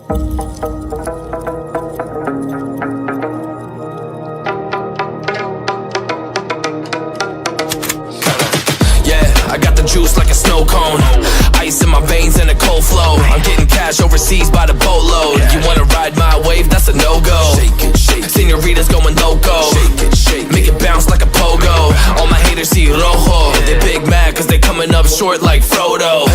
I got the juice like a snow cone, ice in my veins and a cold flow. I'm getting cash overseas by the boatload. You wanna ride my wave? That's a no-go. Senoritas going loco, make it bounce like a pogo. All my haters see rojo, they big mad cause they coming up short like Frodo.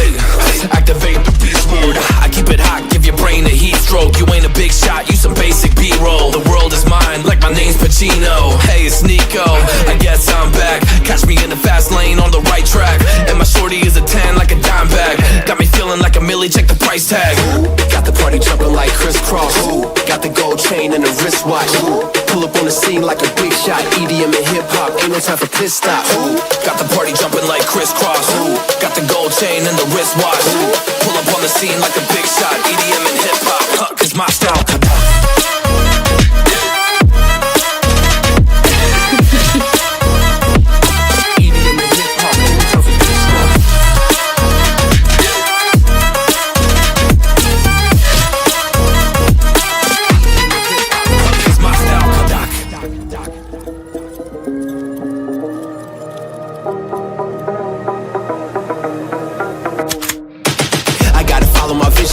Activate the beast mode, I keep it hot, give your brain a heat stroke. You ain't a big shot, you some basic B-roll. The world is mine like my name's Pacino. Hey, it's Nico, I guess I'm back. Catch me in the fast lane on the right track, and my shorty is a 10 like a dime bag. Got me feeling like a milli, check the price tag. Got the party jumping like crisscross. Got the gold chain and the wristwatch. Pull up on the scene like a big shot. EDM and hip hop, ain't no time for pit stop. Got the party jumping like crisscross. Got the gold chain and the wristwatch. Pull up on the scene like a big shot. EDM and hip hop, it's my style.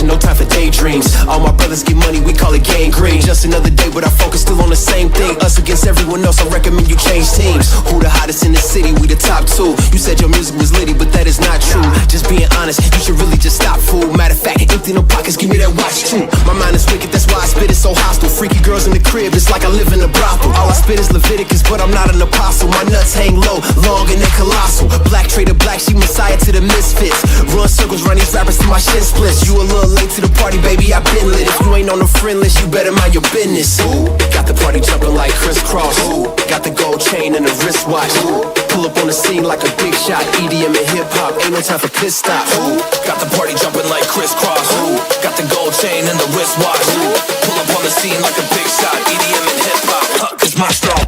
No time for daydreams. All my brothers get money, we call it gangrene. Just another day, but our focus still on the same thing. Us against everyone else, I recommend you change teams. Who the hottest in the city? We the top two. You said your music was litty, but that is not true. Just being honest, you should really just stop, fool. Matter of fact, empty no pockets, give me that watch too. My mind is wicked, that's why I spit it so hostile. Freaky girls in the crib, it's like I live in a brothel. All I spit is Leviticus, but I'm not an apostle. My nuts hang low, long and they colossal. Black trader black, she messiah to the misfits. Run circles, run these rappers till my shit splits. You a little late to the party, baby, I been lit. If you ain't on the friend list, you better mind your business. Got the party jumping like crisscross. Got the gold chain and the wristwatch. Pull up on the scene like a big shot. EDM and hip hop, ain't no time for pit stop. Got the party jumping like crisscross. Got the gold chain and the wristwatch. Pull up on the scene like a big shot. EDM and hip hop, it's my style.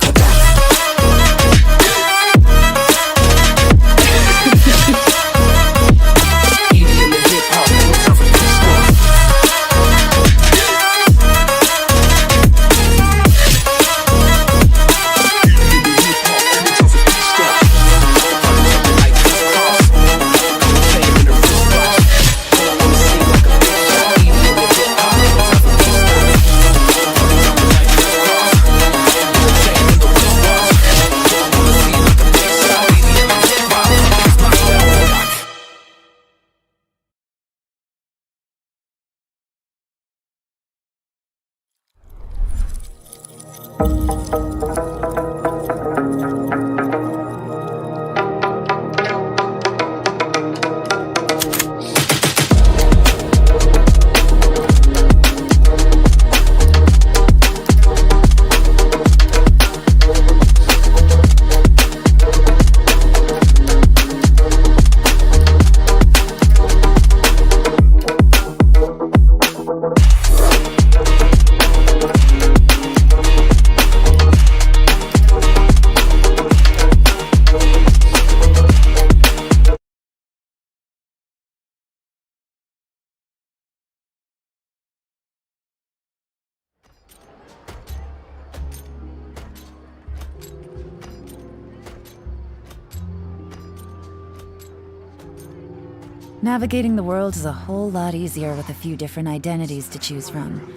Navigating the world is a whole lot easier with a few different identities to choose from.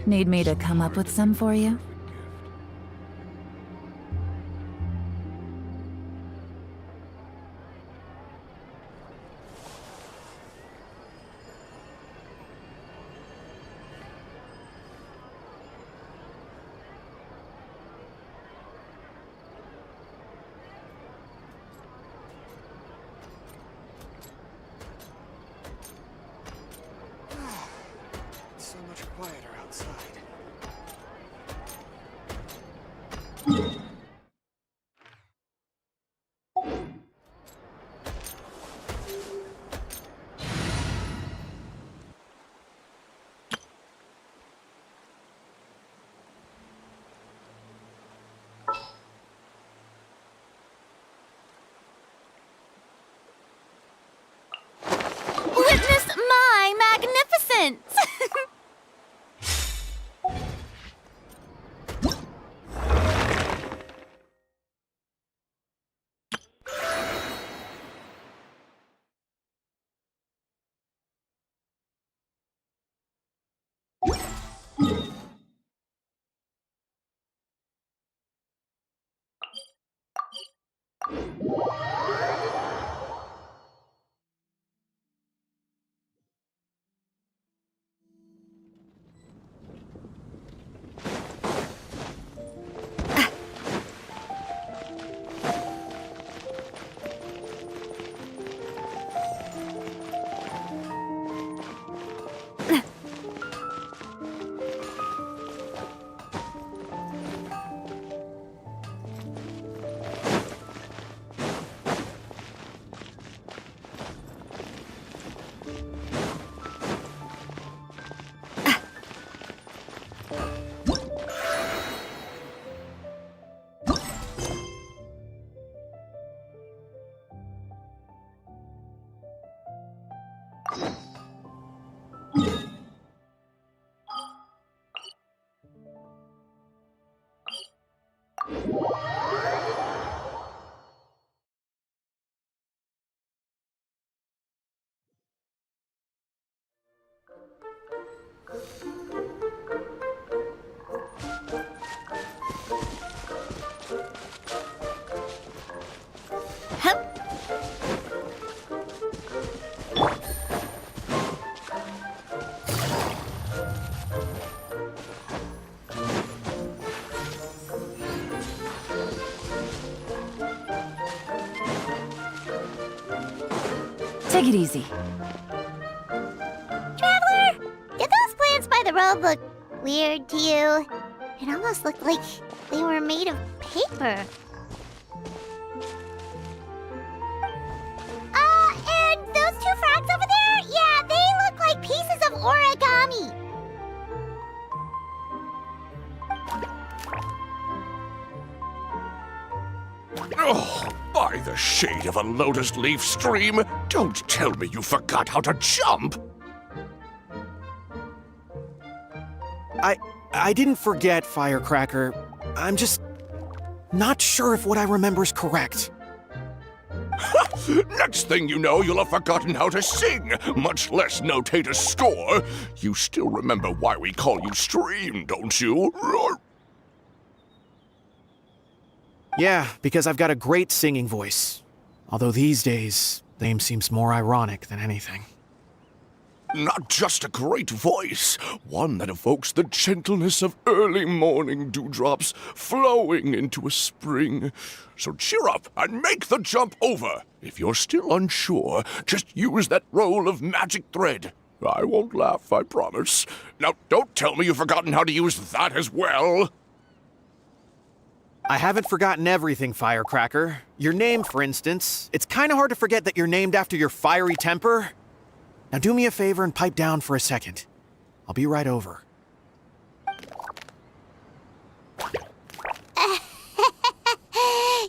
Need me to come up with some for you? So much quieter outside. Take it easy. Traveler, did those plants by the road look weird to you? It almost looked like they were made of paper. And those two frogs over there? Yeah, they look like pieces of origami. Oh, by the shade of a lotus leaf stream, don't tell me you forgot how to jump! I didn't forget, Firecracker. I'm just not sure if what I remember is correct. Next thing you know, you'll have forgotten how to sing, much less notate a score. You still remember why we call you Stream, don't you? Yeah, because I've got a great singing voice. Although these days, name seems more ironic than anything. Not just a great voice, one that evokes the gentleness of early morning dewdrops flowing into a spring. So cheer up and make the jump over. If you're still unsure, just use that roll of magic thread. I won't laugh, I promise. Now, don't tell me you've forgotten how to use that as well. I haven't forgotten everything, Firecracker. Your name, for instance. It's kind of hard to forget that you're named after your fiery temper. Now do me a favor and pipe down for a second. I'll be right over.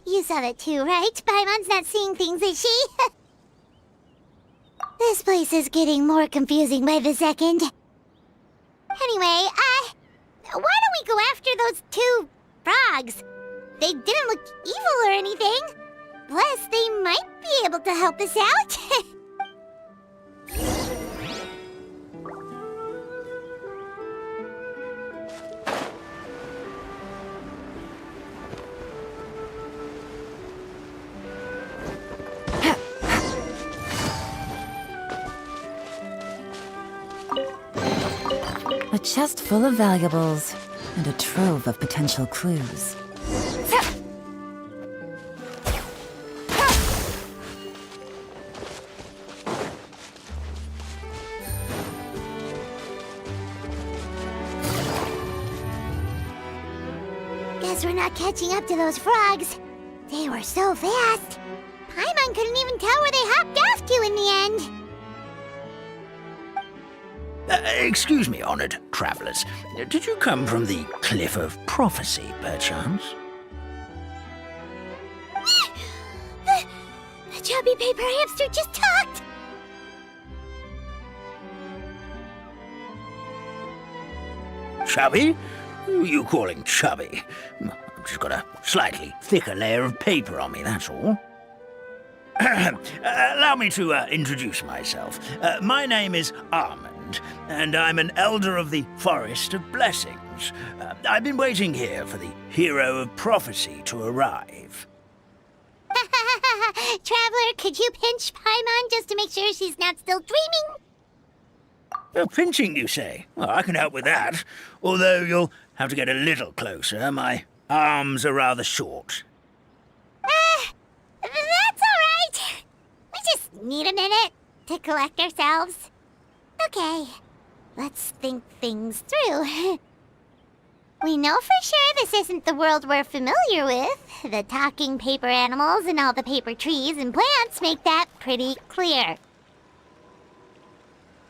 You saw that too, right? Paimon's not seeing things, is she? This place is getting more confusing by the second. Anyway, why don't we go after those two frogs? They didn't look evil or anything. Plus, they might be able to help us out. A chest full of valuables and a trove of potential clues. Guess we're not catching up to those frogs. They were so fast. Paimon couldn't even tell where they hopped off to in the end. Excuse me, honored travelers. Did you come from the Cliff of Prophecy, perchance? The chubby paper hamster just talked. Chubby? Who are you calling chubby? I've just got a slightly thicker layer of paper on me, that's all. Allow me to introduce myself. My name is Armand. friend, and I'm an elder of the Forest of Blessings. I've been waiting here for the hero of prophecy to arrive. Traveler, could you pinch Paimon just to make sure she's not still dreaming? Pinching, you say? Well, I can help with that. Although you'll have to get a little closer. My arms are rather short. That's alright. We just need a minute to collect ourselves. Okay, let's think things through. We know for sure this isn't the world we're familiar with. The talking paper animals and all the paper trees and plants make that pretty clear.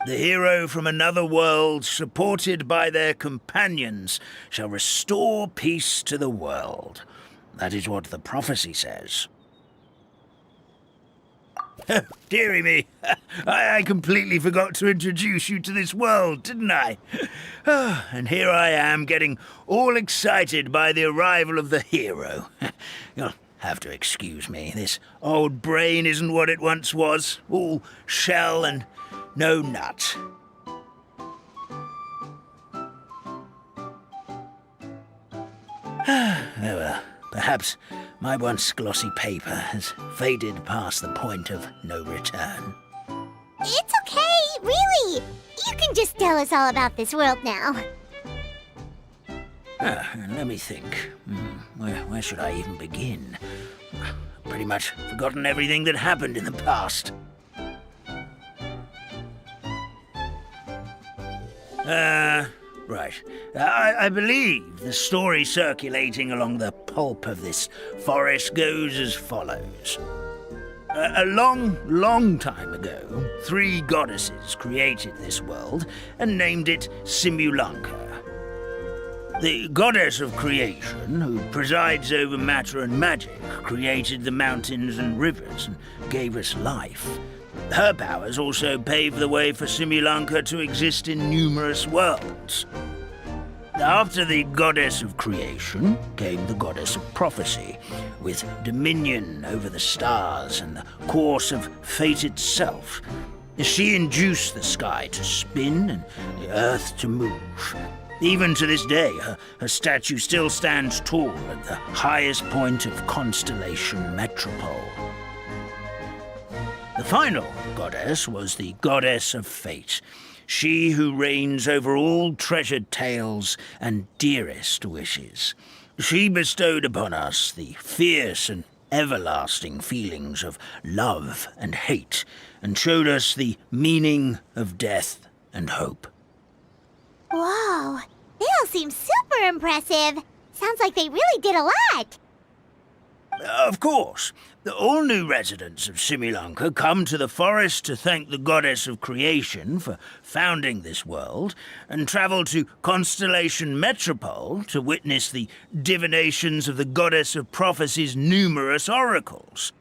The hero from another world, supported by their companions, shall restore peace to the world. That is what the prophecy says. Dearie me, I completely forgot to introduce you to this world, didn't I? And here I am, getting all excited by the arrival of the hero. You'll have to excuse me. This old brain isn't what it once was. All shell and no nut. Oh well, perhaps my once glossy paper has faded past the point of no return. It's okay, really. You can just tell us all about this world now. Let me think. Where should I even begin? Pretty much forgotten everything that happened in the past. Right. I believe the story circulating along the pulp of this forest goes as follows. A long time ago, 3 goddesses created this world and named it Simulanka. The goddess of creation, who presides over matter and magic, created the mountains and rivers and gave us life. Her powers also paved the way for Simulanka to exist in numerous worlds. After the goddess of creation came the goddess of prophecy, with dominion over the stars and the course of fate itself. She induced the sky to spin and the earth to move. Even to this day, her statue still stands tall at the highest point of Constellation Metropole. The final goddess was the goddess of fate, she who reigns over all treasured tales and dearest wishes. She bestowed upon us the fierce and everlasting feelings of love and hate, and showed us the meaning of death and hope. Whoa, they all seem super impressive. Sounds like they really did a lot. Of course. All new residents of Simulanka come to the forest to thank the goddess of creation for founding this world, and travel to Constellation Metropole to witness the divinations of the goddess of prophecy's numerous oracles.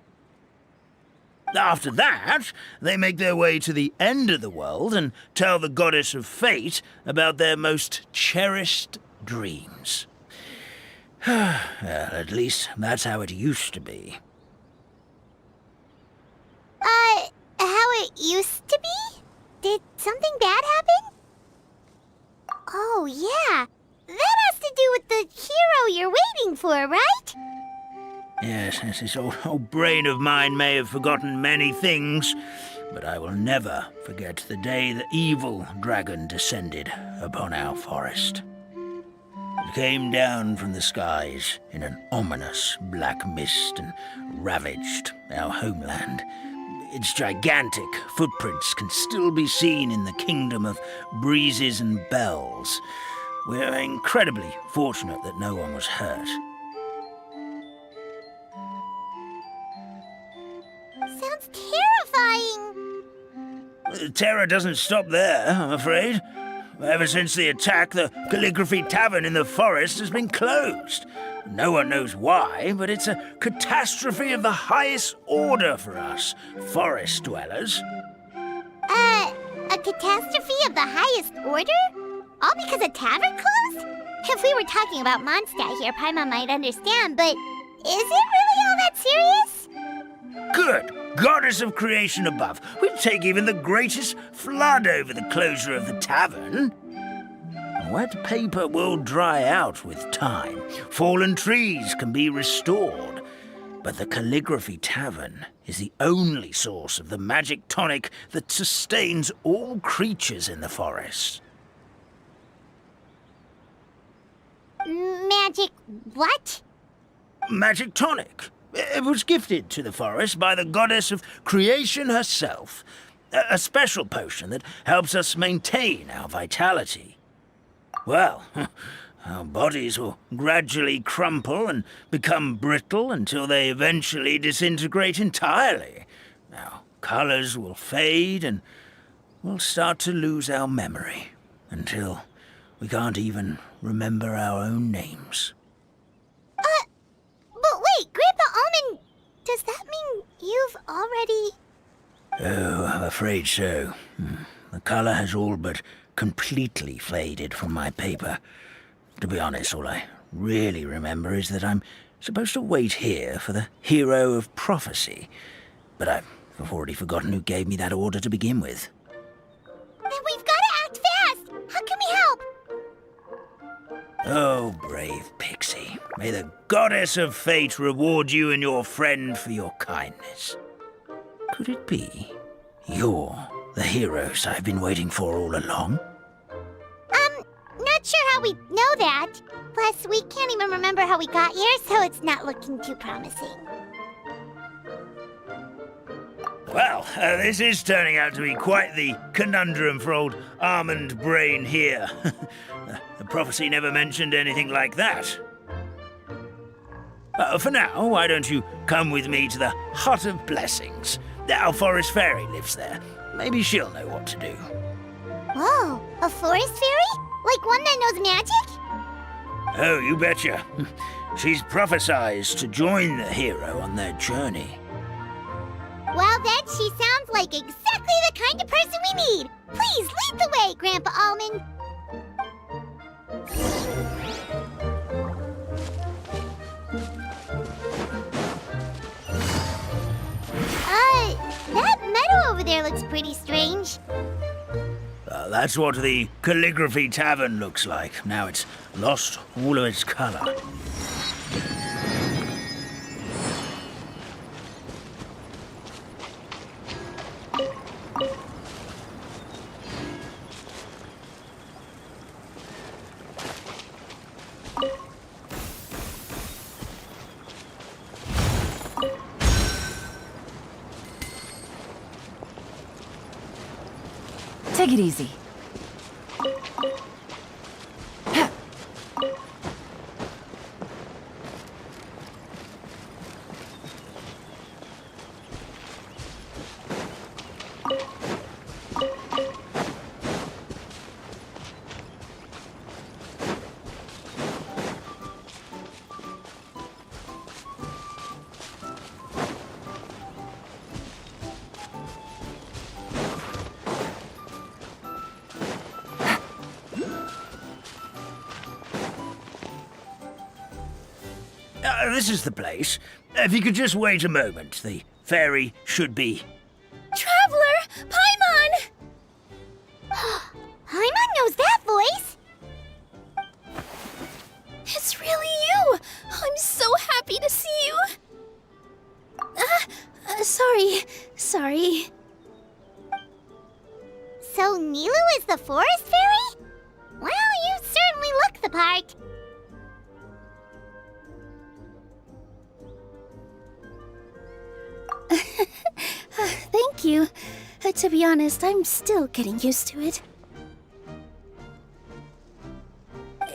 After that, they make their way to the end of the world and tell the goddess of fate about their most cherished dreams. Well, at least that's how it used to be. How it used to be? Did something bad happen? Oh, yeah. That has to do with the hero you're waiting for, right? Yes, this old brain of mine may have forgotten many things, but I will never forget the day the evil dragon descended upon our forest. It came down from the skies in an ominous black mist and ravaged our homeland. Its gigantic footprints can still be seen in the kingdom of breezes and bells. We're incredibly fortunate that no one was hurt. Sounds terrifying. The terror doesn't stop there, I'm afraid. Ever since the attack, the Calligraphy Tavern in the forest has been closed. No one knows why, but it's a catastrophe of the highest order for us, forest dwellers. A catastrophe of the highest order? All because a tavern closed? If we were talking about Mondstadt here, Paimon might understand, but is it really all that serious? Good. goddess of creation above. We'd take even the greatest flood over the closure of the tavern. Wet paper will dry out with time. Fallen trees can be restored. But the Calligraphy Tavern is the only source of the magic tonic that sustains all creatures in the forest. Magic what? Magic tonic. It was gifted to the forest by the goddess of creation herself. A special potion that helps us maintain our vitality. Well, our bodies will gradually crumple and become brittle until they eventually disintegrate entirely. Our colors will fade and we'll start to lose our memory until we can't even remember our own names. But wait, Grandpa Almond, does that mean you've already... Oh, I'm afraid so. The color has all but completely faded from my paper. To be honest, all I really remember is that I'm supposed to wait here for the hero of prophecy. But I've already forgotten who gave me that order to begin with. Then we've got to act fast! How can we help? Oh, brave Pixie. May the goddess of fate reward you and your friend for your kindness. Could it be you're the heroes I've been waiting for all along? Not sure how we know that. Plus, we can't even remember how we got here, so it's not looking too promising. Well, this is turning out to be quite the conundrum for old Almond Brain here. The prophecy never mentioned anything like that. For now, why don't you come with me to the Hut of Blessings? Our forest fairy lives there. Maybe she'll know what to do. Whoa, a forest fairy? Like one that knows magic? Oh, you betcha. She's prophesized to join the hero on their journey. Well, then she sounds like exactly the kind of person we need. Please lead the way, Grandpa Almond. That meadow over there looks pretty strange. That's what the Calligraphy Tavern looks like. Now it's lost all of its color. Take it easy. This is the place. If you could just wait a moment, the fairy should be... Traveler! Paimon! Paimon knows that voice! It's really you! I'm so happy to see you! Sorry. So Nilu is the forest fairy? Well, you certainly look the part. Thank you. To be honest, I'm still getting used to it.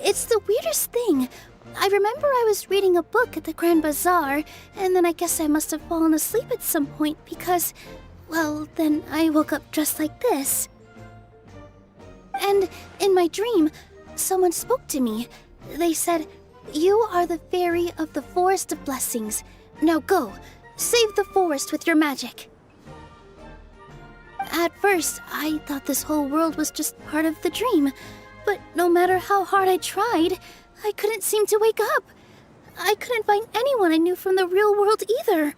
It's the weirdest thing. I remember I was reading a book at the Grand Bazaar, and then I guess I must have fallen asleep at some point because, well, then I woke up dressed like this. And in my dream, someone spoke to me. They said, "You are the fairy of the Forest of Blessings. Now go, save the forest with your magic." At first, I thought this whole world was just part of the dream, but no matter how hard I tried, I couldn't seem to wake up. I couldn't find anyone I knew from the real world either.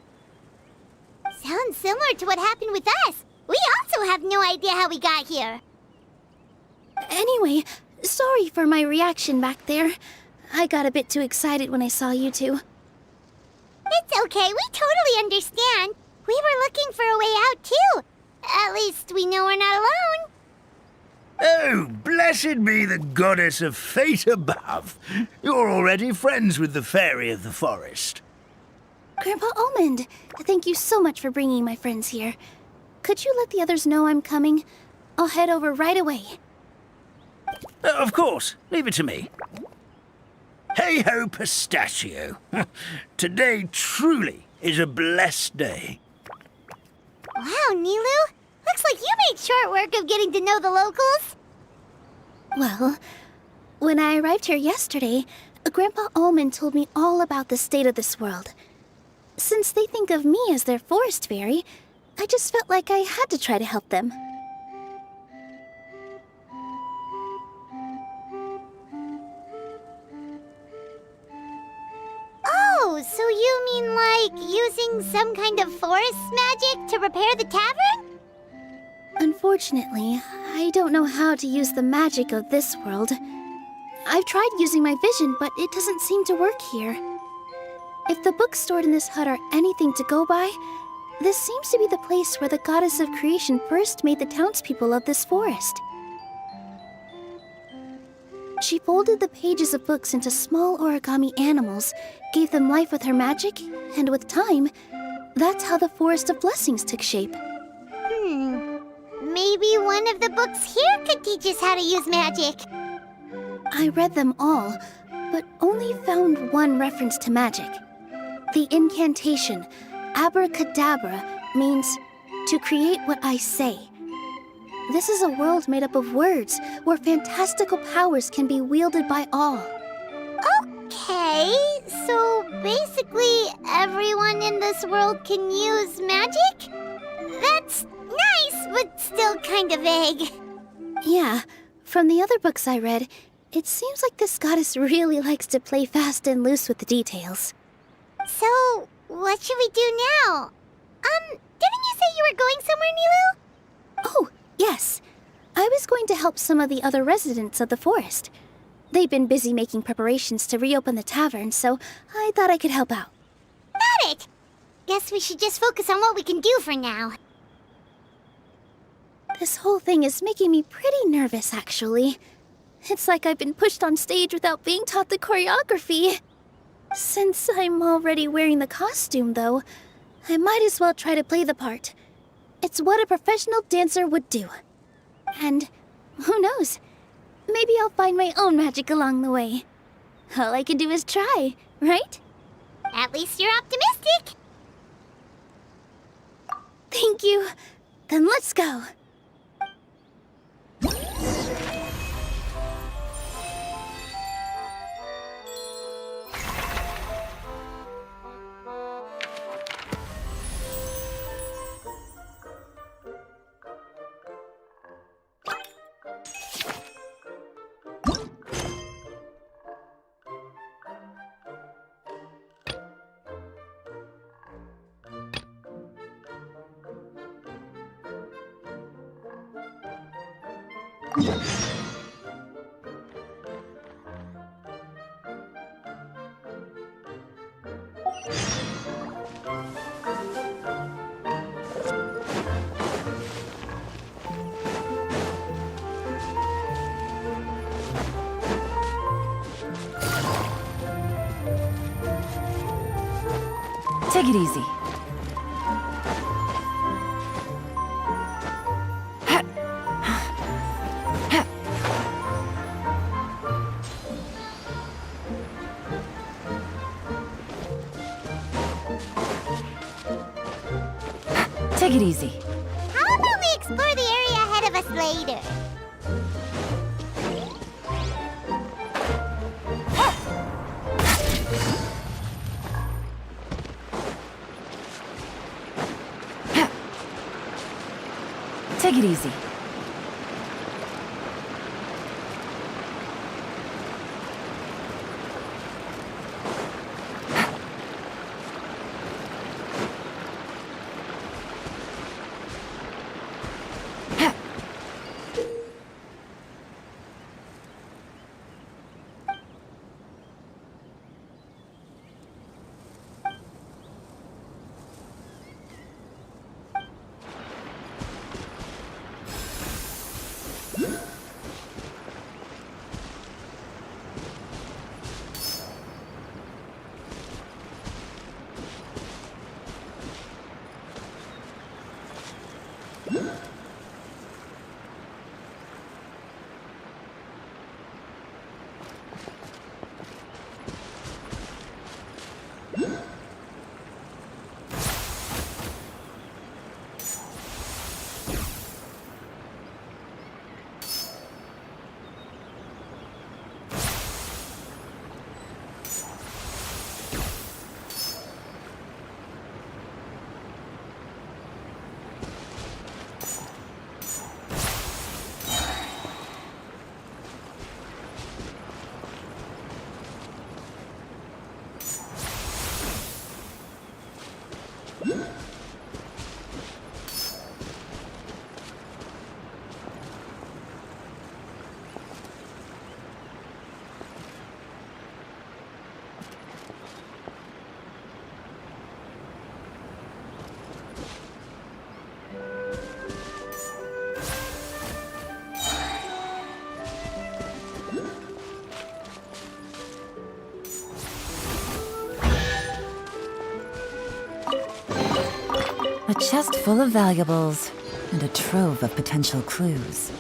Sounds similar to what happened with us. We also have no idea how we got here. Anyway, sorry for my reaction back there. I got a bit too excited when I saw you two. It's okay, we totally understand. We were looking for a way out, too. At least we know we're not alone. Oh, blessed be the goddess of fate above. You're already friends with the fairy of the forest. Grandpa Almond, thank you so much for bringing my friends here. Could you let the others know I'm coming? I'll head over right away. Of course, leave it to me. Hey-ho, pistachio. Today truly is a blessed day. Wow, Nilu. Looks like you made short work of getting to know the locals. Well, when I arrived here yesterday, Grandpa Almond told me all about the state of this world. Since they think of me as their forest fairy, I just felt like I had to try to help them. Oh, so you mean like using some kind of forest magic to repair the tavern? Unfortunately, I don't know how to use the magic of this world. I've tried using my vision, but it doesn't seem to work here. If the books stored in this hut are anything to go by, this seems to be the place where the goddess of creation first made the townspeople of this forest. She folded the pages of books into small origami animals, gave them life with her magic, and with time, that's how the Forest of Blessings took shape. Maybe one of the books here could teach us how to use magic. I read them all, but only found one reference to magic. The incantation, abracadabra, means to create what I say. This is a world made up of words, where fantastical powers can be wielded by all. Okay, so basically everyone in this world can use magic? That's nice, but still kind of vague. Yeah, from the other books I read, it seems like this goddess really likes to play fast and loose with the details. So, what should we do now? Didn't you say you were going somewhere, Nilu? Oh, yes. I was going to help some of the other residents of the forest. They've been busy making preparations to reopen the tavern, so I thought I could help out. Got it! Guess we should just focus on what we can do for now. This whole thing is making me pretty nervous, actually. It's like I've been pushed on stage without being taught the choreography. Since I'm already wearing the costume, though, I might as well try to play the part. It's what a professional dancer would do. And who knows? Maybe I'll find my own magic along the way. All I can do is try, right? At least you're optimistic. Thank you. Then let's go. Take it easy. Take it easy. How about we explore the area ahead of us later? Take it easy. A chest full of valuables, and a trove of potential clues.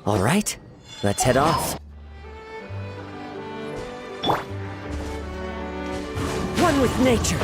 All right, let's head off. One with nature.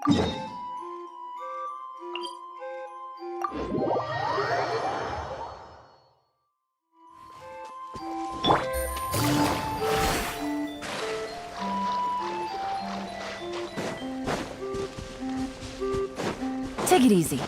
Take it easy.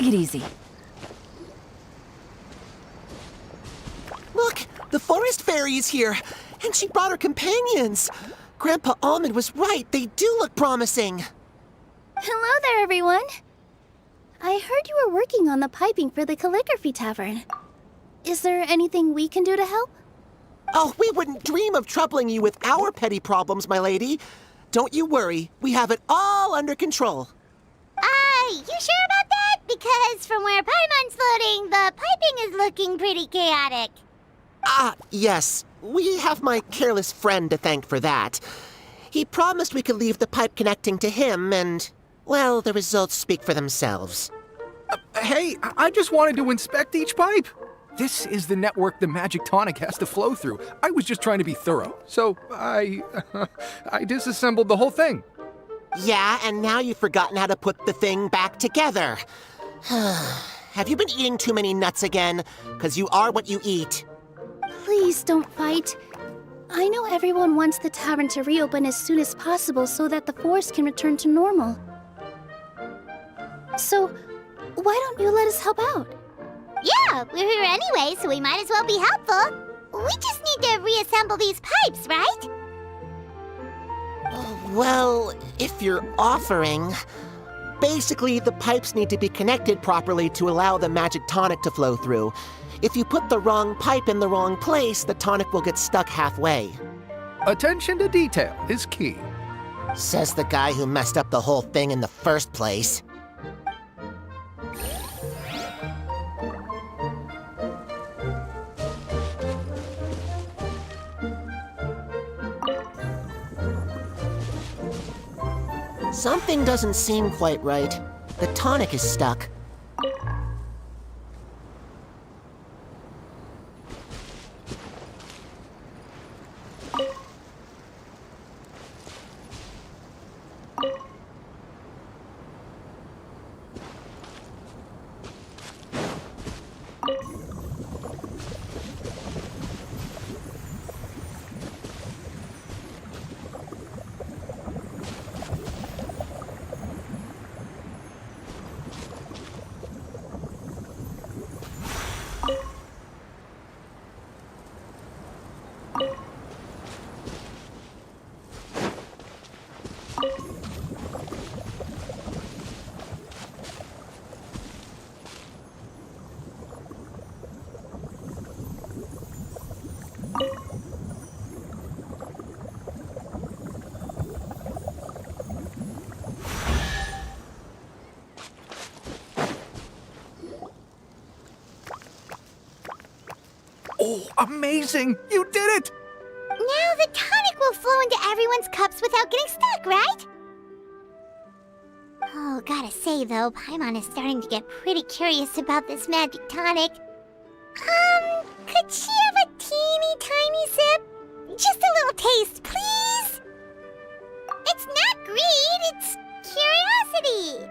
Take it easy. Look, the forest fairy is here, and she brought her companions. Grandpa Almond was right. They do look promising. Hello there, everyone. I heard you were working on the piping for the calligraphy tavern. Is there anything we can do to help? Oh, we wouldn't dream of troubling you with our petty problems, my lady. Don't you worry. We have it all under control. You sure about that? Because from where Paimon's floating, the piping is looking pretty chaotic. Ah, yes. We have my careless friend to thank for that. He promised we could leave the pipe connecting to him, and, well, the results speak for themselves. Hey, I just wanted to inspect each pipe. This is the network the magic tonic has to flow through. I was just trying to be thorough, so I disassembled the whole thing. Yeah, and now you've forgotten how to put the thing back together. Have you been eating too many nuts again? 'Cause you are what you eat. Please don't fight. I know everyone wants the tavern to reopen as soon as possible so that the forest can return to normal. So, why don't you let us help out? Yeah, we're here anyway, so we might as well be helpful. We just need to reassemble these pipes, right? Well, if you're offering... Basically, the pipes need to be connected properly to allow the magic tonic to flow through. If you put the wrong pipe in the wrong place, the tonic will get stuck halfway. Attention to detail is key. Says the guy who messed up the whole thing in the first place. Something doesn't seem quite right. The tonic is stuck. Oh, amazing! You did it! Now the tonic will flow into everyone's cups without getting stuck, right? Oh, gotta say though, Paimon is starting to get pretty curious about this magic tonic. Could she have a teeny tiny sip? Just a little taste, please? It's not greed, it's curiosity.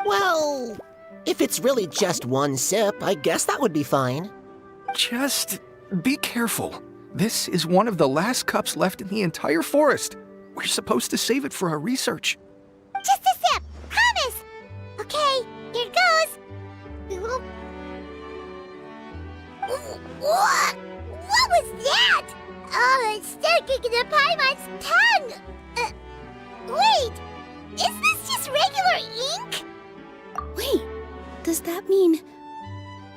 Well, if it's really just one sip, I guess that would be fine. Just be careful. This is one of the last cups left in the entire forest. We're supposed to save it for our research. Just a sip, promise. Okay, here it goes. What was that? Oh, it's sticking to Paimon's tongue. Wait, is this just regular ink? Wait, does that mean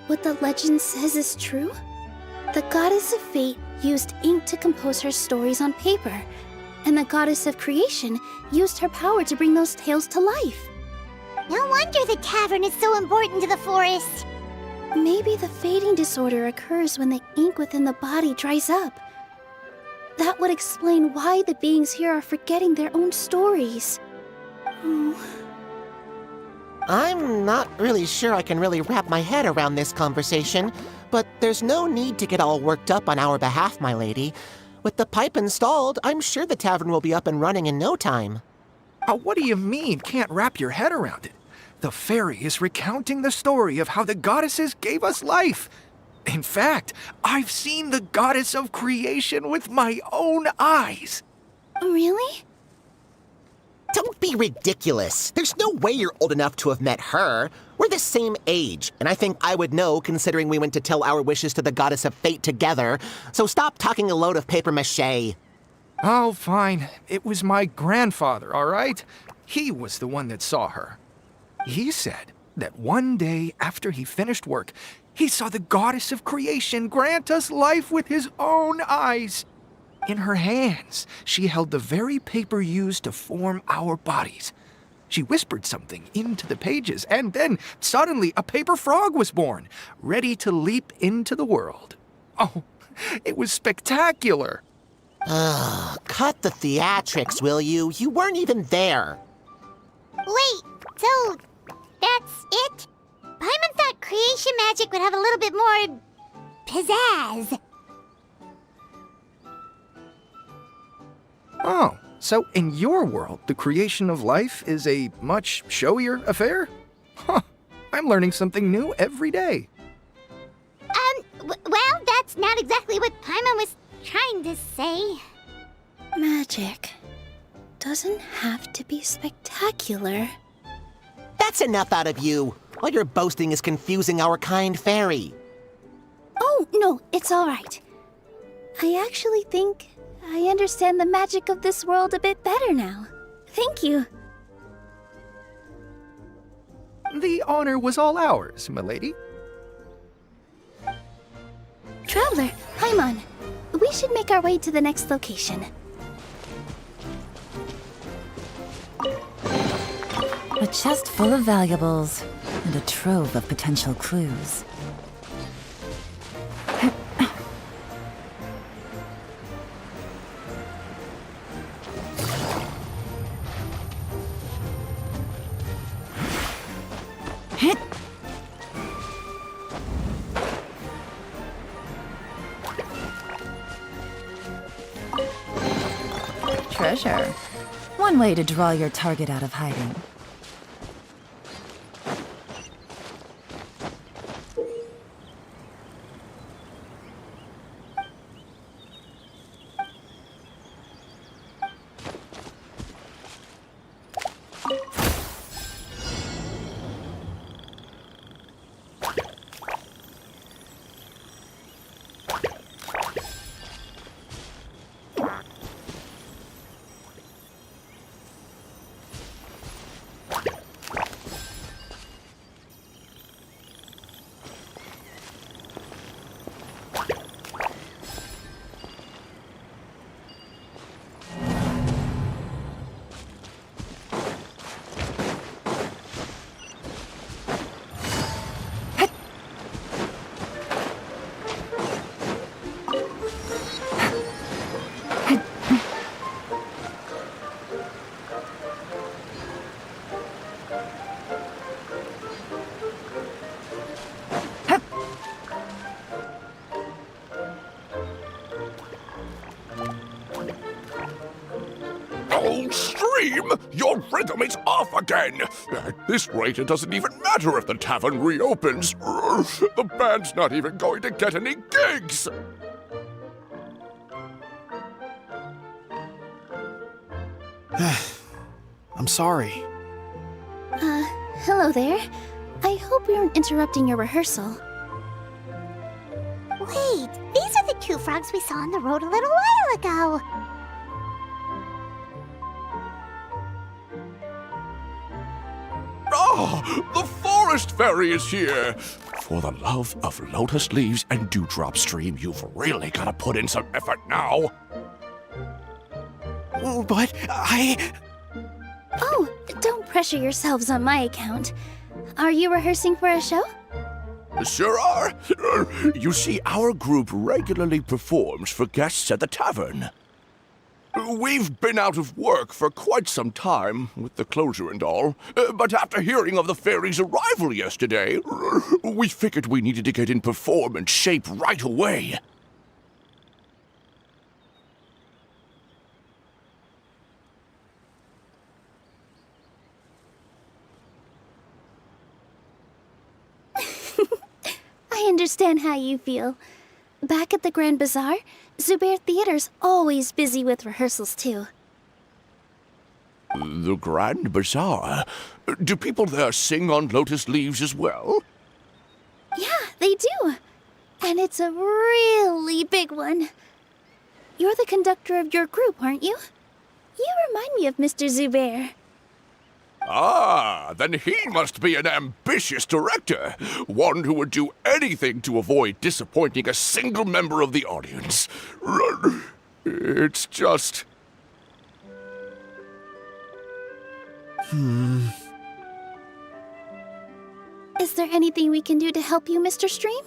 what the legend says is true? The goddess of fate used ink to compose her stories on paper, and the goddess of creation used her power to bring those tales to life. No wonder the tavern is so important to the forest. Maybe the fading disorder occurs when the ink within the body dries up. That would explain why the beings here are forgetting their own stories. Oh. I'm not really sure I can really wrap my head around this conversation, but there's no need to get all worked up on our behalf, my lady. With the pipe installed, I'm sure the tavern will be up and running in no time. What do you mean, can't wrap your head around it? The fairy is recounting the story of how the goddesses gave us life. In fact, I've seen the goddess of creation with my own eyes. Really? Don't be ridiculous. There's no way you're old enough to have met her. We're the same age, and I think I would know considering we went to tell our wishes to the goddess of fate together. So stop talking a load of papier-mâché. Oh, fine. It was my grandfather, all right? He was the one that saw her. He said that one day after he finished work, he saw the goddess of creation grant us life with his own eyes. In her hands, she held the very paper used to form our bodies. She whispered something into the pages, and then suddenly a paper frog was born, ready to leap into the world. Oh, it was spectacular. Cut the theatrics, will you? You weren't even there. Wait, so that's it? Paimon thought creation magic would have a little bit more pizzazz. Oh, so in your world, the creation of life is a much showier affair? Huh, I'm learning something new every day. Well, that's not exactly what Paimon was trying to say. Magic doesn't have to be spectacular. That's enough out of you. All your boasting is confusing our kind fairy. Oh, no, it's all right. I actually think I understand the magic of this world a bit better now. Thank you. The honor was all ours, milady. Traveler, Paimon, we should make our way to the next location. A chest full of valuables and a trove of potential clues. Treasure. One way to draw your target out of hiding. Oh, Stream! Your rhythm is off again! At this rate, it doesn't even matter if the tavern reopens. The band's not even going to get any gigs! I'm sorry. Hello there. I hope we aren't interrupting your rehearsal. Wait, these are the two frogs we saw on the road a little while ago. Ah, the forest fairy is here! For the love of lotus leaves and dewdrop Stream, you've really got to put in some effort now. But Oh, don't pressure yourselves on my account. Are you rehearsing for a show? Sure are. You see, our group regularly performs for guests at the tavern. We've been out of work for quite some time, with the closure and all, but after hearing of the fairy's arrival yesterday, we figured we needed to get in performance shape right away. I understand how you feel. Back at the Grand Bazaar, Zubair Theater's always busy with rehearsals too. The Grand Bazaar? Do people there sing on lotus leaves as well? Yeah, they do. And it's a really big one. You're the conductor of your group, aren't you? You remind me of Mr. Zubair. Ah, then he must be an ambitious director. One who would do anything to avoid disappointing a single member of the audience. It's just... Is there anything we can do to help you, Mr. Stream?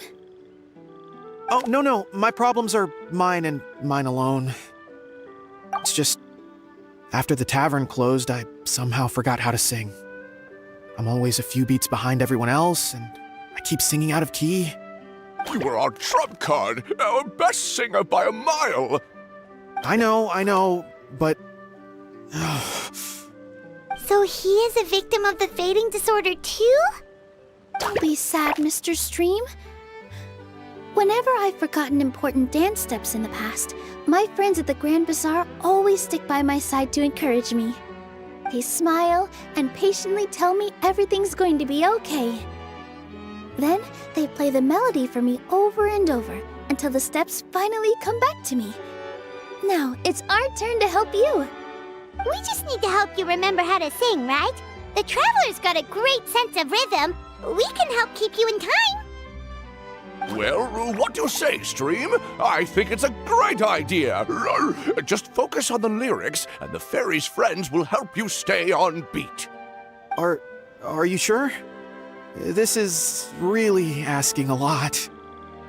Oh, no. My problems are mine and mine alone. It's just... after the tavern closed, I somehow forgot how to sing. I'm always a few beats behind everyone else, and I keep singing out of key. You were our trump card, our best singer by a mile. I know, but... So he is a victim of the fading disorder too? Don't be sad, Mr. Stream. Whenever I've forgotten important dance steps in the past, my friends at the Grand Bazaar always stick by my side to encourage me. They smile and patiently tell me everything's going to be okay. Then they play the melody for me over and over until the steps finally come back to me. Now it's our turn to help you. We just need to help you remember how to sing, right? The Traveler's got a great sense of rhythm. We can help keep you in time. Well, what do you say, Stream? I think it's a great idea. Just focus on the lyrics, and the fairy's friends will help you stay on beat. Are you sure? This is really asking a lot.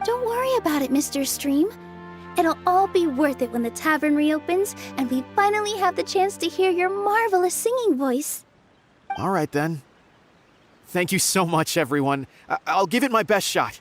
Don't worry about it, Mr. Stream. It'll all be worth it when the tavern reopens and we finally have the chance to hear your marvelous singing voice. All right, then. Thank you so much, everyone. I'll give it my best shot.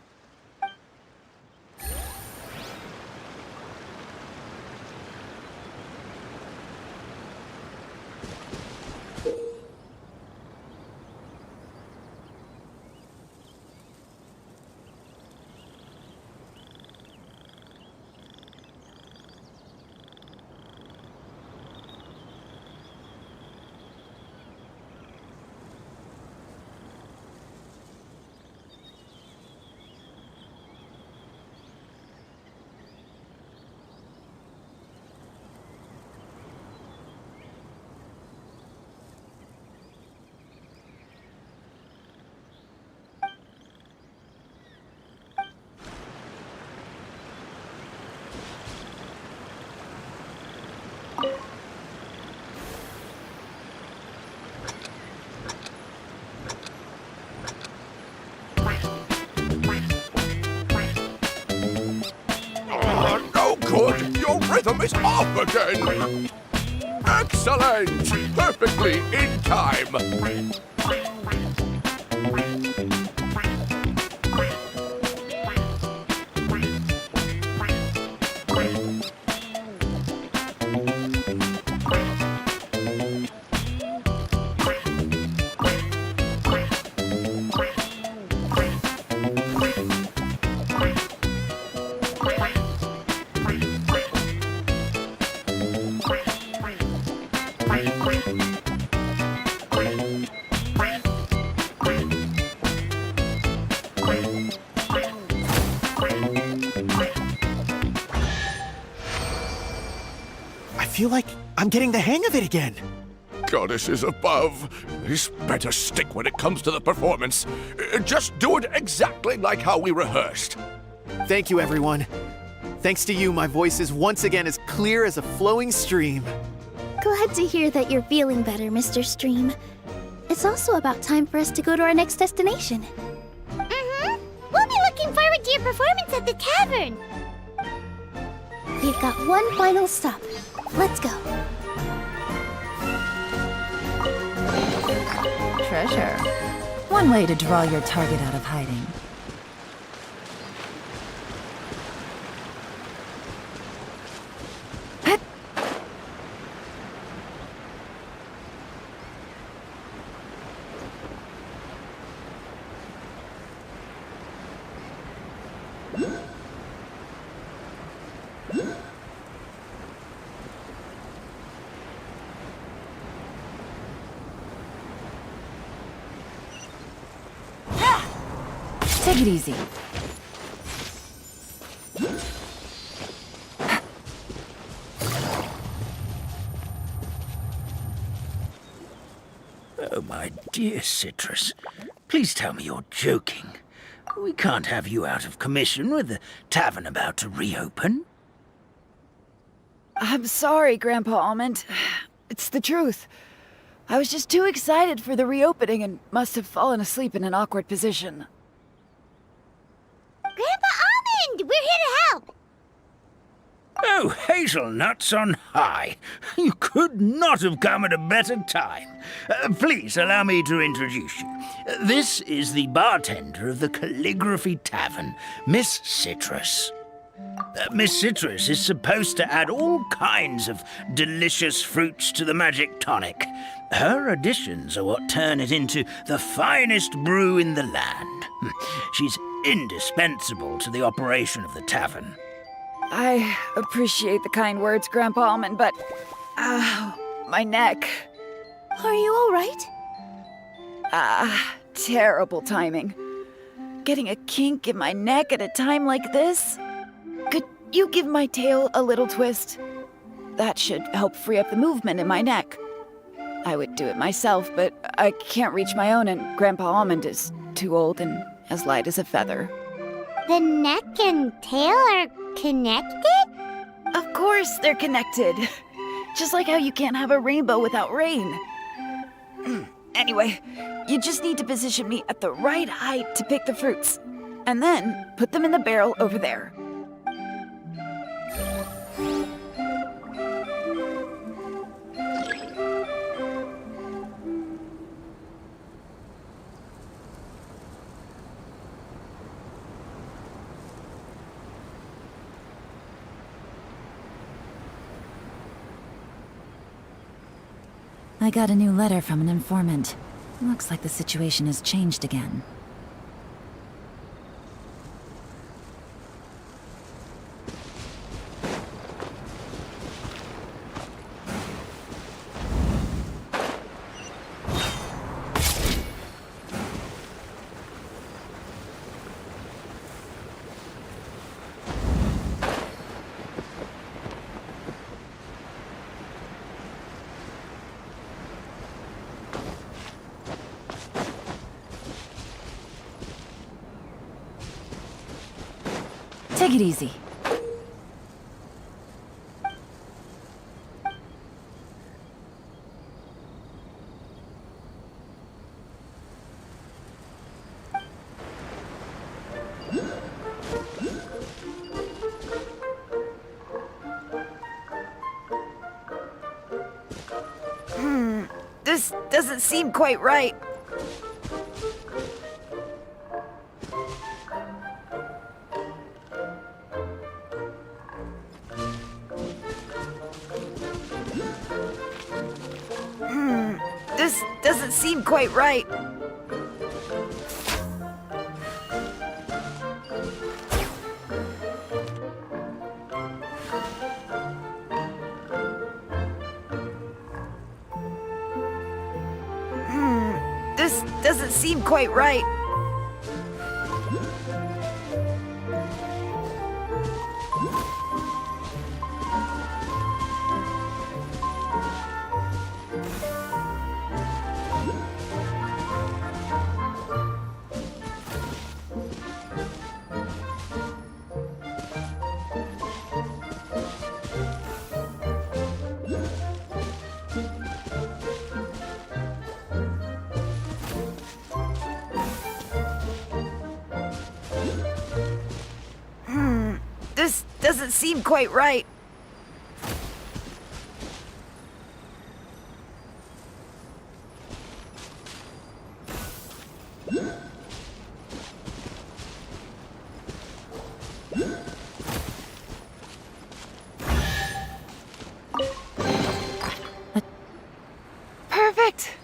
No good! Your rhythm is off again! Excellent! Perfectly in time! I feel like I'm getting the hang of it again. Goddesses above, this better stick when it comes to the performance. Just do it exactly like how we rehearsed. Thank you, everyone. Thanks to you, my voice is once again as clear as a flowing stream. Glad to hear that you're feeling better, Mr. Stream. It's also about time for us to go to our next destination. We'll be looking forward to your performance at the tavern. We've got one final stop. Let's go. Treasure. One way to draw your target out of hiding. Take it easy. Oh, my dear Citrus, please tell me you're joking. We can't have you out of commission with the tavern about to reopen. I'm sorry, Grandpa Almond. It's the truth. I was just too excited for the reopening and must have fallen asleep in an awkward position. Grandpa Almond, we're here to help. Oh, hazelnuts on high. You could not have come at a better time. Please allow me to introduce you. This is the bartender of the Calligraphy Tavern, Miss Citrus. Miss Citrus is supposed to add all kinds of delicious fruits to the magic tonic. Her additions are what turn it into the finest brew in the land. She's indispensable to the operation of the tavern. I appreciate the kind words, Grandpa Almond, but... my neck. Are you alright? Terrible timing. Getting a kink in my neck at a time like this? Could you give my tail a little twist? That should help free up the movement in my neck. I would do it myself, but I can't reach my own, and Grandpa Almond is too old and as light as a feather. The neck and tail are connected? Of course they're connected. Just like how you can't have a rainbow without rain. Anyway, you just need to position me at the right height to pick the fruits. And then put them in the barrel over there. I got a new letter from an informant. Looks like the situation has changed again. Take it easy. This doesn't seem quite right. This doesn't seem quite right. This doesn't seem quite right. This doesn't seem quite right. Perfect!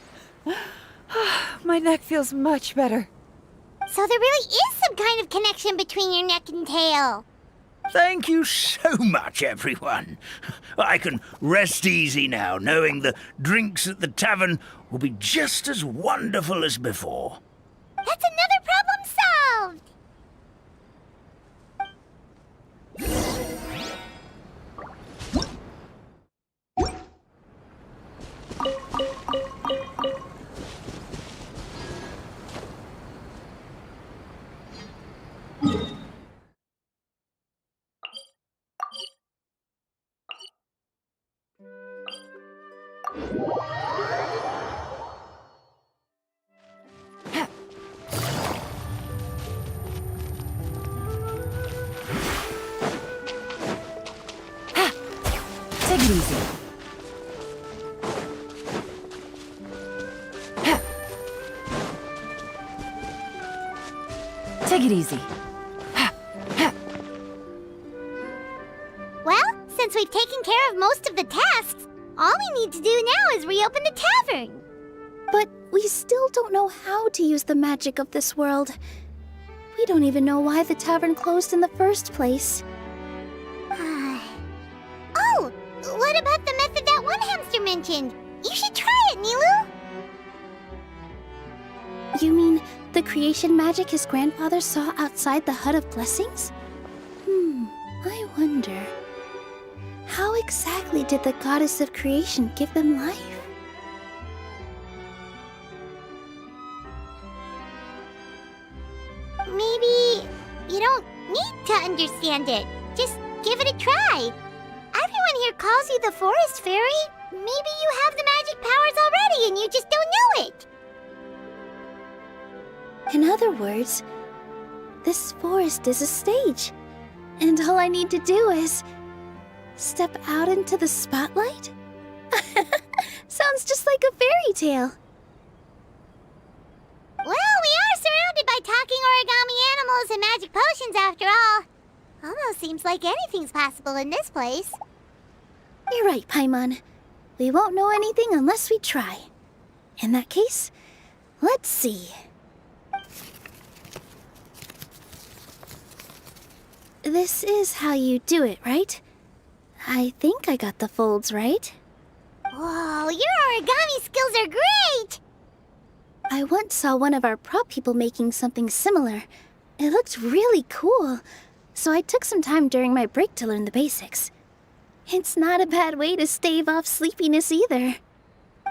My neck feels much better. So there really is some kind of connection between your neck and tail. Thank you so much, everyone. I can rest easy now, knowing the drinks at the tavern will be just as wonderful as before. That's another problem solved! Take it easy. Take it easy. Well, since we've taken care of most of the tasks, all we need to do now is reopen the tavern. But we still don't know how to use the magic of this world. We don't even know why the tavern closed in the first place. Oh, what about the method that one hamster mentioned? You should try it, Nilu. You mean the creation magic his grandfather saw outside the Hut of Blessings? I wonder. How exactly did the goddess of creation give them life? Maybe you don't need to understand it. Just give it a try. Everyone here calls you the Forest Fairy. Maybe you have the magic powers already and you just don't know it. In other words, this forest is a stage, and all I need to do is step out into the spotlight? Sounds just like a fairy tale. Well, we are surrounded by talking origami animals and magic potions after all. Almost seems like anything's possible in this place. You're right, Paimon. We won't know anything unless we try. In that case, let's see. This is how you do it, right? I think I got the folds right. Whoa, your origami skills are great! I once saw one of our prop people making something similar. It looked really cool, so I took some time during my break to learn the basics. It's not a bad way to stave off sleepiness either.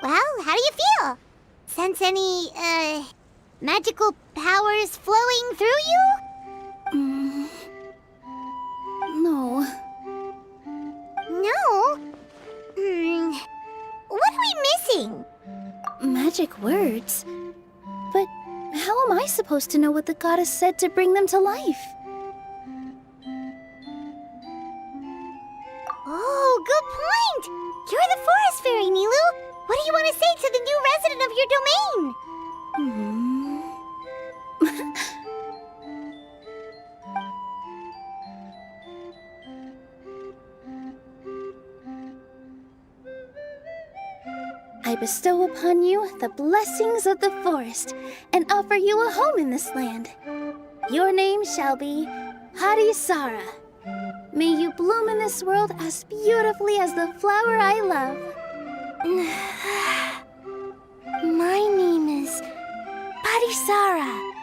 Well, how do you feel? Sense any, magical powers flowing through you? No. No? What are we missing? Magic words? But how am I supposed to know what the goddess said to bring them to life? Oh, good point! You're the Forest Fairy, Nilu! What do you want to say to the new resident of your domain? I bestow upon you the blessings of the forest and offer you a home in this land. Your name shall be Harisara. May you bloom in this world as beautifully as the flower I love. My name is Harisara.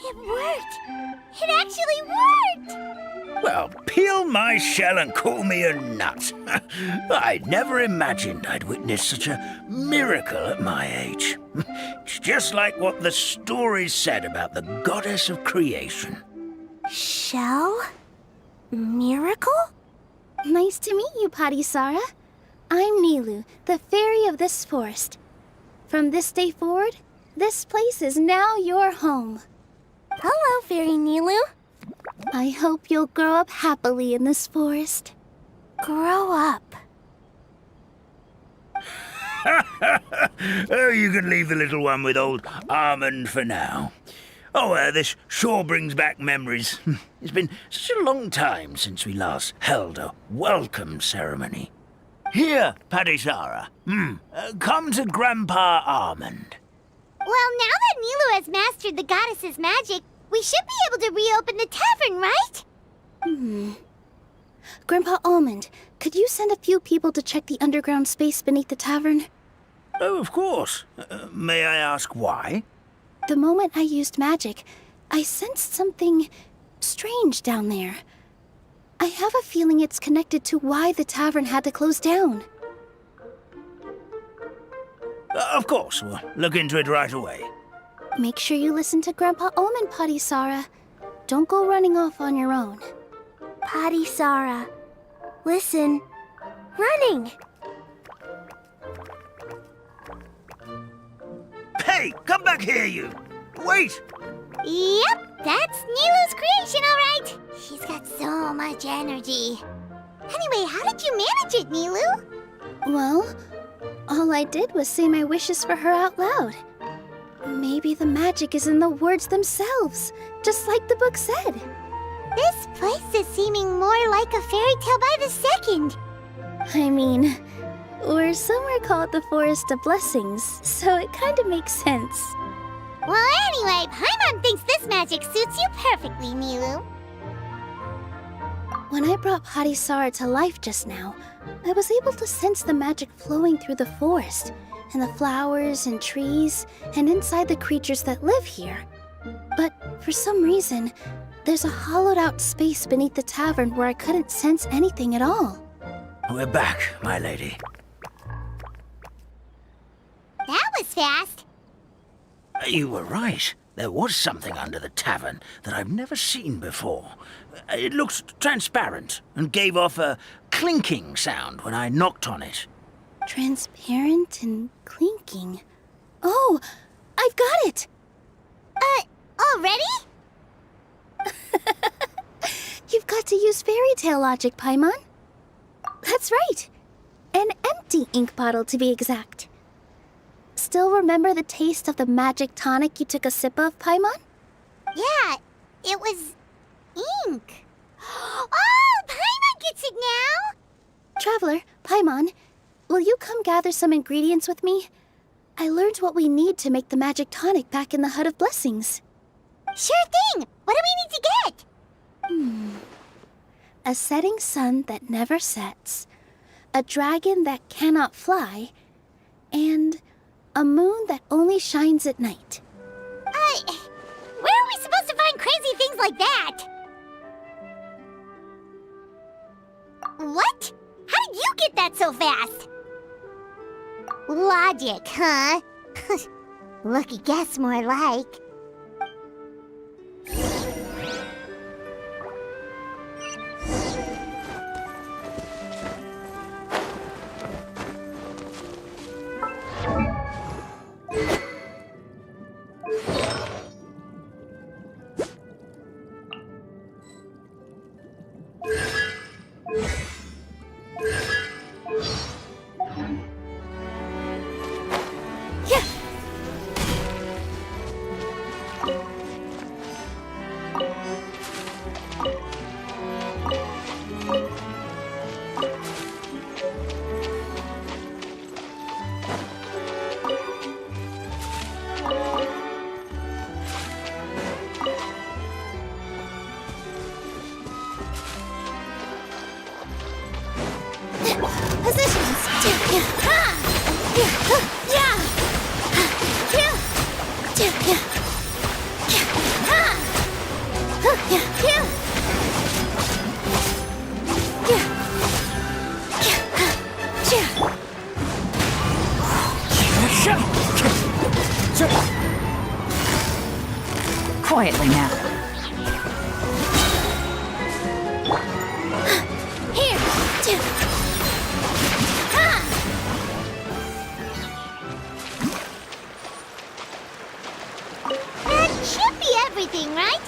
It worked! It actually worked! Well, peel my shell and call me a nut. I'd never imagined I'd witness such a miracle at my age. It's just like what the stories said about the goddess of creation. Shell? Miracle? Nice to meet you, Harisara. I'm Nilu, the fairy of this forest. From this day forward, this place is now your home. Hello, Fairy Nilu. I hope you'll grow up happily in this forest. Grow up. Oh, you can leave the little one with old Almond for now. Oh, this sure brings back memories. It's been such a long time since we last held a welcome ceremony. Here, Harisara. Come to Grandpa Almond. Well, now that Nilu has mastered the goddess's magic, we should be able to reopen the tavern, right? Grandpa Almond, could you send a few people to check the underground space beneath the tavern? Oh, of course. May I ask why? The moment I used magic, I sensed something strange down there. I have a feeling it's connected to why the tavern had to close down. Of course, we'll look into it right away. Make sure you listen to Grandpa Almond, Potty Sara. Don't go running off on your own. Potty Sara. Listen. Running! Hey, come back here, you! Wait! Yep, that's Nilu's creation, all right. She's got so much energy. Anyway, how did you manage it, Nilu? Well, all I did was say my wishes for her out loud. Maybe the magic is in the words themselves, just like the book said. This place is seeming more like a fairy tale by the second. I mean, we're somewhere called the Forest of Blessings, so it kind of makes sense. Well, anyway, Paimon thinks this magic suits you perfectly, Nilu. When I brought Potty Sara to life just now, I was able to sense the magic flowing through the forest, and the flowers and trees, and inside the creatures that live here. But for some reason, there's a hollowed-out space beneath the tavern where I couldn't sense anything at all. We're back, my lady. That was fast. You were right. There was something under the tavern that I've never seen before. It looked transparent and gave off a clinking sound when I knocked on it. Transparent and clinking. Oh, I've got it! Already? You've got to use fairy tale logic, Paimon. That's right. An empty ink bottle, to be exact. Still remember the taste of the magic tonic you took a sip of, Paimon? Yeah, it was ink. Oh, Paimon gets it now! Traveler, Paimon, will you come gather some ingredients with me? I learned what we need to make the magic tonic back in the Hut of Blessings. Sure thing! What do we need to get? A setting sun that never sets, a dragon that cannot fly, and a moon that only shines at night. Where are we supposed to find crazy things like that? What? How did you get that so fast? Logic, huh? Lucky guess, more like. Quietly now. That should be everything, right?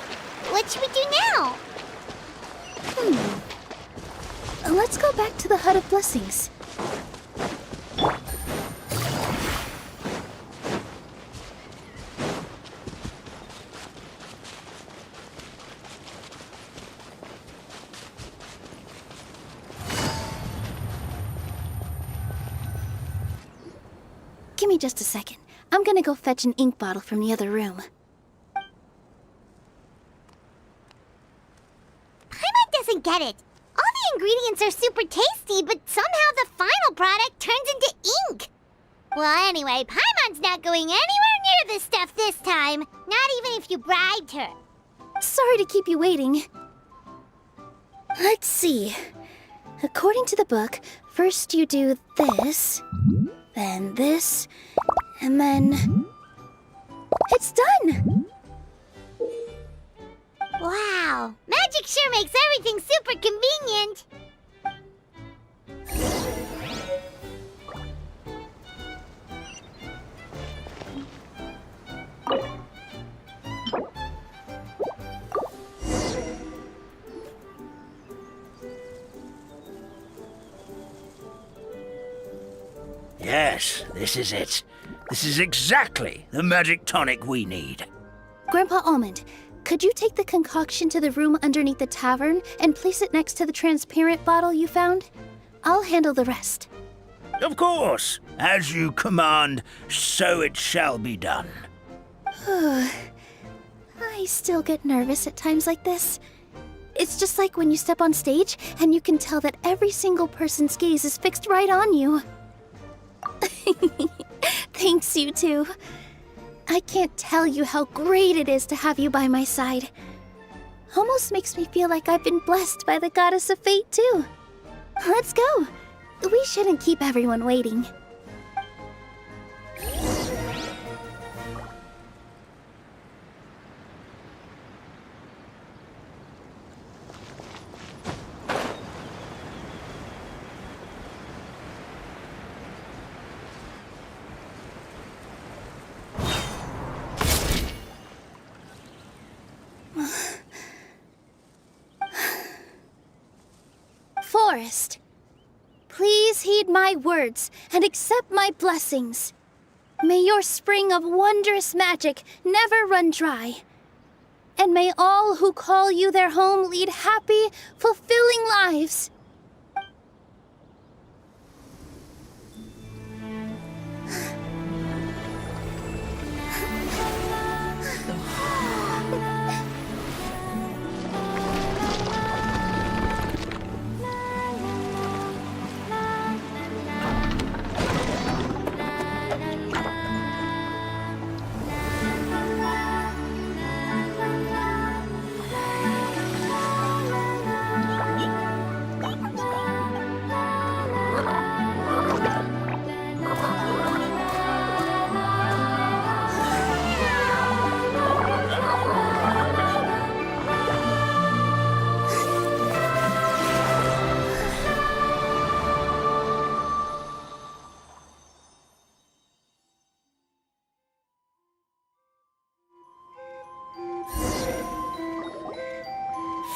What should we do now? Let's go back to the Hut of Blessings. Give me just a second. I'm gonna go fetch an ink bottle from the other room. Paimon doesn't get it. All the ingredients are super tasty, but somehow the final product turns into ink. Well, anyway, Paimon's not going anywhere near this stuff this time. Not even if you bribed her. Sorry to keep you waiting. Let's see. According to the book, first you do this, then this, And then... it's done! Wow, magic sure makes everything super convenient. Yes, this is it. This is exactly the magic tonic we need. Grandpa Almond, could you take the concoction to the room underneath the tavern and place it next to the transparent bottle you found? I'll handle the rest. Of course. As you command, so it shall be done. I still get nervous at times like this. It's just like when you step on stage and you can tell that every single person's gaze is fixed right on you. Thanks, you two. I can't tell you how great it is to have you by my side. Almost makes me feel like I've been blessed by the goddess of fate, too. Let's go. We shouldn't keep everyone waiting. Forest, please heed my words and accept my blessings. May your spring of wondrous magic never run dry. And may all who call you their home lead happy, fulfilling lives.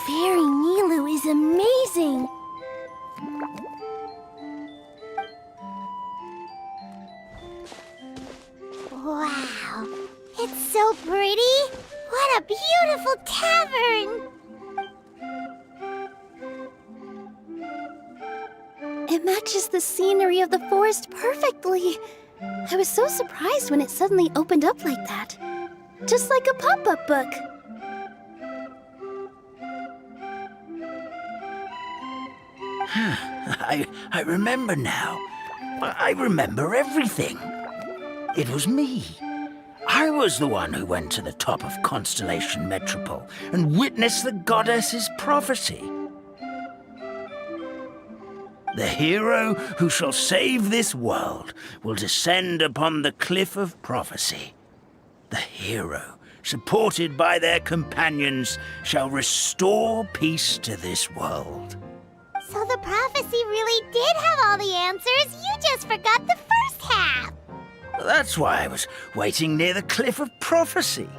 Fairy Nilu is amazing! Wow, it's so pretty! What a beautiful tavern! It matches the scenery of the forest perfectly. I was so surprised when it suddenly opened up like that. Just like a pop-up book. I remember now. I remember everything. It was me. I was the one who went to the top of Constellation Metropole and witnessed the goddess's prophecy. The hero who shall save this world will descend upon the cliff of prophecy. The hero, supported by their companions, shall restore peace to this world. So the prophecy really did have all the answers. You just forgot the first half. That's why I was waiting near the cliff of prophecy.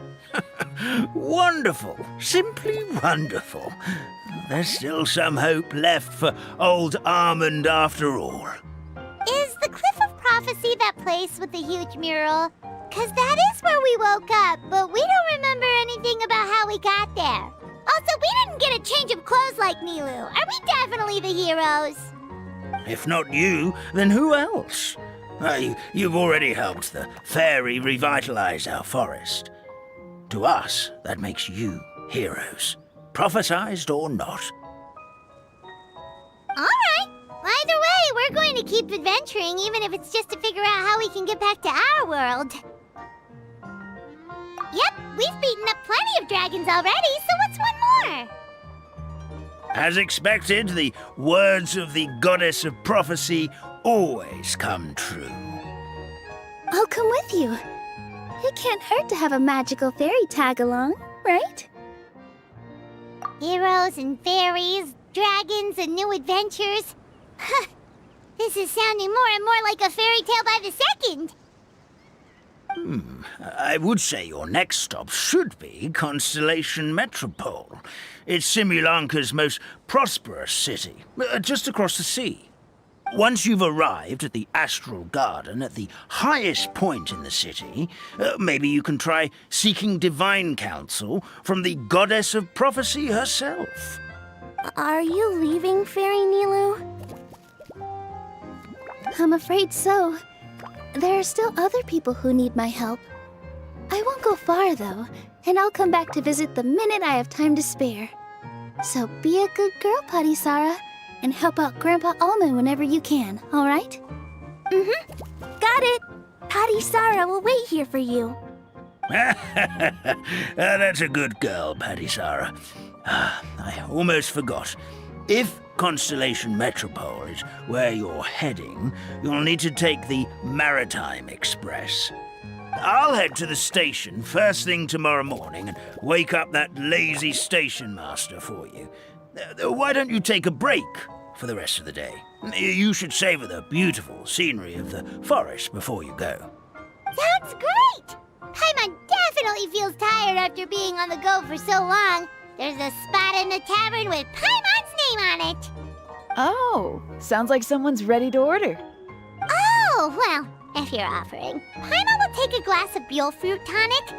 Wonderful. Simply wonderful. There's still some hope left for old Armand after all. Is the Cliff of Prophecy that place with the huge mural? 'Cause that is where we woke up, but we don't remember anything about how we got there. Also, we didn't get a change of clothes like Nilu. Are we definitely the heroes? If not you, then who else? You've already helped the fairy revitalize our forest. To us, that makes you heroes, prophesized or not. All right. Either way, we're going to keep adventuring, even if it's just to figure out how we can get back to our world. Yep, we've beaten up plenty of dragons already, so what's one more? As expected, the words of the goddess of prophecy always come true. I'll come with you. It can't hurt to have a magical fairy tag along, right? Heroes and fairies, dragons and new adventures. This is sounding more and more like a fairy tale by the second. I would say your next stop should be Constellation Metropole. It's Simulanka's most prosperous city, just across the sea. Once you've arrived at the Astral Garden at the highest point in the city, maybe you can try seeking divine counsel from the Goddess of Prophecy herself. Are you leaving, Fairy Nilu? I'm afraid so. There are still other people who need my help. I won't go far, though, and I'll come back to visit the minute I have time to spare. So be a good girl, Padisara, and help out Grandpa Almond whenever you can, all right? Got it! Padisara will wait here for you. That's a good girl, Padisara. I almost forgot. If Constellation Metropole is where you're heading, you'll need to take the Maritime Express. I'll head to the station first thing tomorrow morning and wake up that lazy station master for you. Why don't you take a break for the rest of the day? You should savor the beautiful scenery of the forest before you go. Sounds great! Paimon definitely feels tired after being on the go for so long. There's a spot in the tavern with Paimon's name on it. Oh, sounds like someone's ready to order. Oh, well, if you're offering, Paimon will take a glass of Buell fruit tonic.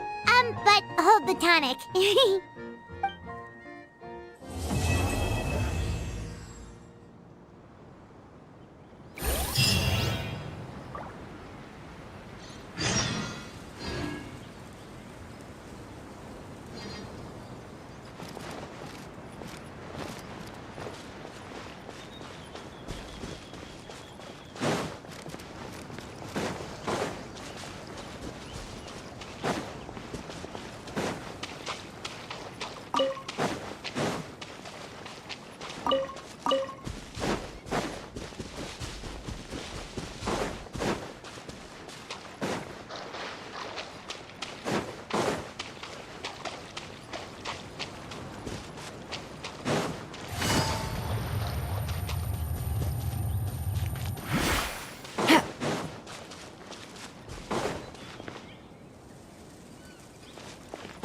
But hold the tonic.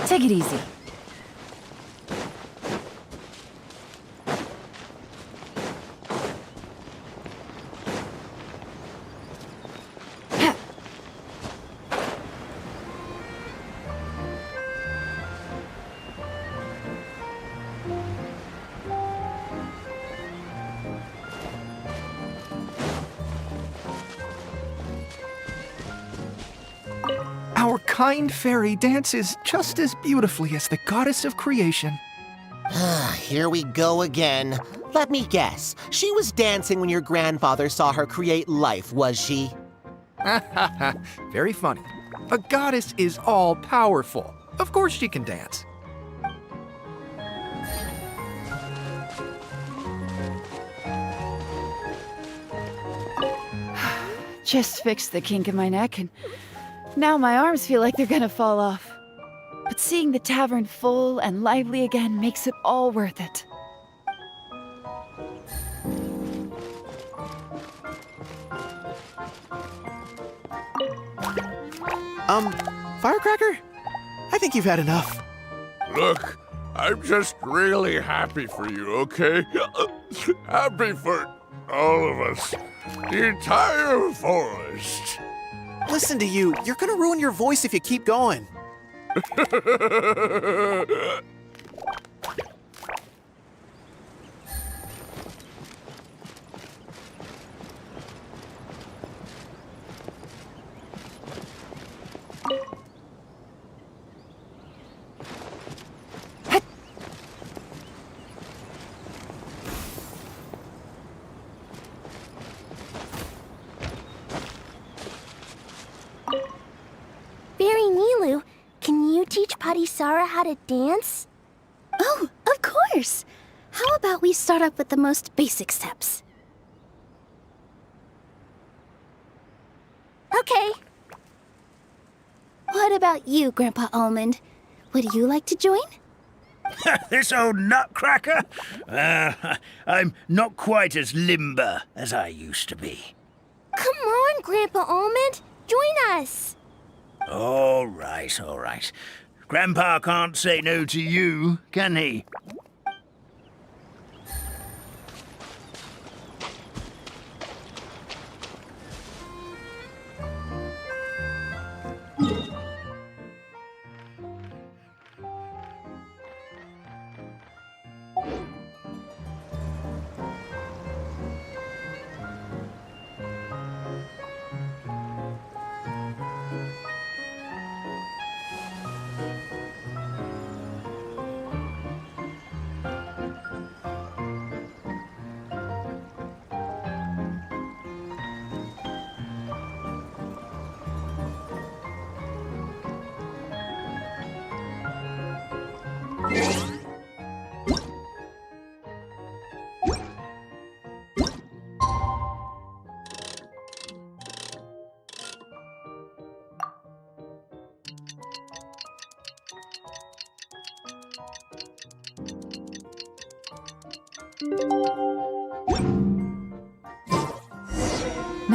Take it easy. Our kind fairy dances just as beautifully as the goddess of creation. Here we go again. Let me guess. She was dancing when your grandfather saw her create life, was she? Very funny. A goddess is all-powerful. Of course she can dance. Just fixed the kink in my neck, and now my arms feel like they're gonna fall off. But seeing the tavern full and lively again makes it all worth it. Firecracker? I think you've had enough. Look, I'm just really happy for you, okay? Happy for all of us. The entire forest. Listen to you. You're gonna ruin your voice if you keep going. Fairy Nilu, can you teach Padisara how to dance? Oh, of course! How about we start up with the most basic steps? Okay. What about you, Grandpa Almond? Would you like to join? This old nutcracker? I'm not quite as limber as I used to be. Come on, Grandpa Almond. Join us. All right, all right. Grandpa can't say no to you, can he?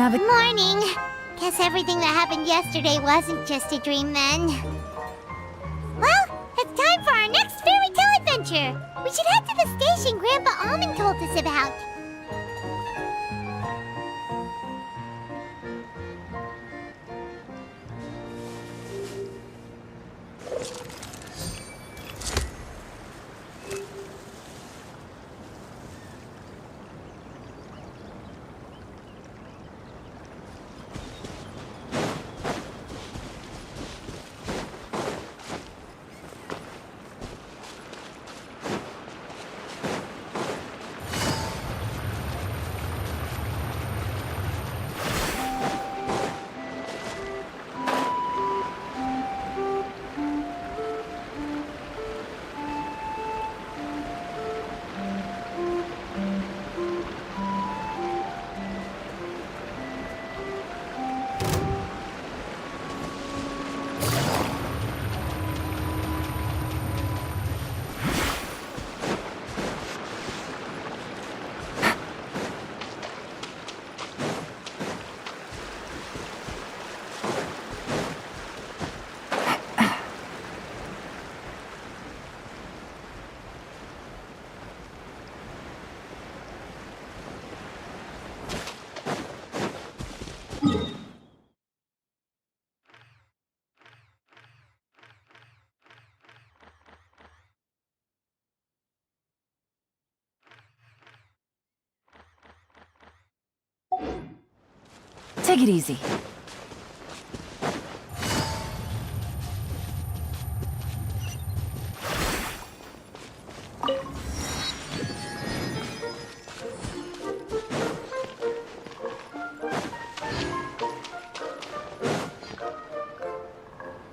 Morning. Guess everything that happened yesterday wasn't just a dream then. Well, it's time for our next fairy tale adventure. We should head to the station Grandpa Almond told us about. Take it easy.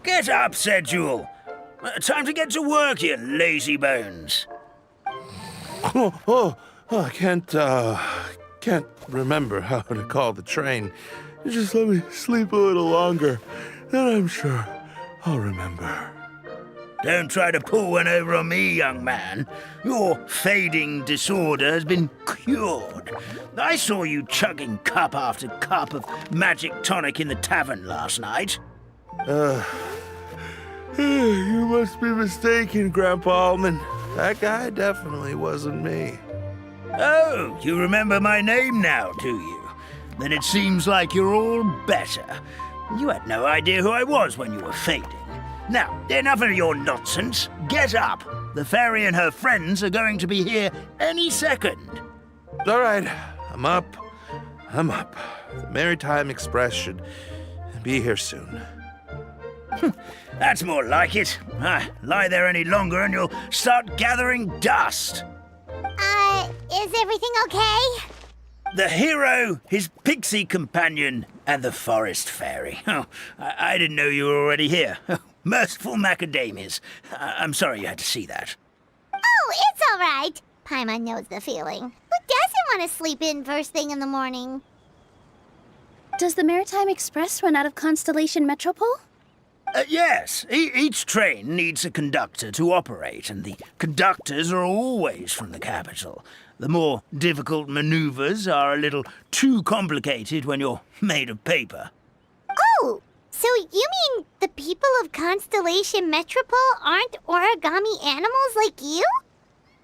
Get up, said Jewel. Time to get to work, you lazy bones. I can't remember how to call the train. You just let me sleep a little longer, then I'm sure I'll remember. Don't try to pull one over on me, young man. Your fading disorder has been cured. I saw you chugging cup after cup of magic tonic in the tavern last night. You must be mistaken, Grandpa Almond. That guy definitely wasn't me. Oh, you remember my name now, do you? Then it seems like you're all better. You had no idea who I was when you were fading. Now, enough of your nonsense. Get up. The fairy and her friends are going to be here any second. All right, I'm up. The Maritime Express should be here soon. That's more like it. Lie there any longer and you'll start gathering dust. Is everything okay? The hero, his pixie companion, and the forest fairy. Oh, I didn't know you were already here. Merciful macadamias. I'm sorry you had to see that. Oh, it's all right. Paimon knows the feeling. Who doesn't want to sleep in first thing in the morning? Does the Maritime Express run out of Constellation Metropole? Yes, each train needs a conductor to operate, and the conductors are always from the capital. The more difficult maneuvers are a little too complicated when you're made of paper. Oh, so you mean the people of Constellation Metropole aren't origami animals like you?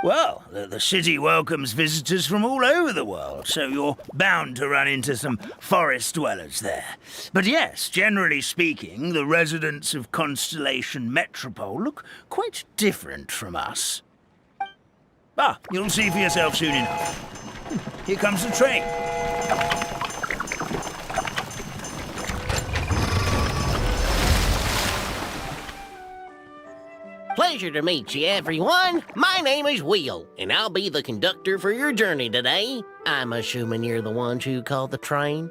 Well, the city welcomes visitors from all over the world, so you're bound to run into some forest dwellers there. But yes, generally speaking, the residents of Constellation Metropole look quite different from us. Ah, you'll see for yourself soon enough. Here comes the train. Pleasure to meet you, everyone. My name is Will, and I'll be the conductor for your journey today. I'm assuming you're the ones who called the train.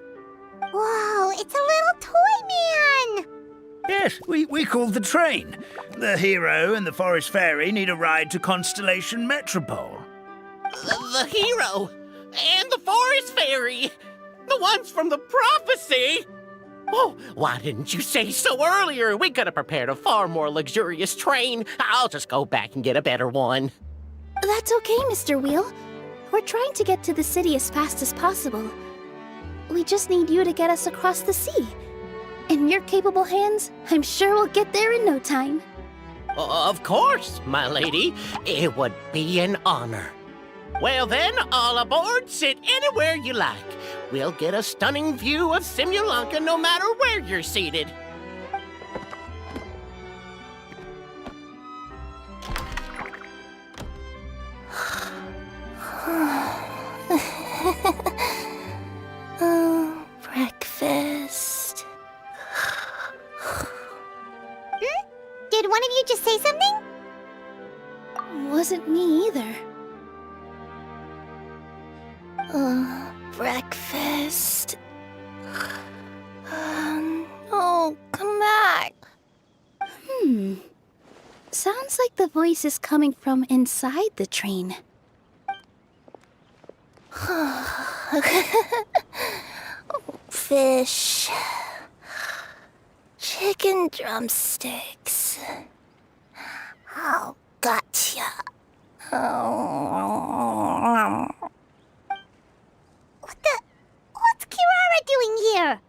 Whoa, it's a little toy man! Yes, we called the train. The hero and the forest fairy need a ride to Constellation Metropole. The hero and the forest fairy, the ones from the prophecy. Oh, why didn't you say so earlier? We could have prepared a far more luxurious train. I'll just go back and get a better one. That's okay, Mr. Wheel. We're trying to get to the city as fast as possible. We just need you to get us across the sea. In your capable hands, I'm sure we'll get there in no time. Of course, my lady. It would be an honor. Well then, all aboard, sit anywhere you like. We'll get a stunning view of Simulanka no matter where you're seated. Breakfast. Did one of you just say something? Wasn't me either. Breakfast. Oh, come back. Sounds like the voice is coming from inside the train. Fish. Chicken drumsticks. Oh, gotcha. What's Kirara doing here?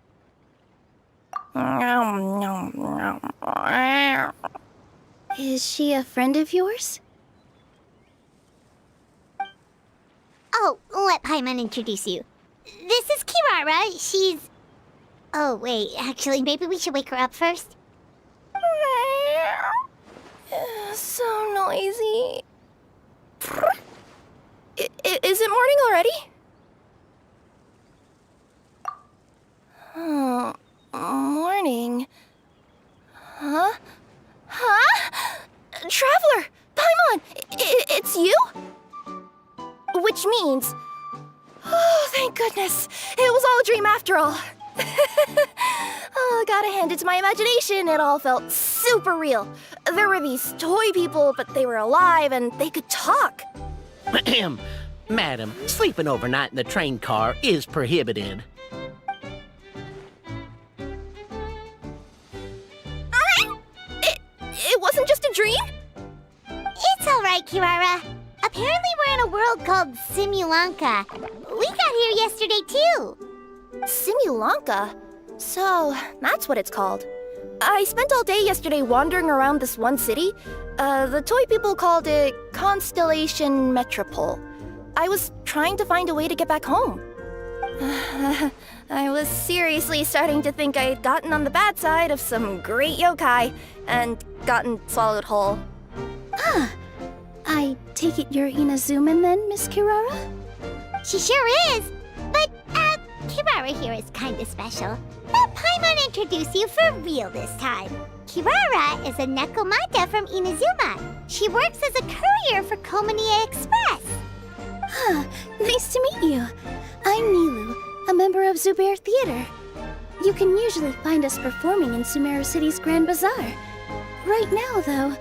Is she a friend of yours? Oh, let Paimon introduce you. This is Kirara. She's... Oh, wait, actually, maybe we should wake her up first. So noisy. Is it morning already? Oh, morning. Huh? Traveler! Paimon! It's you? Which means... Oh, thank goodness. It was all a dream after all. Oh, gotta hand it to my imagination. It all felt super real. There were these toy people, but they were alive and they could talk. Madam, sleeping overnight in the train car is prohibited. It wasn't just a dream? It's all right, Kirara. Apparently we're in a world called Simulanka. We got here yesterday, too. Simulanka? So, that's what it's called. I spent all day yesterday wandering around this one city. The toy people called it Constellation Metropole. I was trying to find a way to get back home. I was seriously starting to think I had gotten on the bad side of some great yokai and gotten swallowed whole. I take it you're Inazuman then, Miss Kirara? She sure is. But, Kirara here is kinda special. Let Paimon introduce you for real this time. Kirara is a Nekomata from Inazuma. She works as a courier for Komanie Express. Nice to meet you. I'm Nilu, a member of Zubair Theater. You can usually find us performing in Sumeru City's Grand Bazaar. Right now, though,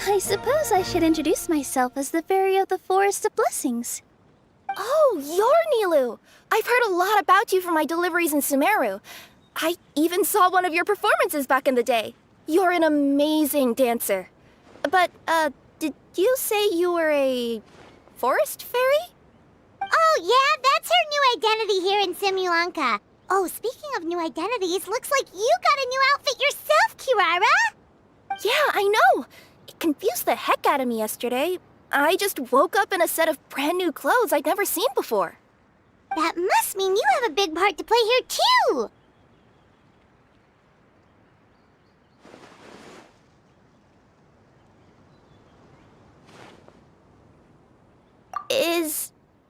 I suppose I should introduce myself as the Fairy of the Forest of Blessings. Oh, you're Nilu! I've heard a lot about you from my deliveries in Sumeru. I even saw one of your performances back in the day. You're an amazing dancer. But, did you say you were a forest fairy? Oh, yeah, that's her new identity here in Simulanka. Oh, speaking of new identities, looks like you got a new outfit yourself, Kirara! Yeah, I know. It confused the heck out of me yesterday. I just woke up in a set of brand new clothes I'd never seen before. That must mean you have a big part to play here, too!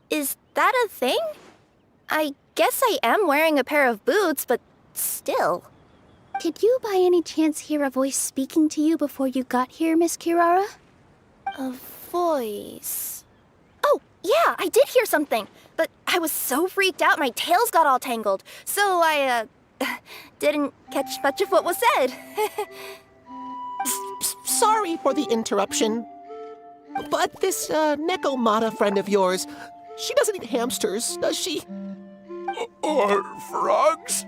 Is that a thing? I guess I am wearing a pair of boots, but still. Did you by any chance hear a voice speaking to you before you got here, Miss Kirara? A voice... Oh, yeah, I did hear something, but I was so freaked out my tails got all tangled, so I, didn't catch much of what was said. Sorry for the interruption, but this Nekomata friend of yours, she doesn't eat hamsters, does she? Or frogs?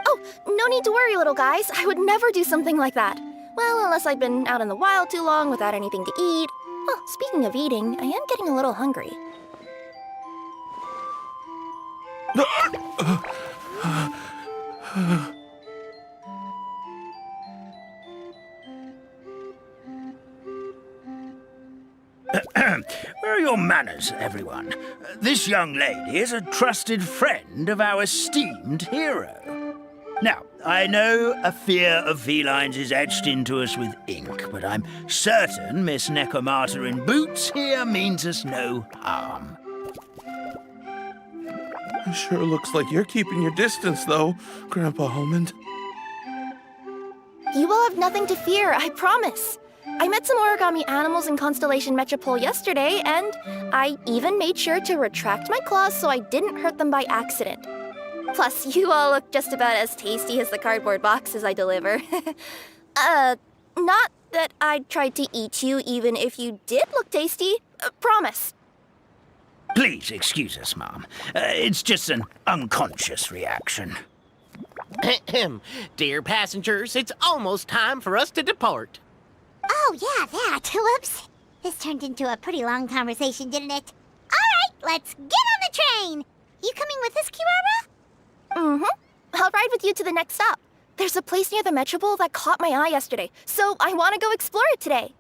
Oh, no need to worry, little guys. I would never do something like that. Well, unless I've been out in the wild too long without anything to eat. Oh, speaking of eating, I am getting a little hungry. Where are your manners, everyone? This young lady is a trusted friend of our esteemed hero. Now, I know a fear of felines is etched into us with ink, but I'm certain Miss Nekomata in boots here means us no harm. It sure looks like you're keeping your distance, though, Grandpa Almond. You will have nothing to fear, I promise. I met some origami animals in Constellation Metropole yesterday, and I even made sure to retract my claws so I didn't hurt them by accident. Plus, you all look just about as tasty as the cardboard boxes I deliver. Not that I'd try to eat you even if you did look tasty. Promise. Please excuse us, Mom. It's just an unconscious reaction. Dear passengers, it's almost time for us to depart. Oh, yeah, that. Whoops. This turned into a pretty long conversation, didn't it? All right, let's get on the train. You coming with us, Kirara? Mm-hmm. I'll ride with you to the next stop. There's a place near the Metropole that caught my eye yesterday, so I want to go explore it today.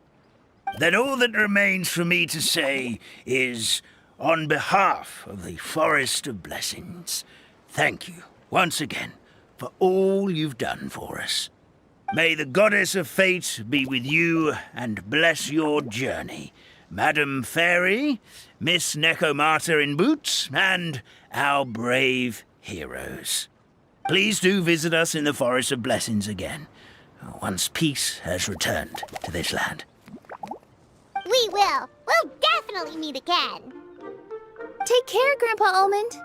Then all that remains for me to say is, on behalf of the Forest of Blessings, thank you once again for all you've done for us. May the Goddess of Fate be with you and bless your journey, Madam Fairy, Miss Nekomata in boots, and our brave heroes. Please do visit us in the Forest of Blessings again, once peace has returned to this land. We will. We'll definitely meet again. Take care, Grandpa Almond.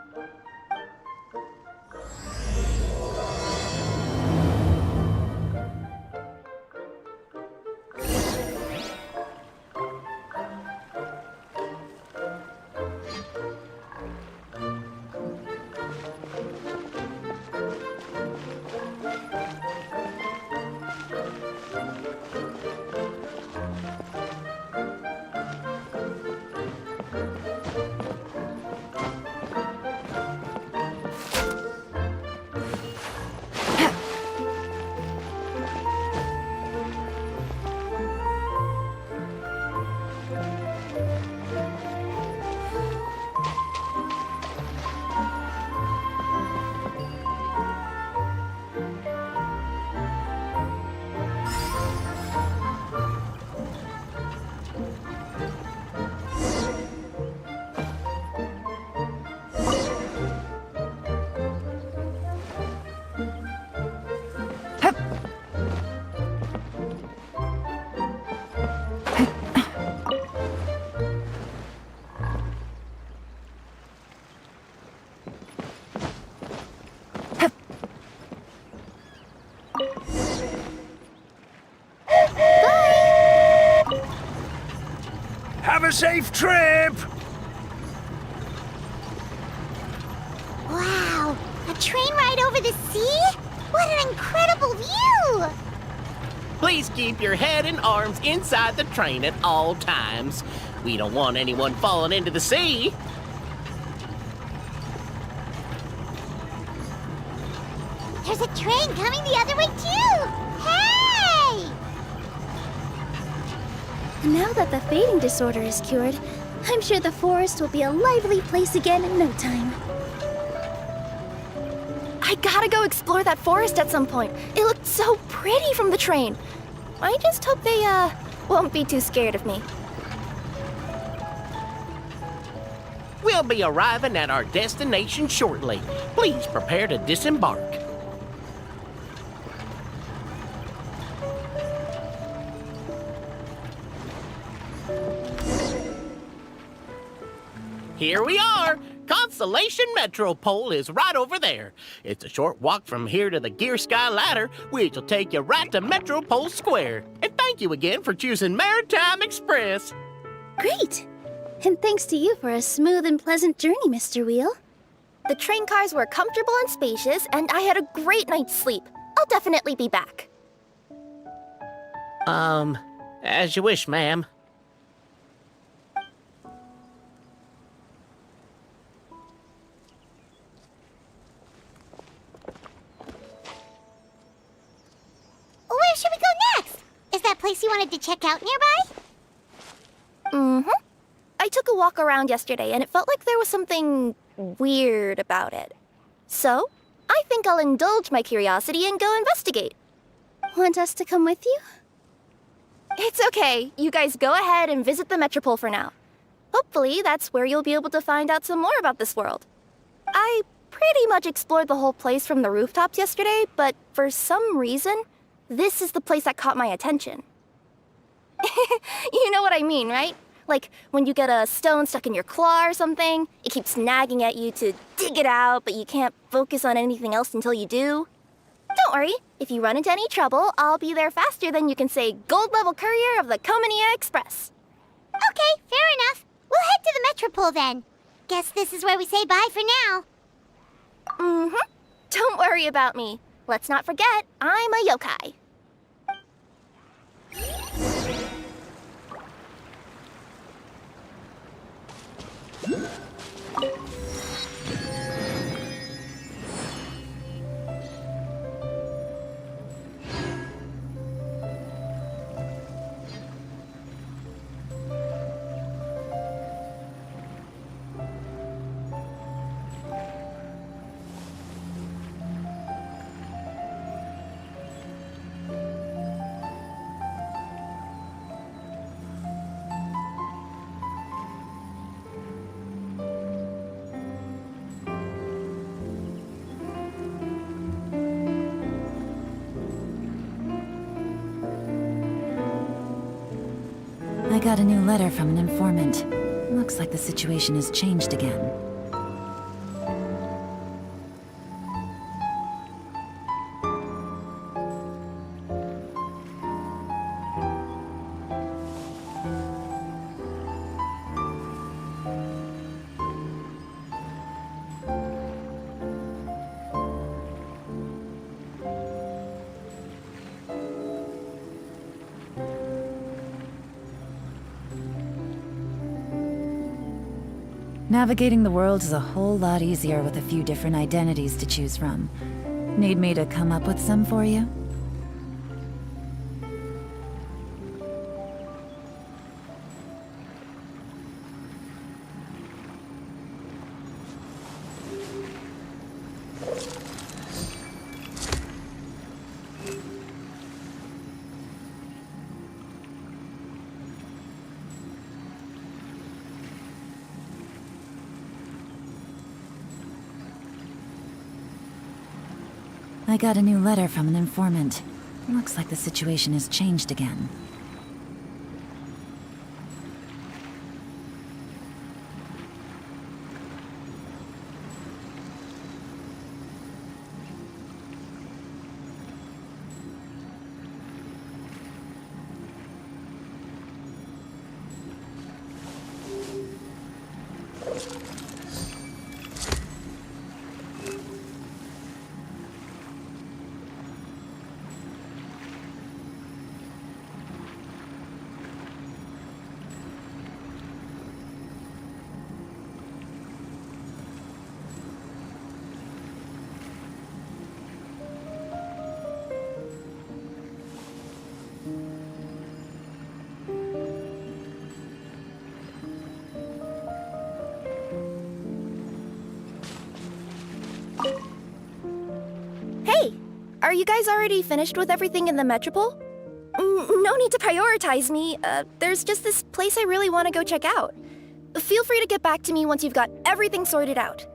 Have a safe trip! Wow, a train ride over the sea? What an incredible Phew! Please keep your head and arms inside the train at all times. We don't want anyone falling into the sea. There's a train coming the other way, too! Hey! Now that the fading disorder is cured, I'm sure the forest will be a lively place again in no time. I gotta go explore that forest at some point. It looked so pretty from the train. I just hope they, won't be too scared of me. We'll be arriving at our destination shortly. Please prepare to disembark. Here we are! Constellation Metropole is right over there. It's a short walk from here to the Gear Sky Ladder, which will take you right to Metropole Square. And thank you again for choosing Maritime Express. Great! And thanks to you for a smooth and pleasant journey, Mr. Wheel. The train cars were comfortable and spacious, and I had a great night's sleep. I'll definitely be back. As you wish, ma'am. Where should we go next? Is that place you wanted to check out nearby? Mm-hmm. I took a walk around yesterday, and it felt like there was something weird about it. So, I think I'll indulge my curiosity and go investigate. Want us to come with you? It's okay. You guys go ahead and visit the Metropole for now. Hopefully, that's where you'll be able to find out some more about this world. I pretty much explored the whole place from the rooftops yesterday, but for some reason, this is the place that caught my attention. You know what I mean, right? Like, when you get a stone stuck in your claw or something, it keeps nagging at you to dig it out, but you can't focus on anything else until you do. Don't worry, if you run into any trouble, I'll be there faster than you can say gold-level courier of the Comania Express. Okay, fair enough. We'll head to the Metropole then. Guess this is where we say bye for now. Mm-hmm. Don't worry about me. Let's not forget, I'm a yokai. I got a new letter from an informant. Looks like the situation has changed again. Navigating the world is a whole lot easier with a few different identities to choose from. Need me to come up with some for you? I got a new letter from an informant. Looks like the situation has changed again. you guys already finished with everything in the Metropole? No need to prioritize me. There's just this place I really want to go check out. Feel free to get back to me once you've got everything sorted out.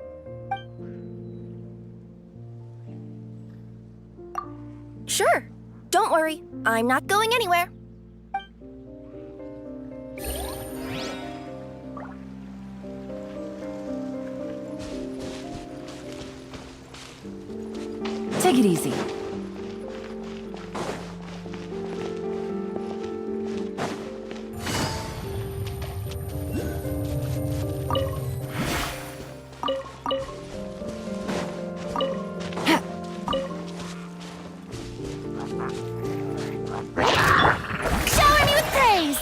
Sure. Don't worry. I'm not going anywhere. Take it easy. Shower me with praise!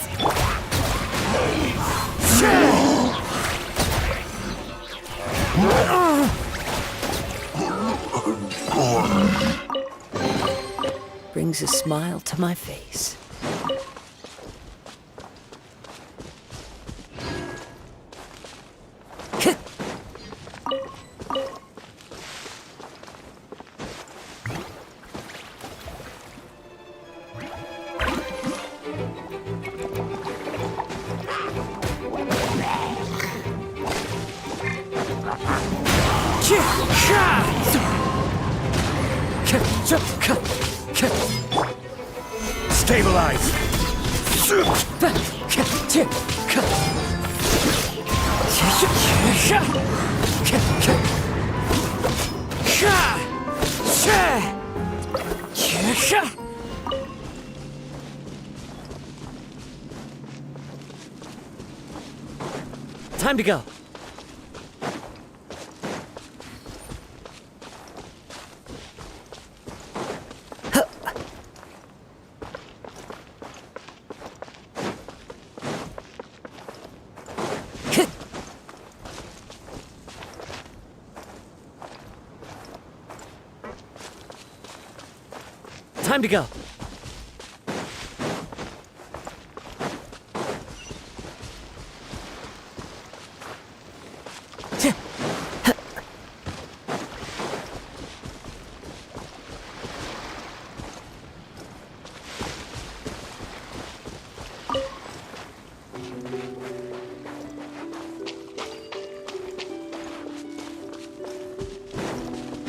Brings a smile to my face. Stabilize! Time to go. Time to go.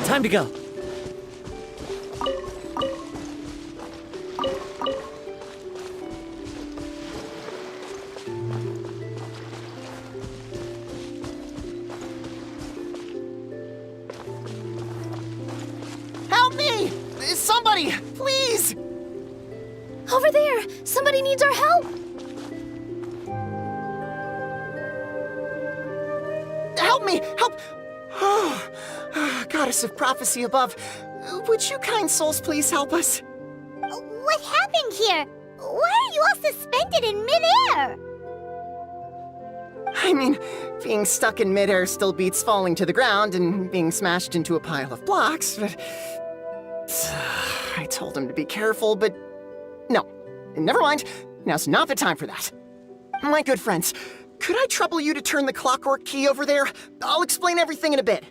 Time to go. Help me! Somebody, please! Over there! Somebody needs our help! Help me! Help! Oh, goddess of prophecy above, would you kind souls please help us? What happened here? Why are you all suspended in midair? I mean, being stuck in midair still beats falling to the ground and being smashed into a pile of blocks, but... I told him to be careful, but... No, never mind. Now's not the time for that. My good friends, could I trouble you to turn the clockwork key over there? I'll explain everything in a bit.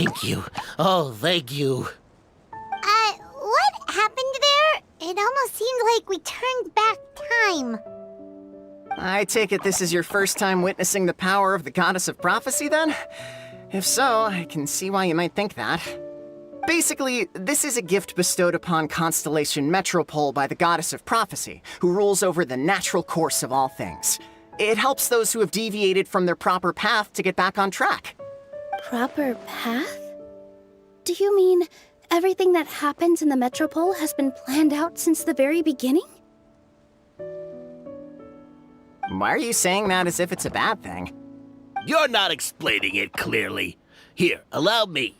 Thank you. Oh, thank you. What happened there? It almost seemed like we turned back time. I take it this is your first time witnessing the power of the Goddess of Prophecy, then? If so, I can see why you might think that. Basically, this is a gift bestowed upon Constellation Metropole by the Goddess of Prophecy, who rules over the natural course of all things. It helps those who have deviated from their proper path to get back on track. Proper path? Do you mean everything that happens in the Metropole has been planned out since the very beginning? Why are you saying that as if it's a bad thing? You're not explaining it clearly. Here, allow me.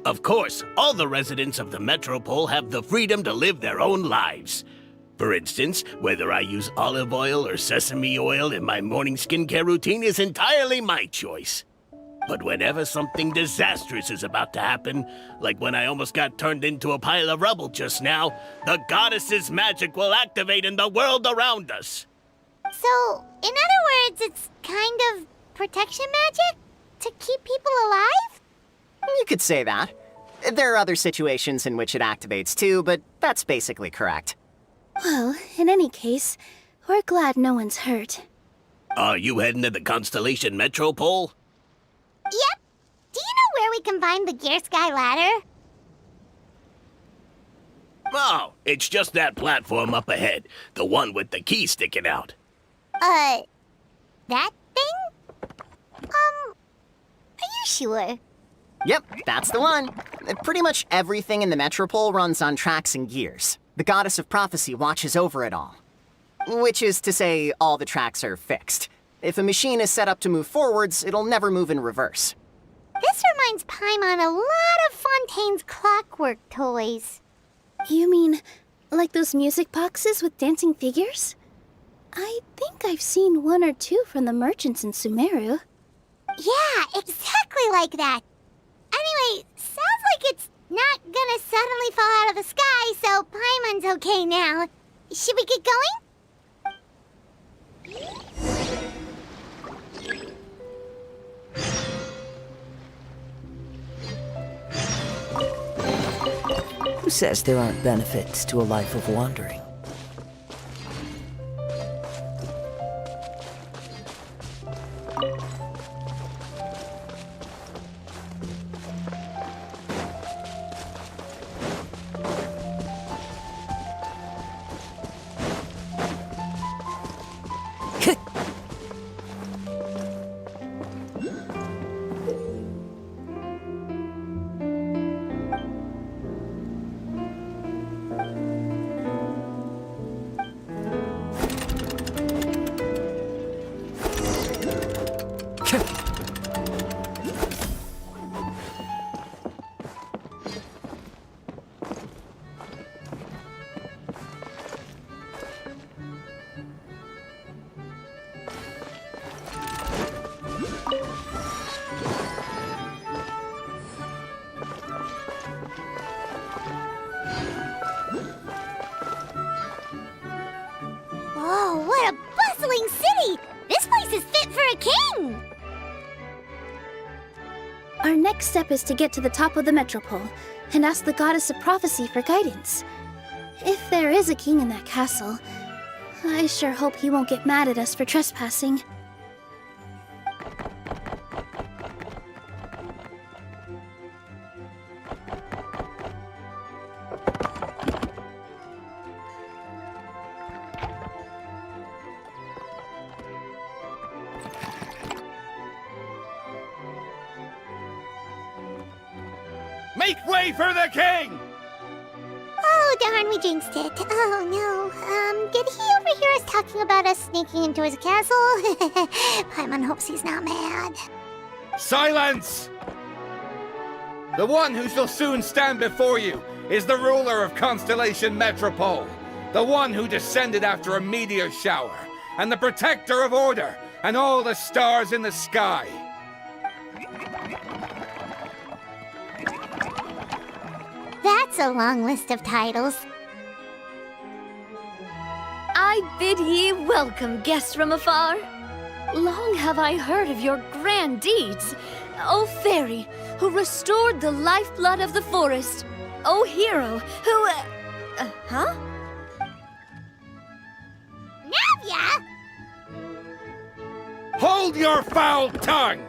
Of course, all the residents of the Metropole have the freedom to live their own lives. For instance, whether I use olive oil or sesame oil in my morning skincare routine is entirely my choice. But whenever something disastrous is about to happen, like when I almost got turned into a pile of rubble just now, the goddess's magic will activate in the world around us. So, in other words, it's kind of protection magic? To keep people alive? You could say that. There are other situations in which it activates too, but that's basically correct. Well, in any case, we're glad no one's hurt. Are you heading to the Constellation Metropole? Yep. Do you know where we can find the Gear Sky ladder? Oh, it's just that platform up ahead. The one with the key sticking out. That thing? Are you sure? Yep, that's the one. Pretty much everything in the Metropole runs on tracks and gears. The Goddess of Prophecy watches over it all. Which is to say, all the tracks are fixed. If a machine is set up to move forwards, it'll never move in reverse. This reminds Paimon a lot of Fontaine's clockwork toys. You mean, like those music boxes with dancing figures? I think I've seen one or two from the merchants in Sumeru. Yeah, exactly like that. Anyway, sounds like it's not gonna suddenly fall out of the sky, so Paimon's okay now. Should we get going? Who says there aren't benefits to a life of wandering? Whoa, what a bustling city! This place is fit for a king! Our next step is to get to the top of the Metropole and ask the Goddess of Prophecy for guidance. If there is a king in that castle, I sure hope he won't get mad at us for trespassing. Make way for the king! Oh, darn, we jinxed it. Oh, no. Did he overhear us talking about us sneaking into his castle? Paimon hopes he's not mad. Silence! The one who shall soon stand before you is the ruler of Constellation Metropole, the one who descended after a meteor shower, and the protector of order and all the stars in the sky. That's a long list of titles. I bid ye welcome, guests from afar. Long have I heard of your grand deeds. O fairy, who restored the lifeblood of the forest. O hero, who... huh? Navia! Hold your foul tongue!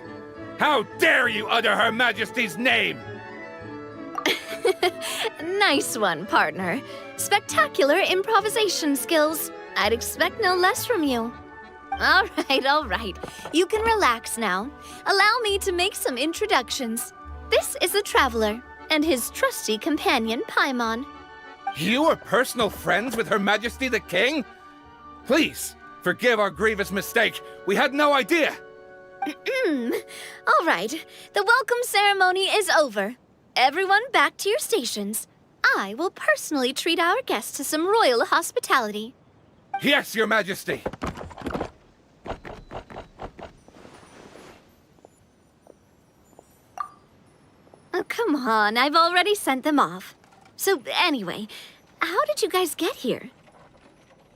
How dare you utter Her Majesty's name? Nice one, partner. Spectacular improvisation skills. I'd expect no less from you. All right. You can relax now. Allow me to make some introductions. This is the Traveler, and his trusty companion, Paimon. You are personal friends with Her Majesty the King? Please, forgive our grievous mistake. We had no idea. All right. The welcome ceremony is over. Everyone back to your stations. I will personally treat our guests to some royal hospitality. Yes, Your Majesty. Oh, come on. I've already sent them off. So, anyway, how did you guys get here?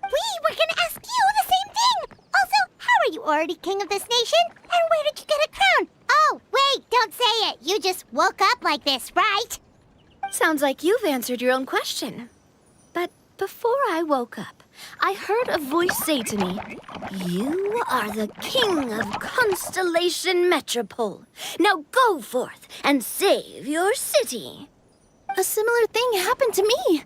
We were gonna ask you the same thing! Also, how are you already king of this nation? And where did you get a crown? Oh, wait, don't say it. You just woke up like this, right? Sounds like you've answered your own question. But before I woke up, I heard a voice say to me, "You are the king of Constellation Metropole. Now go forth and save your city." A similar thing happened to me.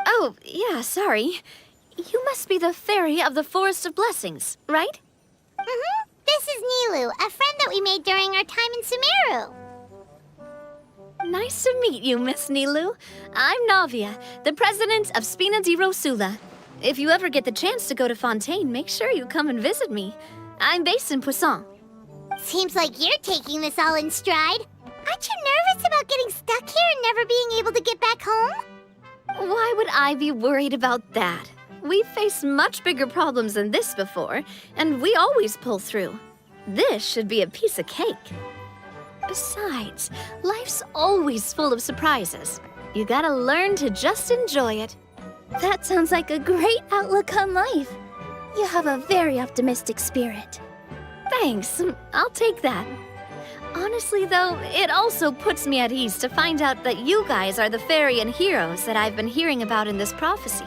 Oh, yeah, sorry. You must be the fairy of the Forest of Blessings, right? Mm-hmm. This is Nilu, a friend that we made during our time in Sumeru. Nice to meet you, Miss Nilu. I'm Navia, the president of Spina di Rosula. If you ever get the chance to go to Fontaine, make sure you come and visit me. I'm based in Poisson. Seems like you're taking this all in stride. Aren't you nervous about getting stuck here and never being able to get back home? Why would I be worried about that? We've faced much bigger problems than this before, and we always pull through. This should be a piece of cake. Besides, life's always full of surprises. You gotta learn to just enjoy it. That sounds like a great outlook on life. You have a very optimistic spirit. Thanks, I'll take that. Honestly, though, it also puts me at ease to find out that you guys are the fairy and heroes that I've been hearing about in this prophecy.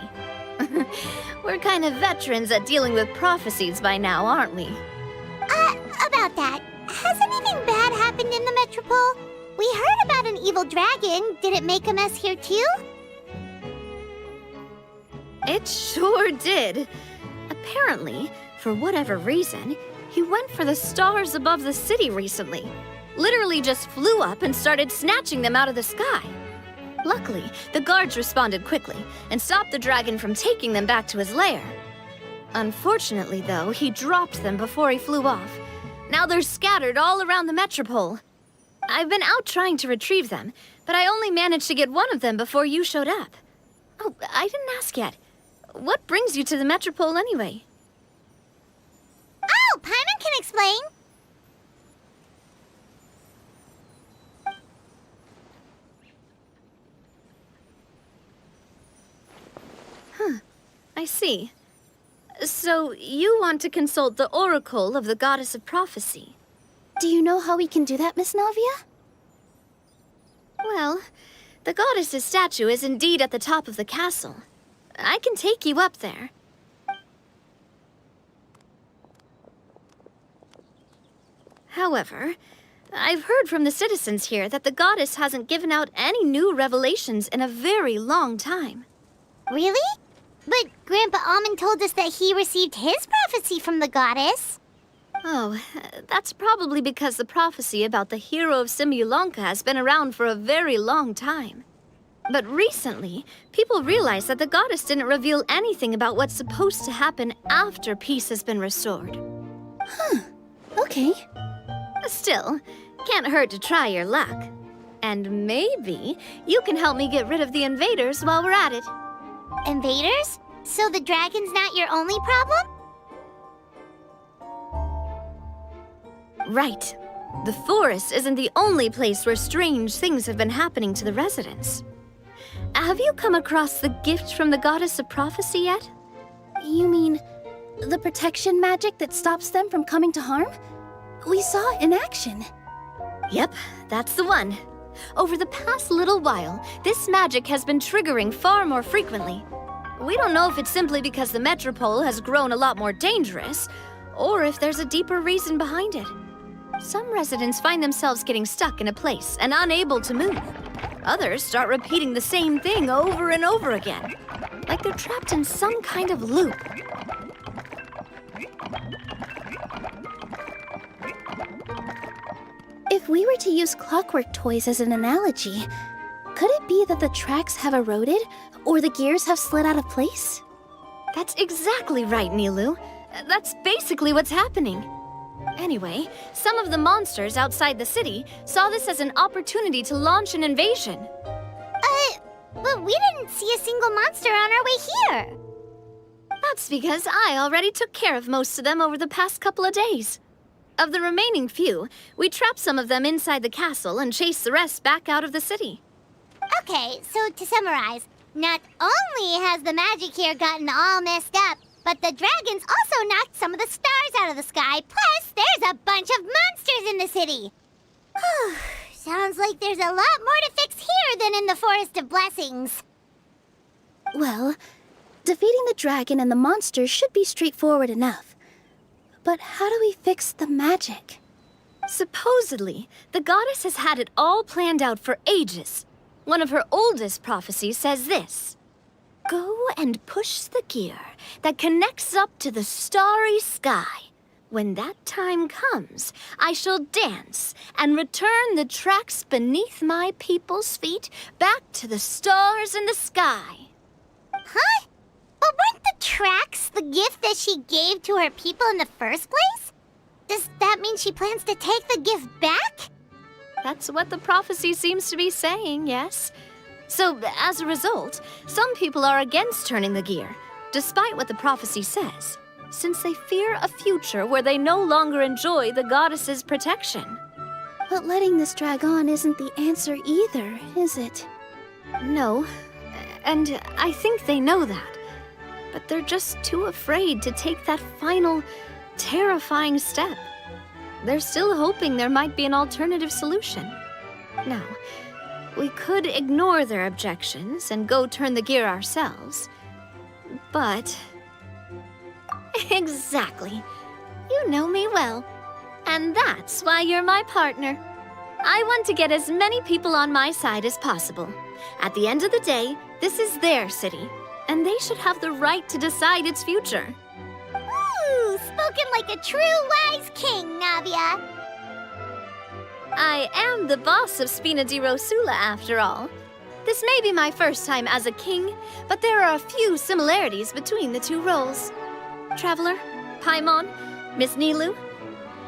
We're kind of veterans at dealing with prophecies by now, aren't we? About that, has anything bad happened in the Metropole? We heard about an evil dragon. Did it make a mess here too? It sure did. Apparently, for whatever reason, he went for the stars above the city recently. Literally just flew up and started snatching them out of the sky. Luckily, the guards responded quickly and stopped the dragon from taking them back to his lair. Unfortunately, though, he dropped them before he flew off. Now they're scattered all around the Metropole. I've been out trying to retrieve them, but I only managed to get one of them before you showed up. Oh, I didn't ask yet. What brings you to the Metropole anyway? Oh, Paimon can explain. I see. So, you want to consult the Oracle of the Goddess of Prophecy. Do you know how we can do that, Miss Navia? Well, the goddess's statue is indeed at the top of the castle. I can take you up there. However, I've heard from the citizens here that the goddess hasn't given out any new revelations in a very long time. Really? But Grandpa Almond told us that he received his prophecy from the goddess. Oh, that's probably because the prophecy about the hero of Simulanka has been around for a very long time. But recently, people realized that the goddess didn't reveal anything about what's supposed to happen after peace has been restored. Okay. Still, can't hurt to try your luck. And maybe you can help me get rid of the invaders while we're at it. Invaders? So the dragon's not your only problem? Right. The forest isn't the only place where strange things have been happening to the residents. Have you come across the gift from the Goddess of Prophecy yet? You mean The protection magic that stops them from coming to harm? We saw it in action. Yep, that's the one. Over the past little while, this magic has been triggering far more frequently. We don't know if it's simply because the Metropole has grown a lot more dangerous, or if there's a deeper reason behind it. Some residents find themselves getting stuck in a place and unable to move. Others start repeating the same thing over and over again, like they're trapped in some kind of loop. If we were to use clockwork toys as an analogy, could it be that the tracks have eroded, or the gears have slid out of place? That's exactly right, Nilu. That's basically what's happening. Anyway, some of the monsters outside the city saw this as an opportunity to launch an invasion. But we didn't see a single monster on our way here. That's because I already took care of most of them over the past couple of days. Of the remaining few, we trapped some of them inside the castle and chased the rest back out of the city. Okay, so to summarize, not only has the magic here gotten all messed up, but the dragons also knocked some of the stars out of the sky, plus there's a bunch of monsters in the city. Sounds like there's a lot more to fix here than in the Forest of Blessings. Well, defeating the dragon and the monsters should be straightforward enough. But how do we fix the magic? Supposedly, the goddess has had it all planned out for ages. One of her oldest prophecies says this: "Go and push the gear that connects up to the starry sky. When that time comes, I shall dance and return the tracks beneath my people's feet back to the stars in the sky." Huh? But weren't the tracks the gift that she gave to her people in the first place? Does that mean she plans to take the gift back? That's what the prophecy seems to be saying, yes. So, as a result, some people are against turning the gear, despite what the prophecy says, since they fear a future where they no longer enjoy the goddess's protection. But letting this drag on isn't the answer either, is it? No, and I think they know that. But they're just too afraid to take that final, terrifying step. They're still hoping there might be an alternative solution. Now, we could ignore their objections and go turn the gear ourselves. But... Exactly. You know me well. And that's why you're my partner. I want to get as many people on my side as possible. At the end of the day, this is their city, and they should have the right to decide its future. Ooh, spoken like a true wise king, Navia. I am the boss of Spina di Rosula, after all. This may be my first time as a king, but there are a few similarities between the two roles. Traveler, Paimon, Miss Nilu,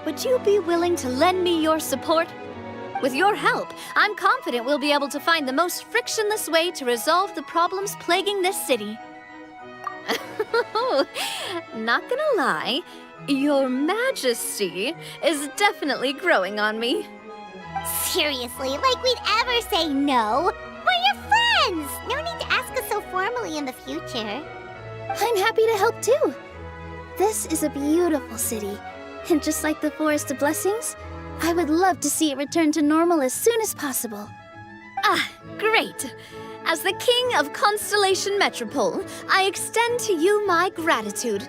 would you be willing to lend me your support? With your help, I'm confident we'll be able to find the most frictionless way to resolve the problems plaguing this city. Not gonna lie, Your Majesty is definitely growing on me. Seriously, like we'd ever say no. We're your friends! No need to ask us so formally in the future. I'm happy to help too. This is a beautiful city, and just like the Forest of Blessings, I would love to see it return to normal as soon as possible. Ah, great! As the King of Constellation Metropole, I extend to you my gratitude.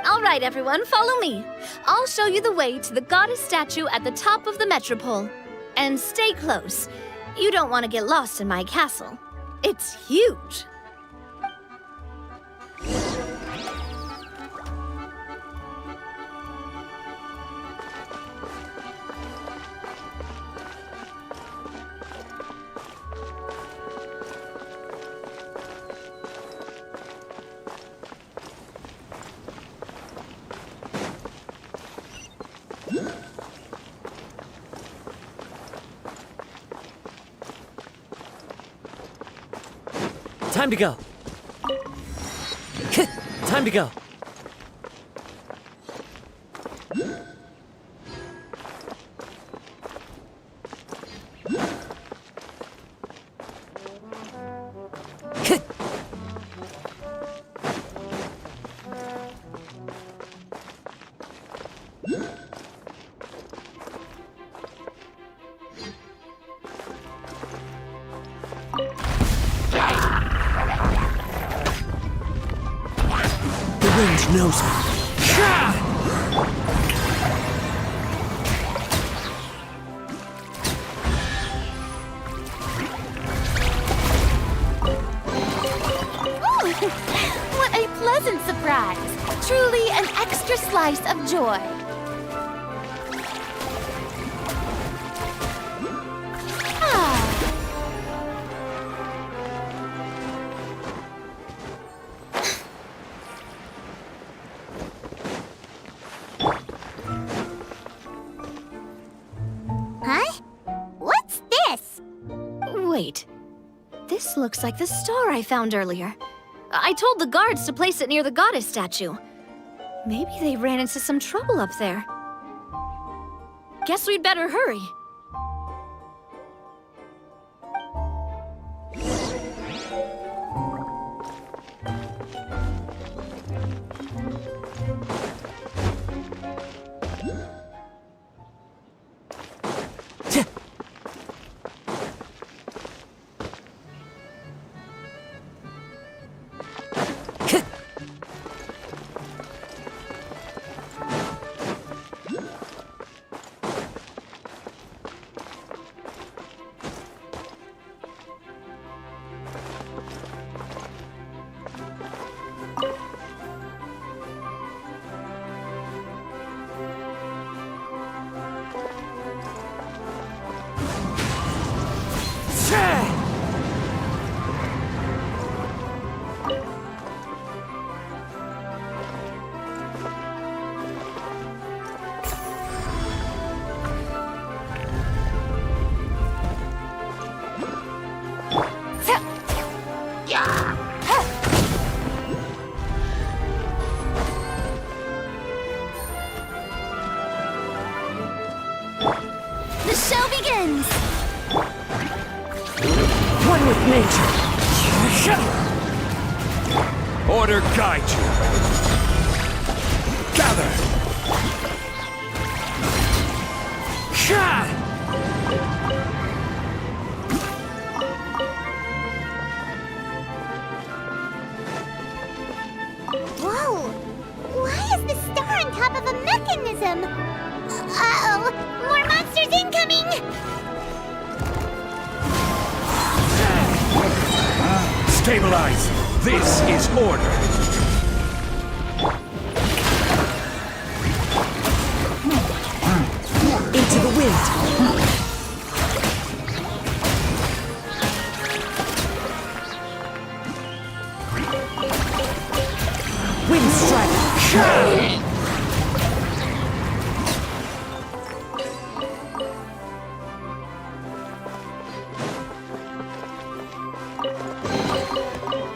All right, everyone, follow me. I'll show you the way to the goddess statue at the top of the Metropole. And stay close. You don't want to get lost in my castle. It's huge. Time to go. Time to go. wind knows me. What a pleasant surprise! Truly an extra slice of joy. Huh? What's this? Wait. This looks like the star I found earlier. I told the guards to place it near the goddess statue. Maybe they ran into some trouble up there. Guess we'd better hurry. The show begins! One with nature. Order guide you. Gather. Whoa! Why is the star on top of a mechanism? Uh-oh! More monsters incoming! Stabilize. This is order. Into the wind. Wind strike.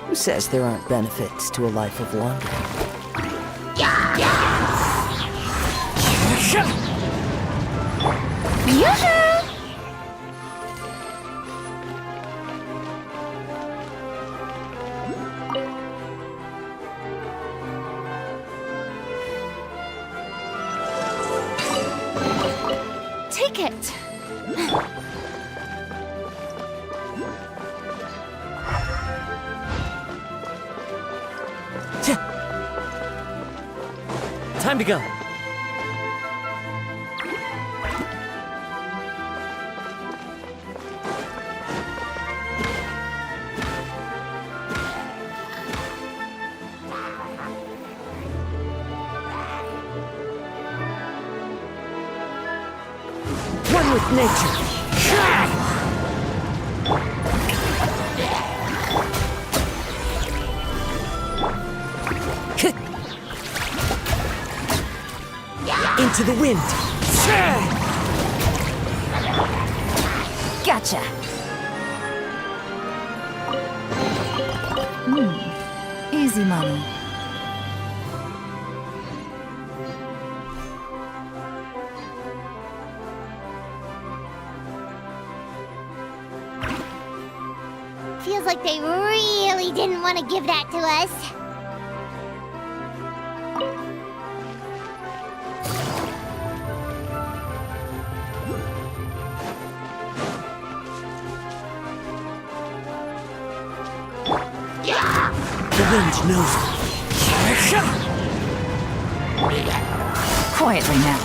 Who says there aren't benefits to a life of wandering? Yoo-hoo! Take it. Time to go. One with nature. Into the wind. Gotcha. Easy money. Feels like they really didn't want to give that to us. The wind knows me. Quietly now.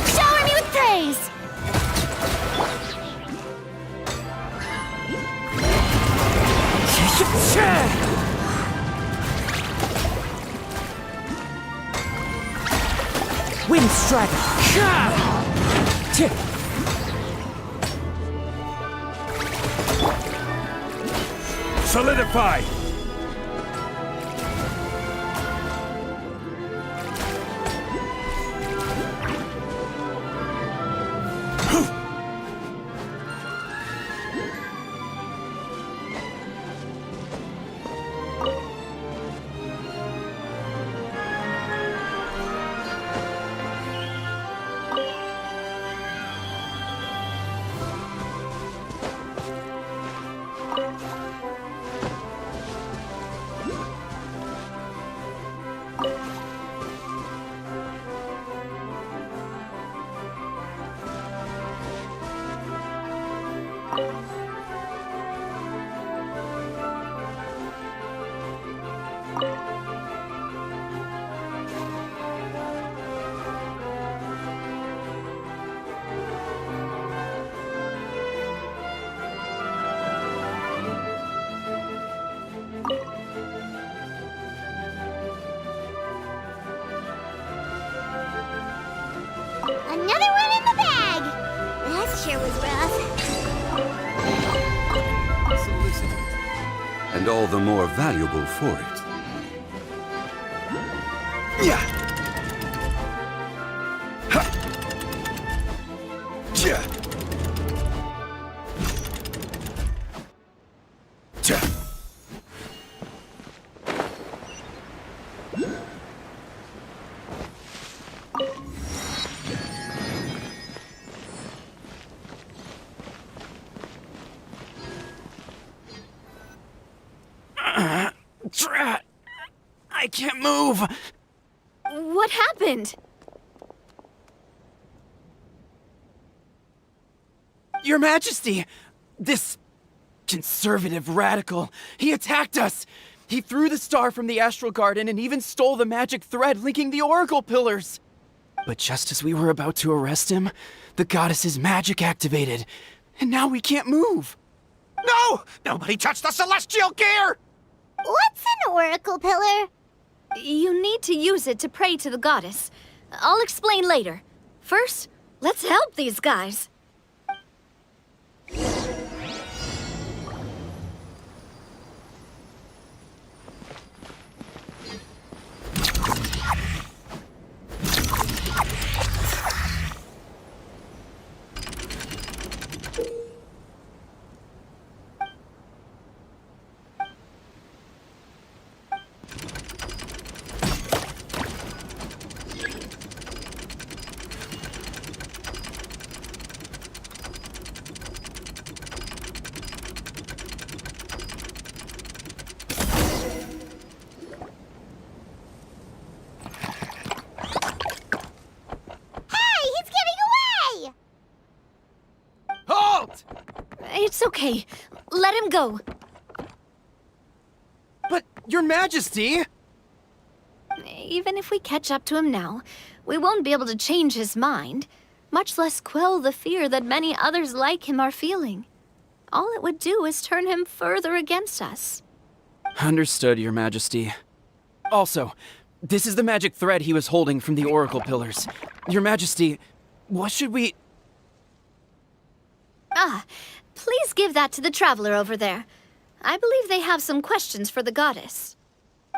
Shower me with praise! Wind strider. Solidify! Another one in the bag! That sure was rough. And all the more valuable for it. Yeah. Ha. Yeah. Ja. Drat! I can't move! What happened? Your Majesty! This conservative radical, he attacked us! He threw the star from the Astral Garden and even stole the magic thread linking the Oracle Pillars! But just as we were about to arrest him, the goddess's magic activated, and now we can't move! No! Nobody touched the celestial gear! What's an Oracle Pillar? You need to use it to pray to the goddess. I'll explain later. First, let's help these guys. It's okay. Let him go. But, Your Majesty! Even if we catch up to him now, we won't be able to change his mind, much less quell the fear that many others like him are feeling. All it would do is turn him further against us. Understood, Your Majesty. Also, this is the magic thread he was holding from the Oracle Pillars. Your Majesty, what should we... Ah, please give that to the traveler over there. I believe they have some questions for the goddess.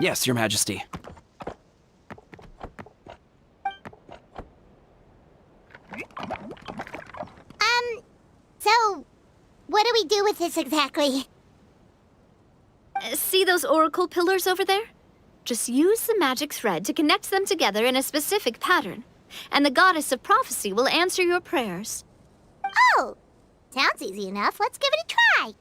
Yes, Your Majesty. So, what do we do with this exactly? See those oracle pillars over there? Just use the magic thread to connect them together in a specific pattern, and the goddess of prophecy will answer your prayers. Oh! Sounds easy enough. Let's give it a try.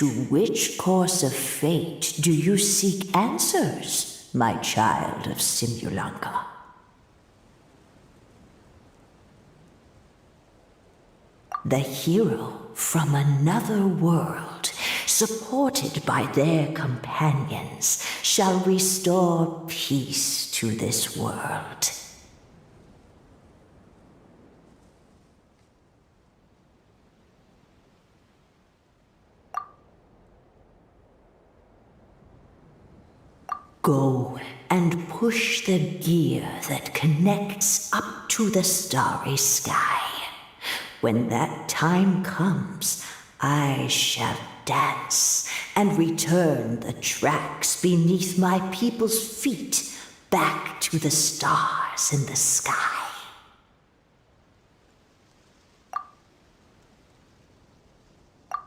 To which course of fate do you seek answers, my child of Simulanka? The hero from another world, supported by their companions, shall restore peace to this world. Go and push the gear that connects up to the starry sky. When that time comes, I shall dance and return the tracks beneath my people's feet back to the stars in the sky.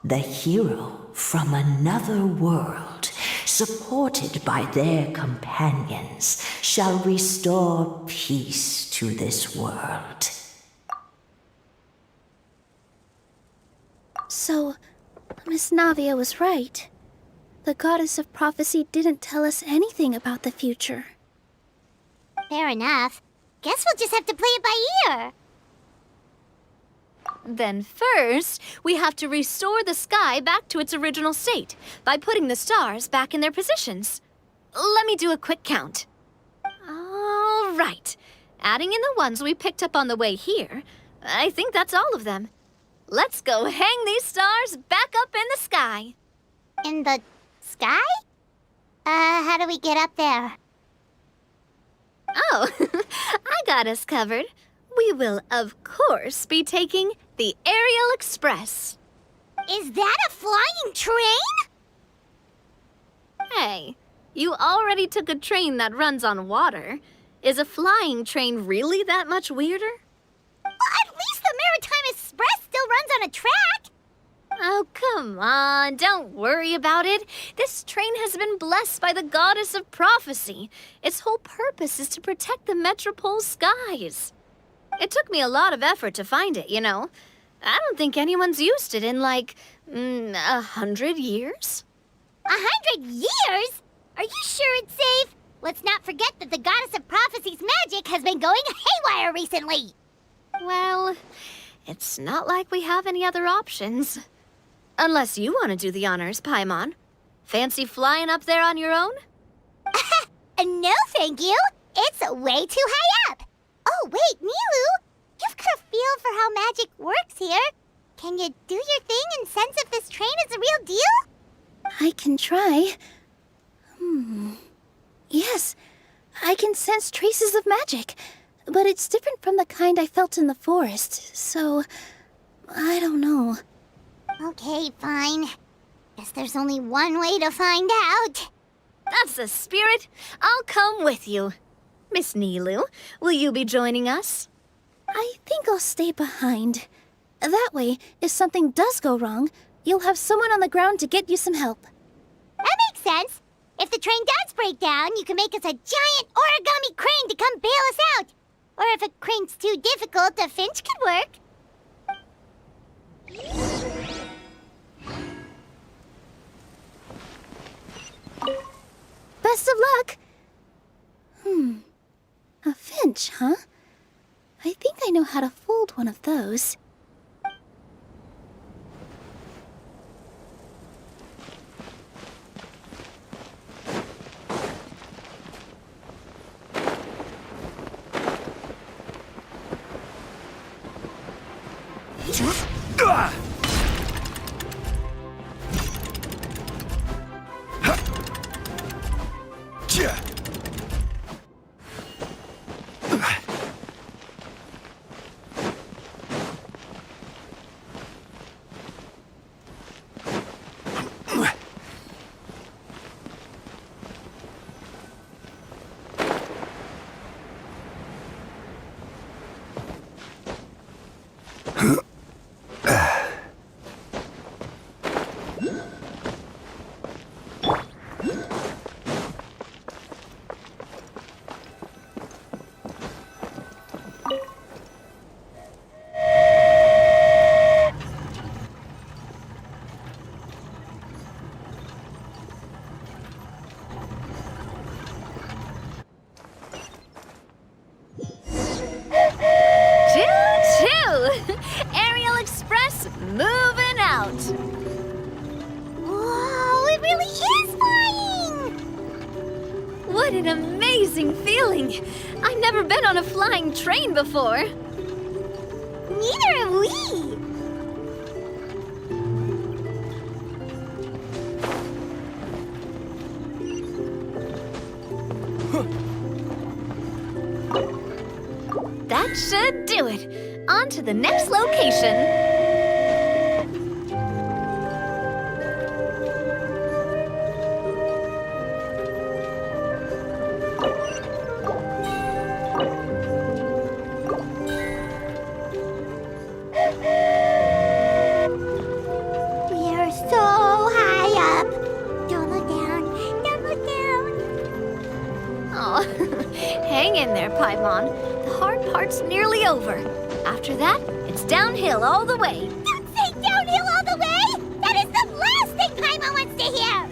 The hero from another world, supported by their companions, shall restore peace to this world. So, Miss Navia was right. The goddess of prophecy didn't tell us anything about the future. Fair enough. Guess we'll just have to play it by ear. Then first, we have to restore the sky back to its original state by putting the stars back in their positions. Let me do a quick count. All right. Adding in the ones we picked up on the way here, I think that's all of them. Let's go hang these stars back up in the sky. In the sky? How do we get up there? Oh, I got us covered. We will, of course, be taking the Aerial Express. Is that a flying train? Hey, you already took a train that runs on water. Is a flying train really that much weirder? Well, at least the Maritime Express still runs on a track. Oh, come on, don't worry about it. This train has been blessed by the goddess of prophecy. Its whole purpose is to protect the Metropole's skies. It took me a lot of effort to find it, you know. I don't think anyone's used it in, like, 100 years. 100 years? Are you sure it's safe? Let's not forget that the goddess of prophecy's magic has been going haywire recently. Well, it's not like we have any other options. Unless you want to do the honors, Paimon. Fancy flying up there on your own? No, thank you. It's way too high up. Oh, wait, Nilu. You've got a feel for how magic works here. Can you do your thing and sense if this train is a real deal? I can try. Yes, I can sense traces of magic. But it's different from the kind I felt in the forest, so I don't know. Okay, fine. Guess there's only one way to find out. That's the spirit. I'll come with you. Miss Nilu, will you be joining us? I think I'll stay behind. That way, if something does go wrong, you'll have someone on the ground to get you some help. That makes sense. If the train does break down, you can make us a giant origami crane to come bail us out. Or if a crane's too difficult, a finch could work. Best of luck! A finch, huh? I think I know how to fold one of those. What an amazing feeling! I've never been on a flying train before. Neither have we! That should do it. On to the next location. We're so high up. Don't look down. Don't look down. Oh, hang in there, Paimon. The hard part's nearly over. After that, it's downhill all the way. Don't say downhill all the way! That is the last thing Paimon wants to hear!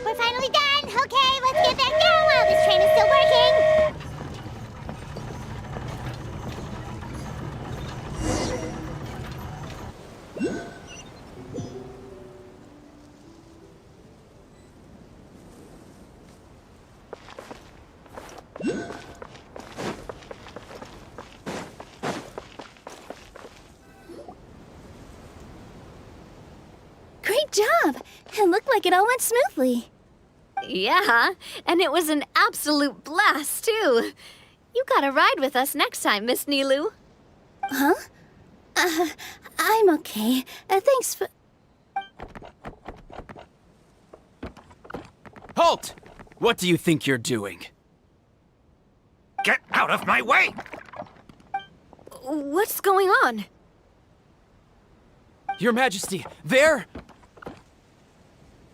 We're finally done! Okay, let's get back down while this train is still working! Great job! It looked like it all went smoothly. Yeah, and it was an absolute blast, too. You gotta ride with us next time, Miss Nilu. Huh? I'm okay. Thanks for... Halt! What do you think you're doing? Get out of my way! What's going on? Your Majesty, there!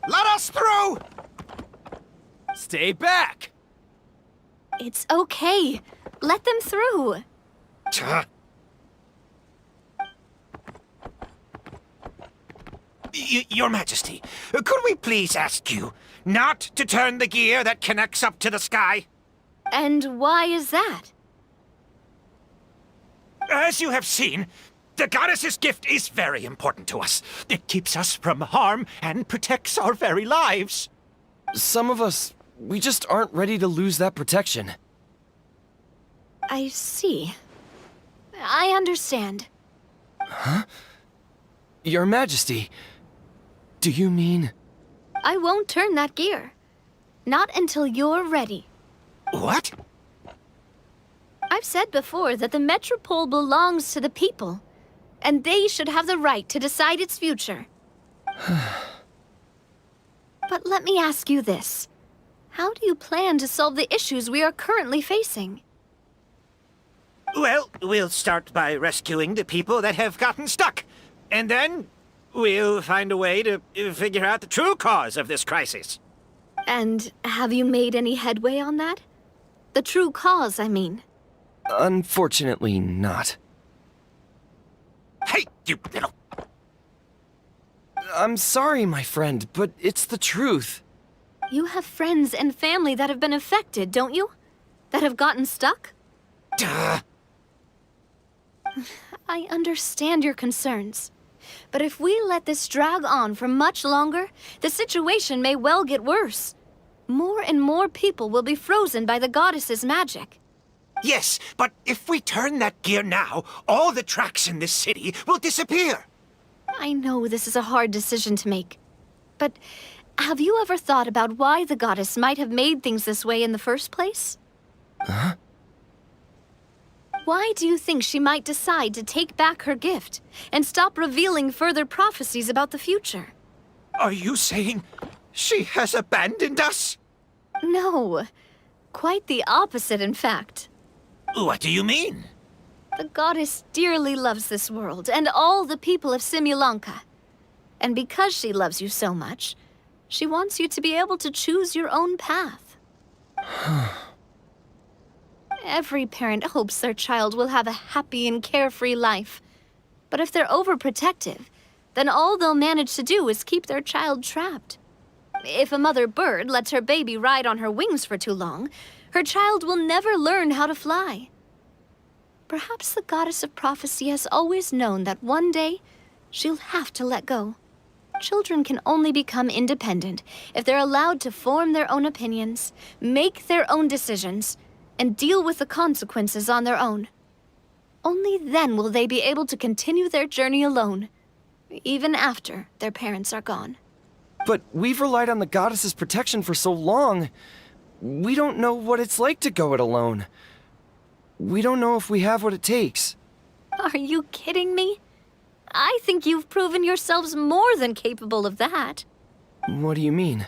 Let us through! Stay back! It's okay. Let them through. Your Majesty, could we please ask you not to turn the gear that connects up to the sky? And why is that? As you have seen, the goddess's gift is very important to us. It keeps us from harm and protects our very lives. Some of us, we just aren't ready to lose that protection. I see. I understand. Huh? Your Majesty, do you mean... I won't turn that gear. Not until you're ready. What? I've said before that the Metropole belongs to the people, and they should have the right to decide its future. But let me ask you this. How do you plan to solve the issues we are currently facing? Well, we'll start by rescuing the people that have gotten stuck. And then we'll find a way to figure out the true cause of this crisis. And have you made any headway on that? The true cause, I mean. Unfortunately not. Hey, you little... I'm sorry, my friend, but it's the truth. You have friends and family that have been affected, don't you? That have gotten stuck? Duh. I understand your concerns. But if we let this drag on for much longer, the situation may well get worse. More and more people will be frozen by the goddess's magic. Yes, but if we turn that gear now, all the tracks in this city will disappear. I know this is a hard decision to make. But have you ever thought about why the goddess might have made things this way in the first place? Huh? Why do you think she might decide to take back her gift and stop revealing further prophecies about the future? Are you saying she has abandoned us? No. Quite the opposite, in fact. What do you mean? The goddess dearly loves this world and all the people of Simulanka. And because she loves you so much, she wants you to be able to choose your own path. Every parent hopes their child will have a happy and carefree life. But if they're overprotective, then all they'll manage to do is keep their child trapped. If a mother bird lets her baby ride on her wings for too long, her child will never learn how to fly. Perhaps the goddess of prophecy has always known that one day she'll have to let go. Children can only become independent if they're allowed to form their own opinions, make their own decisions, and deal with the consequences on their own. Only then will they be able to continue their journey alone, even after their parents are gone. But we've relied on the goddess's protection for so long. We don't know what it's like to go it alone. We don't know if we have what it takes. Are you kidding me? I think you've proven yourselves more than capable of that. What do you mean?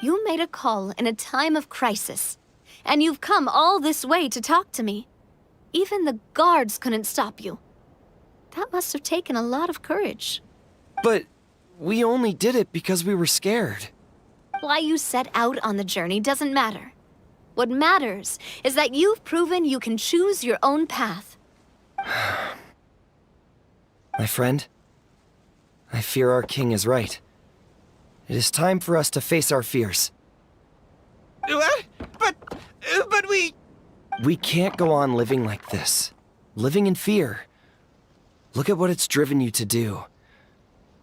You made a call in a time of crisis, and you've come all this way to talk to me. Even the guards couldn't stop you. That must have taken a lot of courage. But we only did it because we were scared. Why you set out on the journey doesn't matter. What matters is that you've proven you can choose your own path. My friend, I fear our king is right. It is time for us to face our fears. What? But we... We can't go on living like this. Living in fear. Look at what it's driven you to do.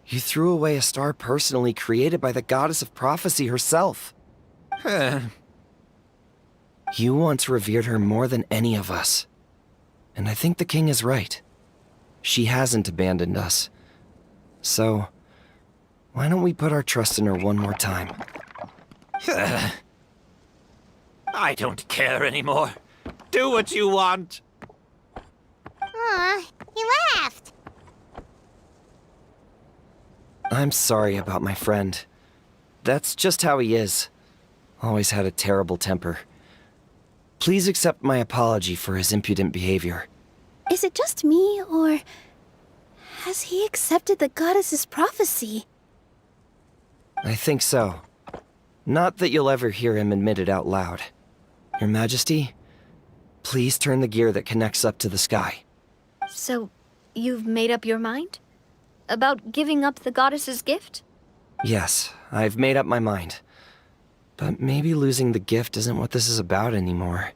You threw away a star personally created by the goddess of prophecy herself. You once revered her more than any of us. And I think the king is right. She hasn't abandoned us. So, why don't we put our trust in her one more time? I don't care anymore. Do what you want. Aw, he laughed. I'm sorry about my friend. That's just how he is. Always had a terrible temper. Please accept my apology for his impudent behavior. Is it just me, or has he accepted the goddess's prophecy? I think so. Not that you'll ever hear him admit it out loud. Your Majesty, please turn the gear that connects up to the sky. So, you've made up your mind? About giving up the goddess's gift? Yes, I've made up my mind. But maybe losing the gift isn't what this is about anymore.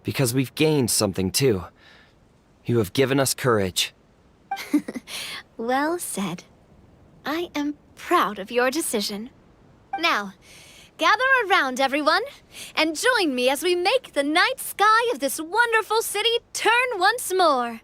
Because we've gained something too. You have given us courage. Well said. I am proud of your decision. Now, gather around, everyone, and join me as we make the night sky of this wonderful city turn once more.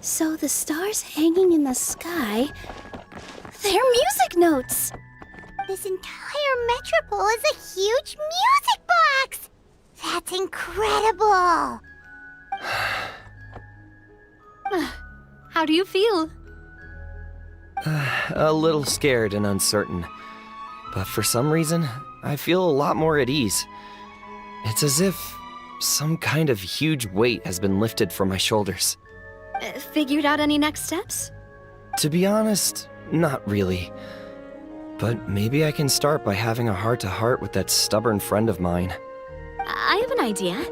So the stars hanging in the sky, they're music notes! This entire metropole is a huge music box! That's incredible! How do you feel? A little scared and uncertain. But for some reason, I feel a lot more at ease. It's as if some kind of huge weight has been lifted from my shoulders. Figured out any next steps? To be honest, not really. But maybe I can start by having a heart-to-heart with that stubborn friend of mine. I have an idea.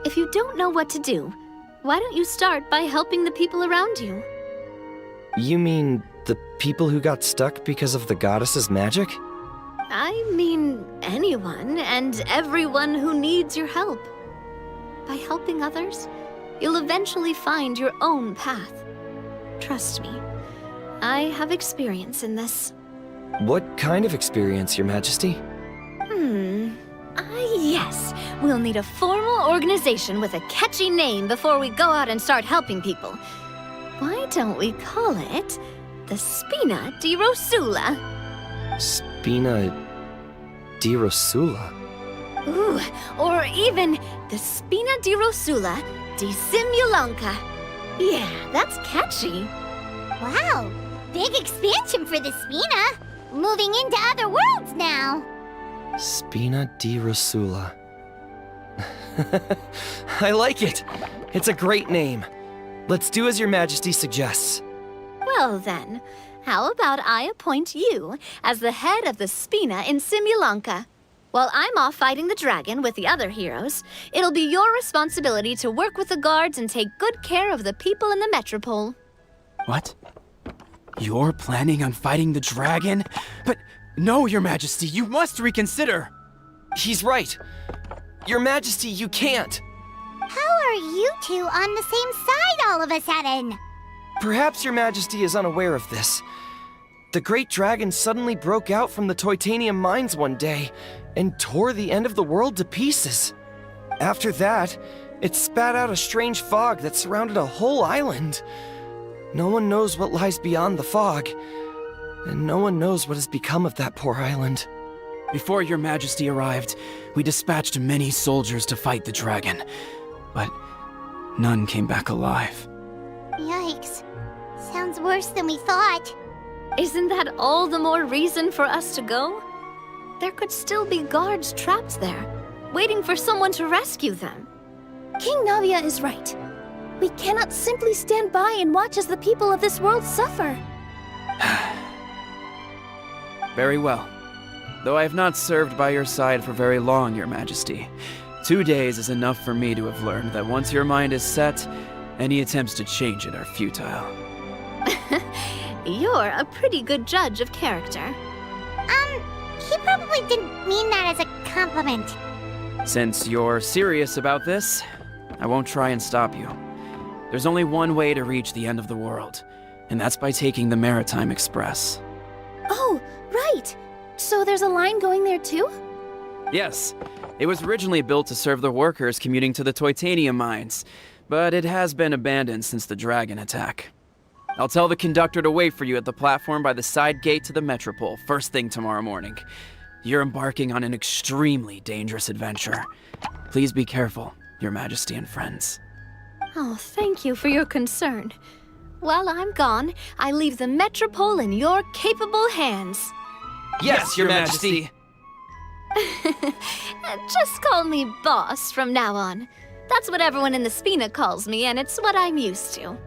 If you don't know what to do, why don't you start by helping the people around you? You mean the people who got stuck because of the goddess's magic? I mean anyone and everyone who needs your help. By helping others, you'll eventually find your own path. Trust me, I have experience in this. What kind of experience, Your Majesty? Yes. We'll need a formal organization with a catchy name before we go out and start helping people. Why don't we call it The Spina di Rosula. Spina di Rosula. Ooh, or even the Spina di Rosula di Simulanka. Yeah, that's catchy. Wow, big expansion for the Spina. Moving into other worlds now. Spina di Rosula. I like it. It's a great name. Let's do as Your Majesty suggests. Well then, how about I appoint you as the head of the Spina in Simulanka? While I'm off fighting the dragon with the other heroes, it'll be your responsibility to work with the guards and take good care of the people in the metropole. What? You're planning on fighting the dragon? But no, Your Majesty, you must reconsider! He's right. Your Majesty, you can't. How are you two on the same side all of a sudden? Perhaps Your Majesty is unaware of this. The great dragon suddenly broke out from the Titanium mines one day and tore the end of the world to pieces. After that, it spat out a strange fog that surrounded a whole island. No one knows what lies beyond the fog, and no one knows what has become of that poor island. Before Your Majesty arrived, we dispatched many soldiers to fight the dragon, but none came back alive. Yikes. Sounds worse than we thought. Isn't that all the more reason for us to go? There could still be guards trapped there, waiting for someone to rescue them. King Navia is right. We cannot simply stand by and watch as the people of this world suffer. Very well. Though I have not served by your side for very long, Your Majesty. 2 days is enough for me to have learned that once your mind is set, any attempts to change it are futile. You're a pretty good judge of character. He probably didn't mean that as a compliment. Since you're serious about this, I won't try and stop you. There's only one way to reach the end of the world, and that's by taking the Maritime Express. Oh, right! So there's a line going there too? Yes, it was originally built to serve the workers commuting to the Titanium mines, but it has been abandoned since the dragon attack. I'll tell the conductor to wait for you at the platform by the side gate to the Metropole first thing tomorrow morning. You're embarking on an extremely dangerous adventure. Please be careful, Your Majesty and friends. Oh, thank you for your concern. While I'm gone, I leave the Metropole in your capable hands. Yes, Your Majesty! Just call me boss from now on. That's what everyone in the Spina calls me, and it's what I'm used to.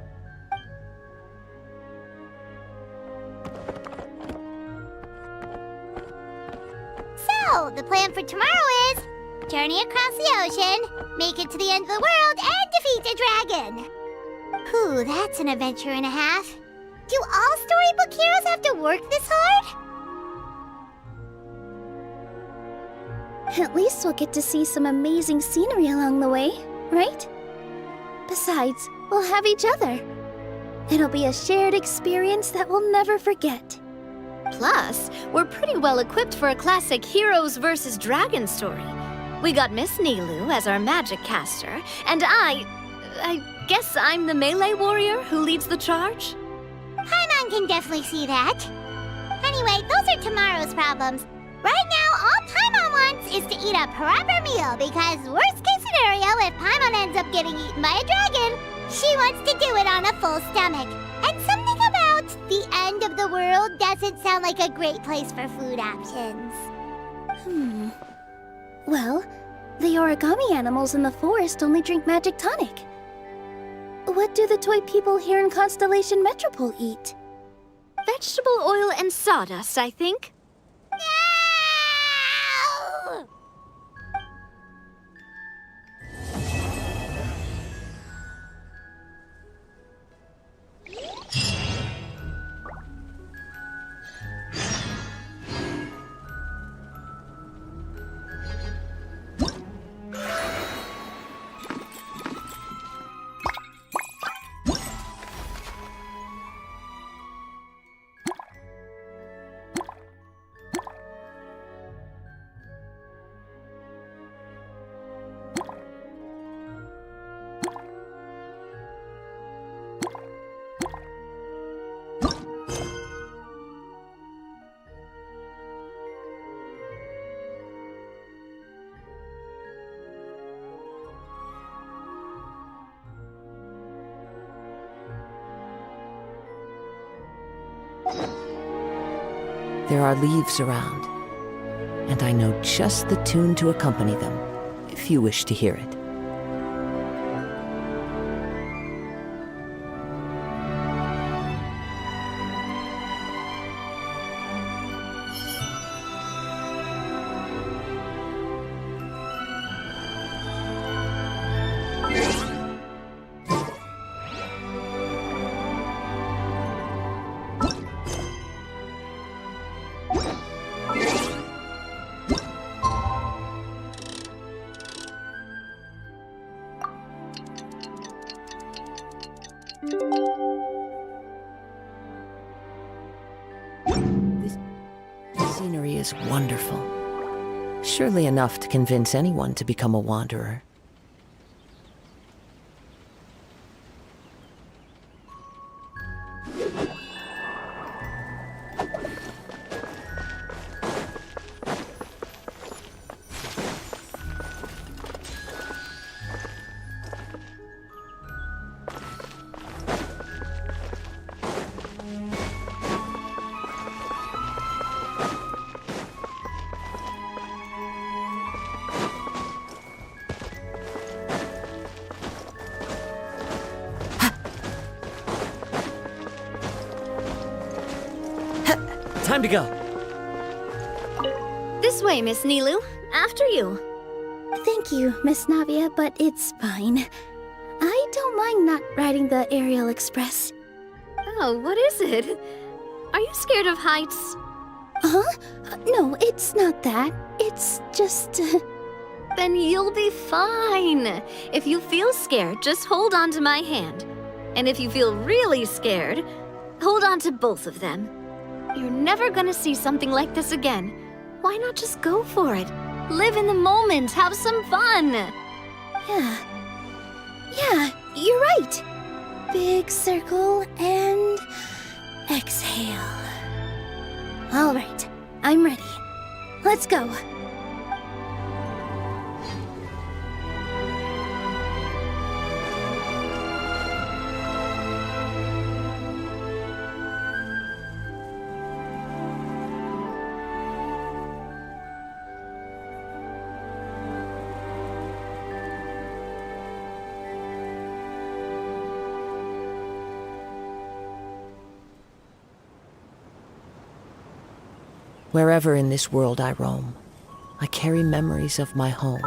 So, the plan for tomorrow is journey across the ocean, make it to the end of the world, and defeat a dragon. Whew, that's an adventure and a half. Do all storybook heroes have to work this hard? At least we'll get to see some amazing scenery along the way, right? Besides, we'll have each other. It'll be a shared experience that we'll never forget. Plus, we're pretty well equipped for a classic heroes versus dragon story. We got Miss Nilu as our magic caster, and I guess I'm the melee warrior who leads the charge? Paimon can definitely see that. Anyway, those are tomorrow's problems. Right now, all Paimon wants is to eat a proper meal, because worst case scenario, if Paimon ends up getting eaten by a dragon, she wants to do it on a full stomach. And something about the end of the world doesn't sound like a great place for food options. Well, the origami animals in the forest only drink magic tonic. What do the toy people here in Constellation Metropole eat? Vegetable oil and sawdust, I think. There are leaves around, and I know just the tune to accompany them, if you wish to hear it. This scenery is wonderful. Surely enough to convince anyone to become a wanderer. Time to go. This way, Miss Nilu. After you. Thank you, Miss Navia, but it's fine. I don't mind not riding the Aerial Express. Oh, what is it? Are you scared of heights? Huh? No, it's not that. It's just... Then you'll be fine. If you feel scared, just hold on to my hand. And if you feel really scared, hold on to both of them. You're never gonna see something like this again. Why not just go for it? Live in the moment, have some fun! Yeah, you're right. Big circle and... exhale. All right, I'm ready. Let's go. Wherever in this world I roam, I carry memories of my home.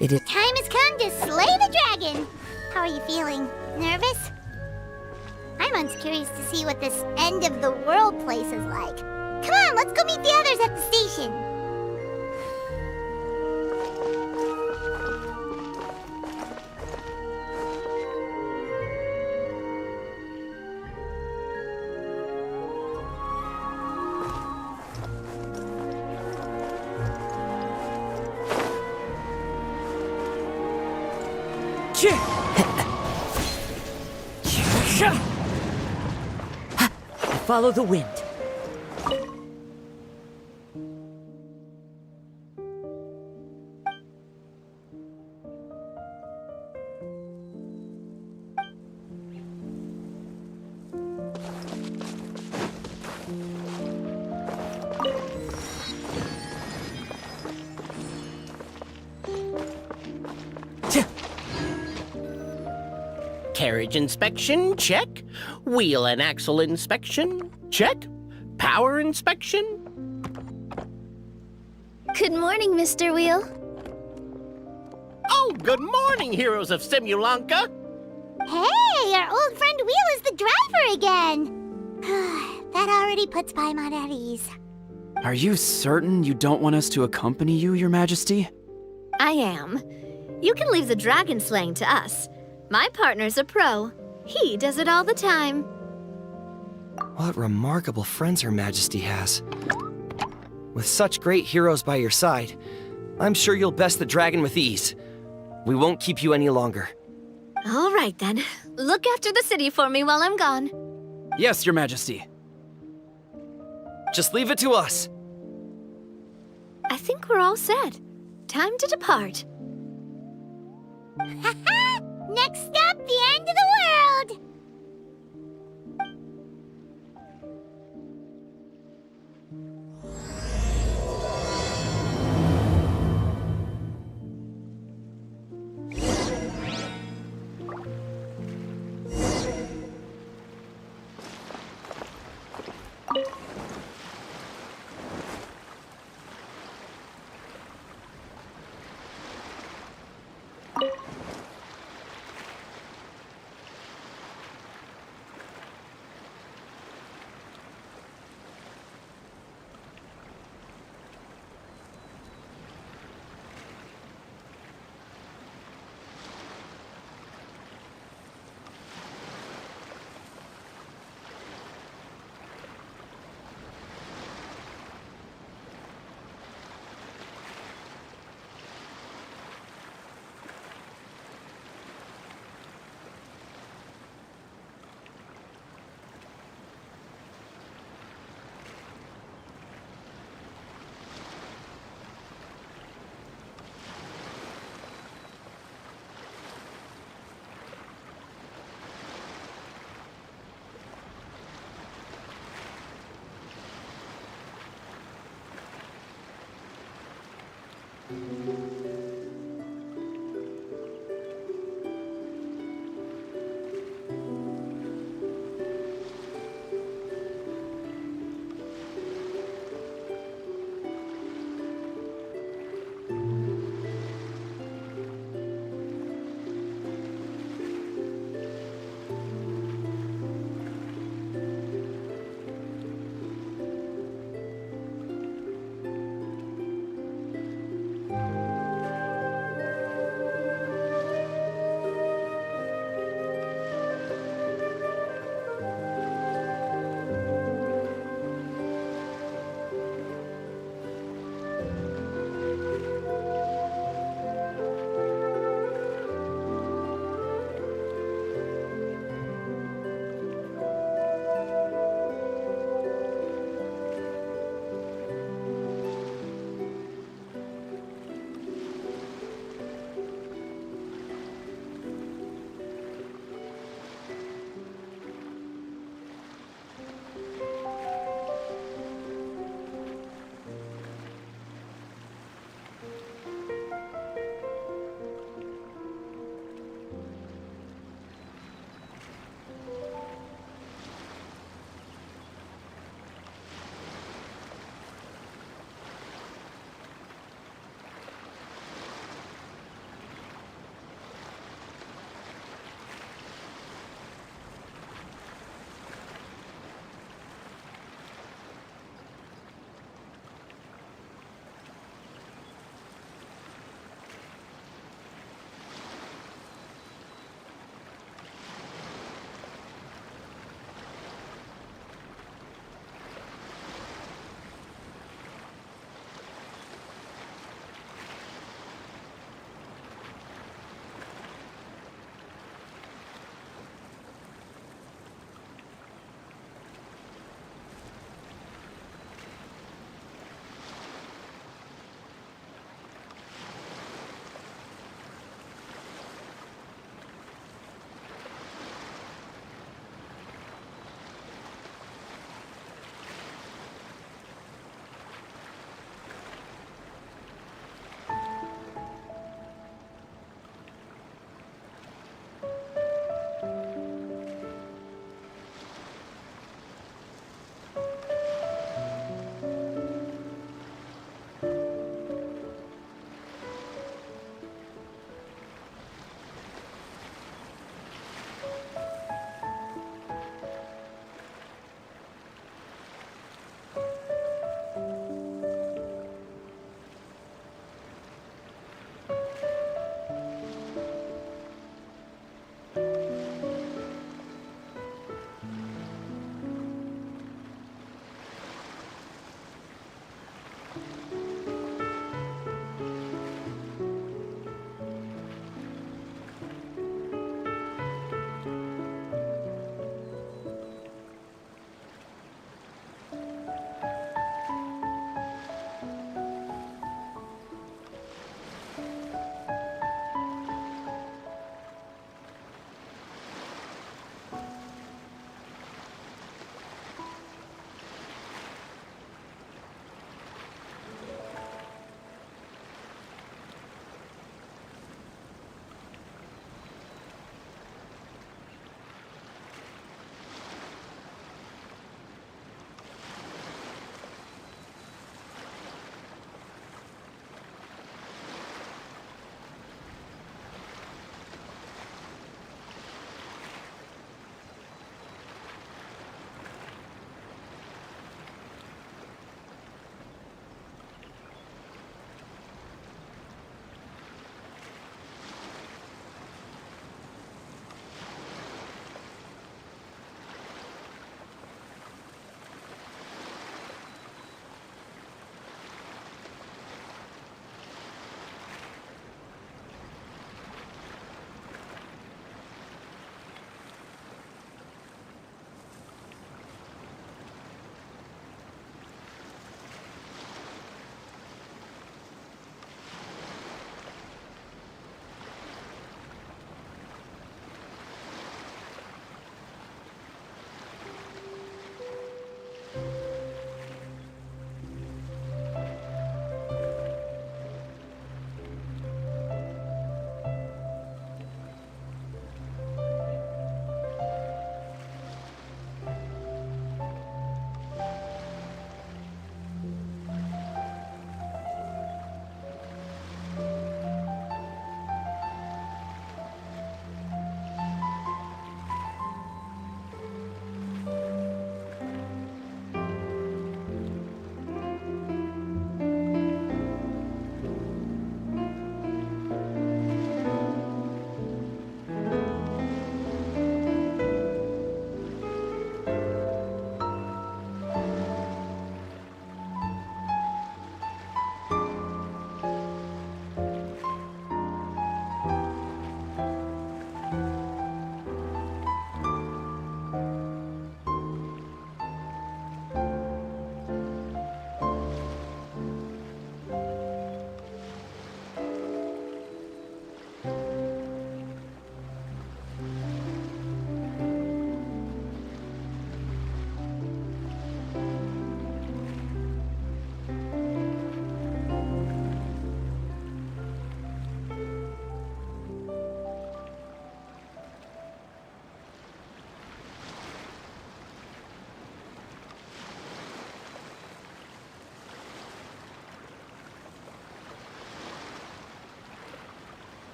It is Time has come to slay the dragon! How are you feeling? Nervous? I'm most curious to see what this end of the world place is like. Come on, let's go meet the others at the station. Follow the wind. Carriage inspection, check. Wheel and axle inspection, check. Power inspection. Good morning, Mr. Wheel. Oh, good morning, heroes of Simulanka. Hey, our old friend Wheel is the driver again. That already puts Paimon at ease. Are you certain you don't want us to accompany you, Your Majesty? I am. You can leave the dragon slaying to us. My partner's a pro. He does it all the time. What remarkable friends Her Majesty has. With such great heroes by your side, I'm sure you'll best the dragon with ease. We won't keep you any longer. All right then. Look after the city for me while I'm gone. Yes, Your Majesty. Just leave it to us. I think we're all set. Time to depart. Next up, the end of the world!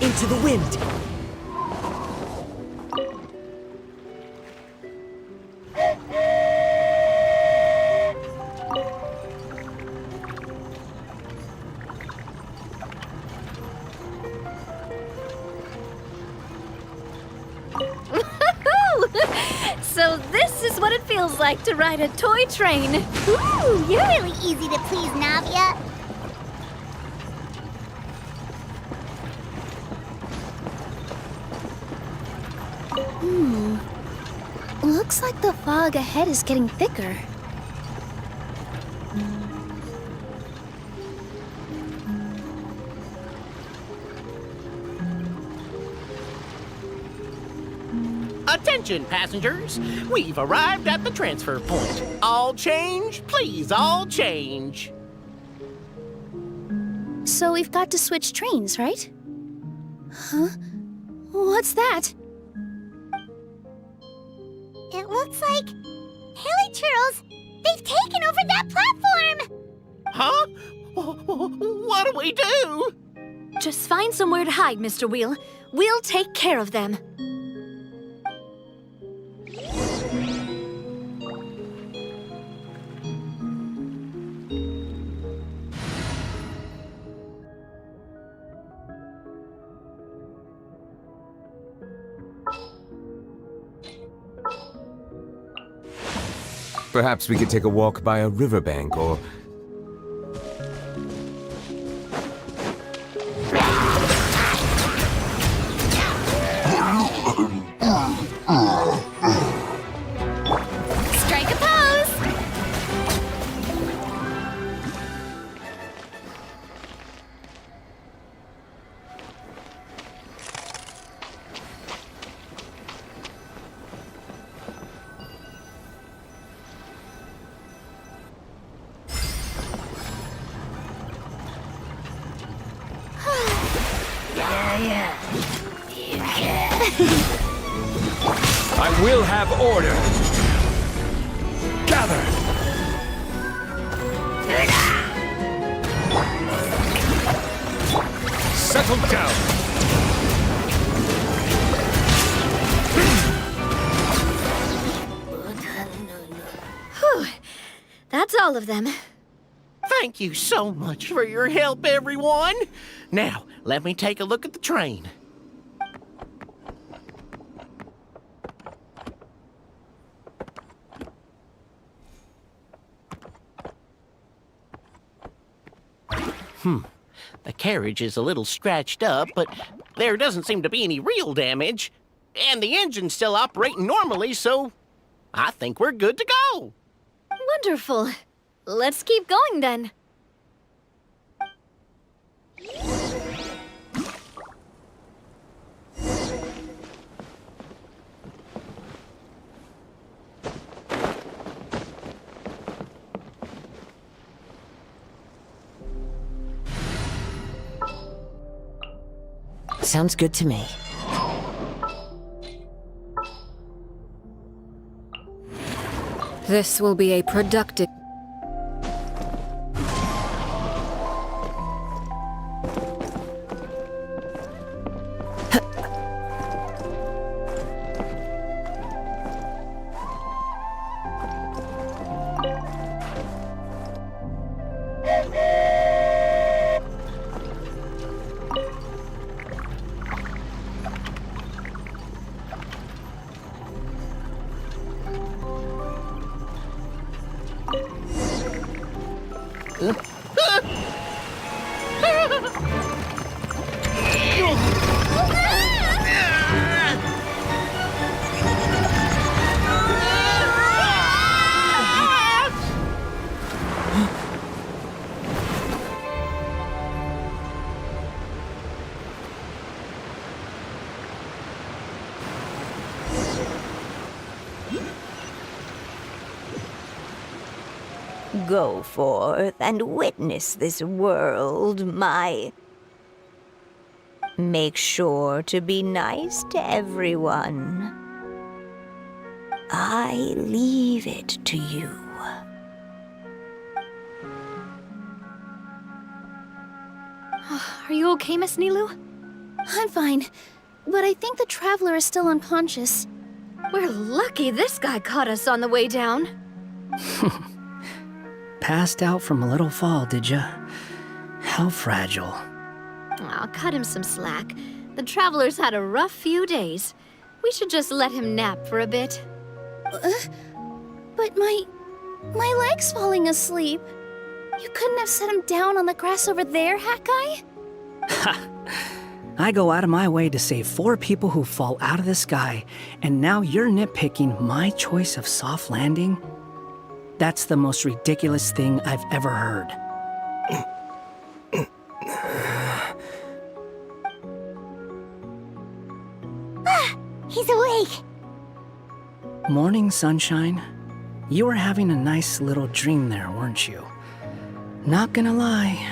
Into the wind! So this is what it feels like to ride a toy train. Ooh, you're really easy to please, Navia. Looks like the fog ahead is getting thicker. Attention, passengers! We've arrived at the transfer point. All change, please, all change. So we've got to switch trains, right? Huh? What's that? It looks like Haley Turtles, they've taken over that platform! Huh? What do we do? Just find somewhere to hide, Mr. Wheel. We'll take care of them. Perhaps we could take a walk by a riverbank or... Strike a pose! I will have order. Gather. Settle down. Whew. That's all of them. Thank you so much for your help, everyone. Now, let me take a look at the train. The carriage is a little scratched up, but there doesn't seem to be any real damage. And the engine's still operating normally, so I think we're good to go. Wonderful. Let's keep going then. Sounds good to me. This will be a productive... Go forth and witness this world, my... Make sure to be nice to everyone. I leave it to you. Are you okay, Miss Nilu? I'm fine, but I think the traveler is still unconscious. We're lucky this guy caught us on the way down. Passed out from a little fall, did ya? How fragile. Aw, cut him some slack. The traveler's had a rough few days. We should just let him nap for a bit. But my leg's falling asleep. You couldn't have set him down on the grass over there, Hat Guy? Ha! I go out of my way to save 4 people who fall out of the sky, and now you're nitpicking my choice of soft landing? That's the most ridiculous thing I've ever heard. He's awake! Morning, sunshine. You were having a nice little dream there, weren't you? Not gonna lie,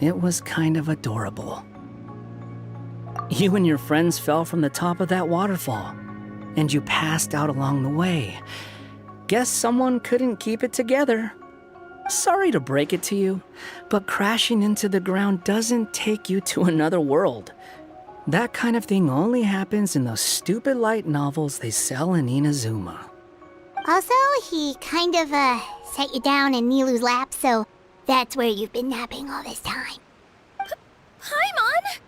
it was kind of adorable. You and your friends fell from the top of that waterfall, and you passed out along the way. Guess someone couldn't keep it together. Sorry to break it to you, but crashing into the ground doesn't take you to another world. That kind of thing only happens in those stupid light novels they sell in Inazuma. Also, he kind of, set you down in Nilu's lap, so that's where you've been napping all this time. Paimon?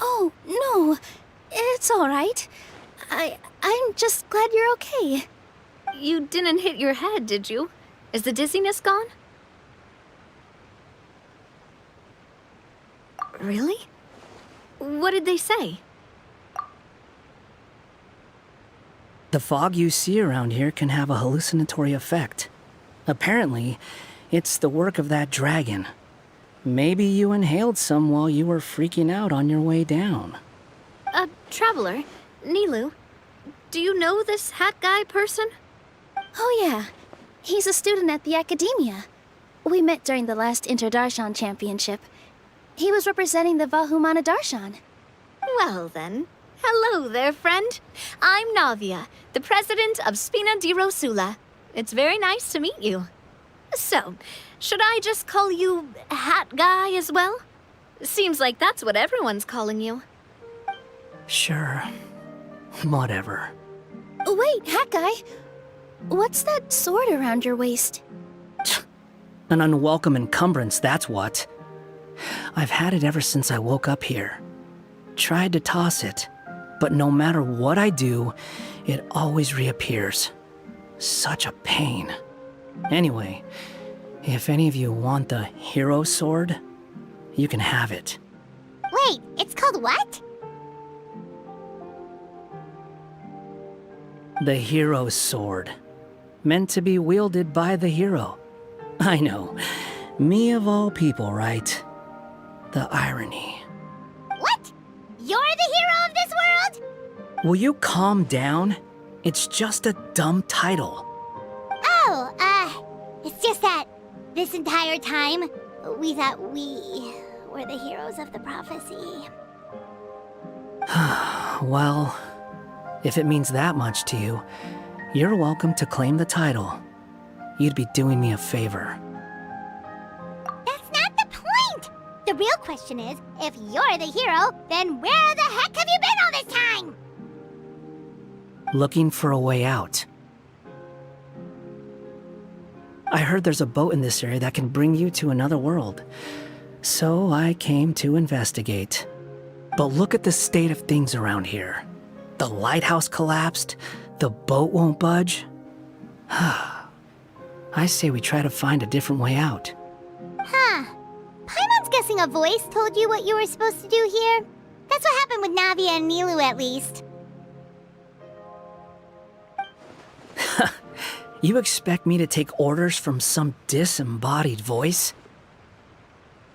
Oh, no. It's all right. I'm I'm just glad you're okay. You didn't hit your head, did you? Is the dizziness gone? Really? What did they say? The fog you see around here can have a hallucinatory effect. Apparently, it's the work of that dragon. Maybe you inhaled some while you were freaking out on your way down. Traveler, Nilu, do you know this hat guy person? Oh yeah, he's a student at the academia. We met during the last Inter-Darshan Championship. He was representing the Vahumana Darshan. Well then, hello there, friend. I'm Navia, the president of Spina di Rosula. It's very nice to meet you. So, should I just call you Hat Guy as well? Seems like that's what everyone's calling you. Sure. Whatever. Oh, wait, Hat Guy. What's that sword around your waist? An unwelcome encumbrance, that's what. I've had it ever since I woke up here. Tried to toss it, but no matter what I do, it always reappears. Such a pain. Anyway, if any of you want the hero sword, you can have it. Wait, it's called what? The hero's sword. Meant to be wielded by the hero. I know. Me of all people, right? The irony. What? You're the hero of this world? Will you calm down? It's just a dumb title. Oh, it's just that this entire time, we thought we were the heroes of the prophecy. Well, if it means that much to you, you're welcome to claim the title. You'd be doing me a favor. That's not the point! The real question is, if you're the hero, then where the heck have you been all this time? Looking for a way out. I heard there's a boat in this area that can bring you to another world. So I came to investigate. But look at the state of things around here. The lighthouse collapsed, the boat won't budge. I say we try to find a different way out. Huh. Paimon's guessing a voice told you what you were supposed to do here. That's what happened with Navia and Nilu, at least. You expect me to take orders from some disembodied voice?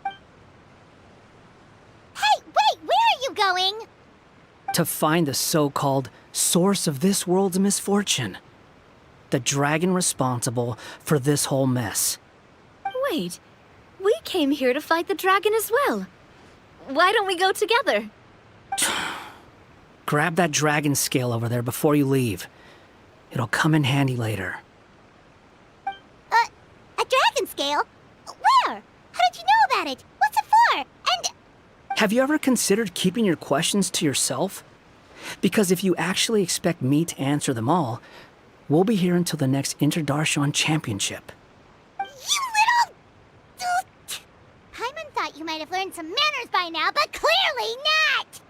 Hey, wait, where are you going? To find the so-called source of this world's misfortune. The dragon responsible for this whole mess. Wait, we came here to fight the dragon as well. Why don't we go together? Grab that dragon scale over there before you leave. It'll come in handy later. A dragon scale? Where? How did you know about it? What's it for? And... Have you ever considered keeping your questions to yourself? Because if you actually expect me to answer them all, we'll be here until the next Inter-Darshan Championship. You little... doot! Paimon thought you might have learned some manners by now, but clearly not!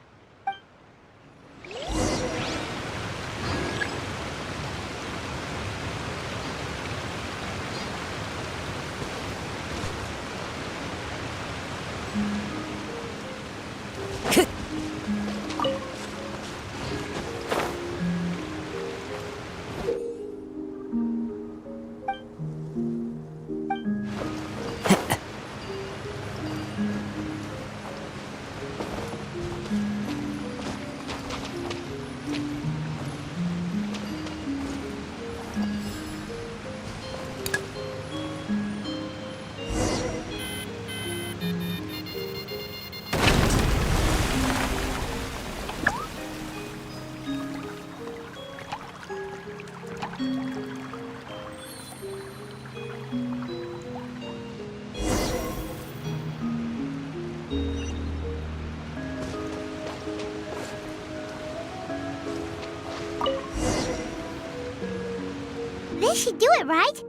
This should do it, right?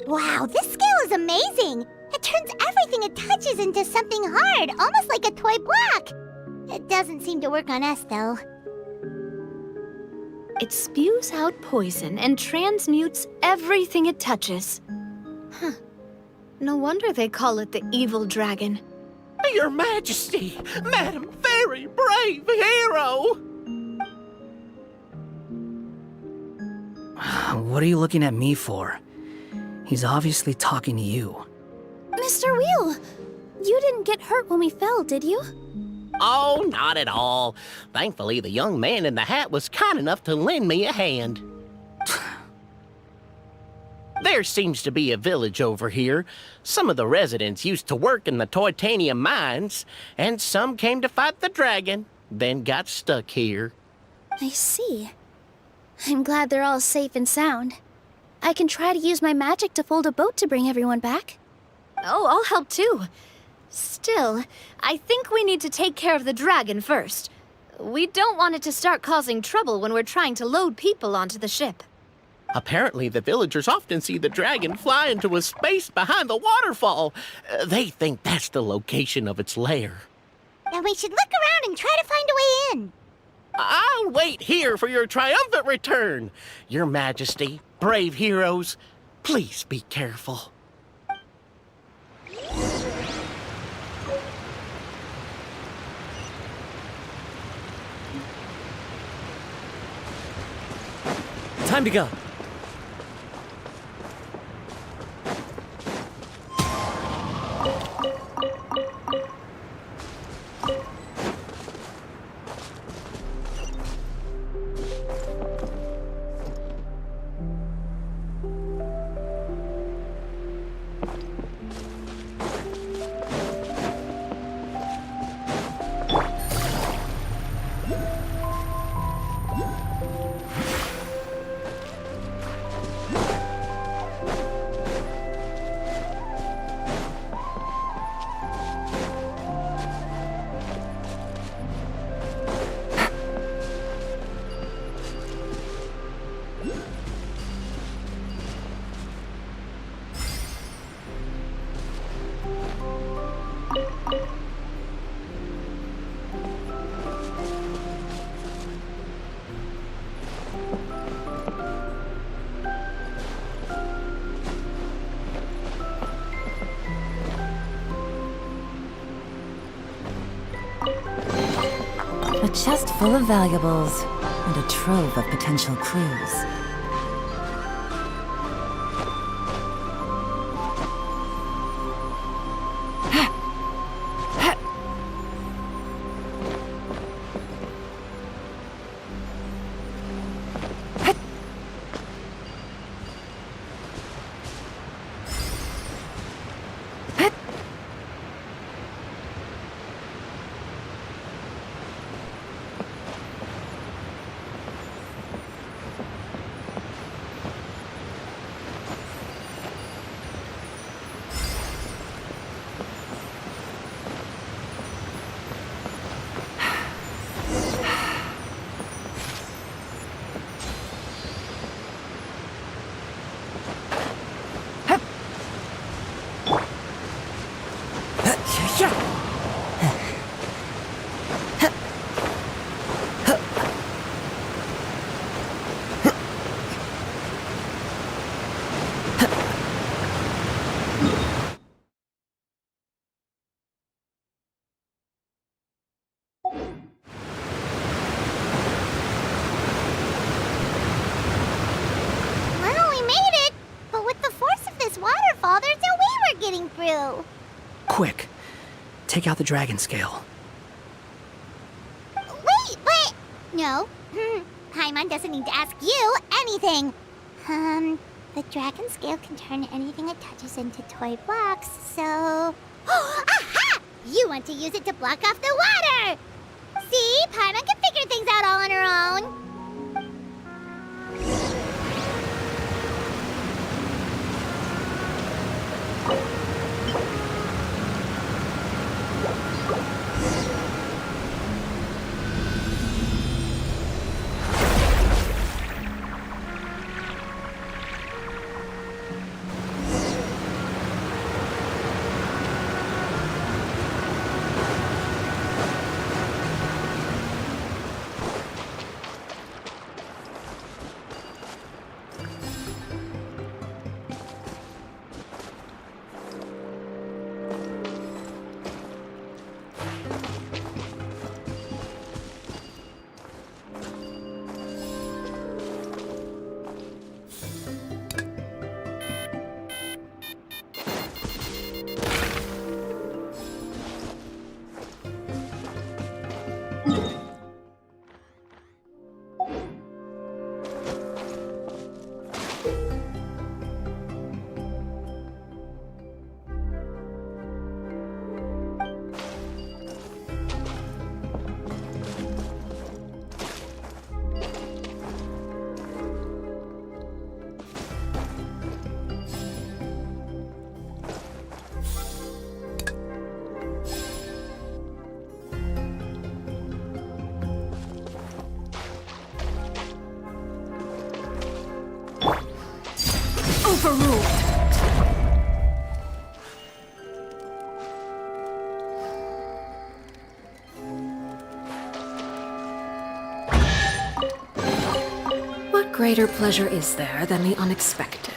Wow, this scale is amazing! It turns everything it touches into something hard, almost like a toy block! It doesn't seem to work on us, though. It spews out poison and transmutes everything it touches. Huh. No wonder they call it the evil dragon. Your Majesty, Madam Very Brave Hero! What are you looking at me for? He's obviously talking to you. Mr. Wheel, you didn't get hurt when we fell, did you? Oh, not at all. Thankfully, the young man in the hat was kind enough to lend me a hand. There seems to be a village over here. Some of the residents used to work in the titanium mines, and some came to fight the dragon, then got stuck here. I see. I'm glad they're all safe and sound. I can try to use my magic to fold a boat to bring everyone back. Oh, I'll help too. Still, I think we need to take care of the dragon first. We don't want it to start causing trouble when we're trying to load people onto the ship. Apparently, the villagers often see the dragon fly into a space behind the waterfall. They think that's the location of its lair. Then we should look around and try to find a way in. I'll wait here for your triumphant return. Your Majesty, brave heroes, please be careful. Time to go. A chest full of valuables and a trove of potential clues. Well, we made it! But with the force of this waterfall, there's no way we're getting through. Quick, take out the dragon scale. Wait, but... No. Paimon doesn't need to ask you anything. The dragon scale can turn anything it touches into toy blocks, so... Aha! You want to use it to block off the water! See? Paimon can figure things out all on her own. greater pleasure is there than the unexpected?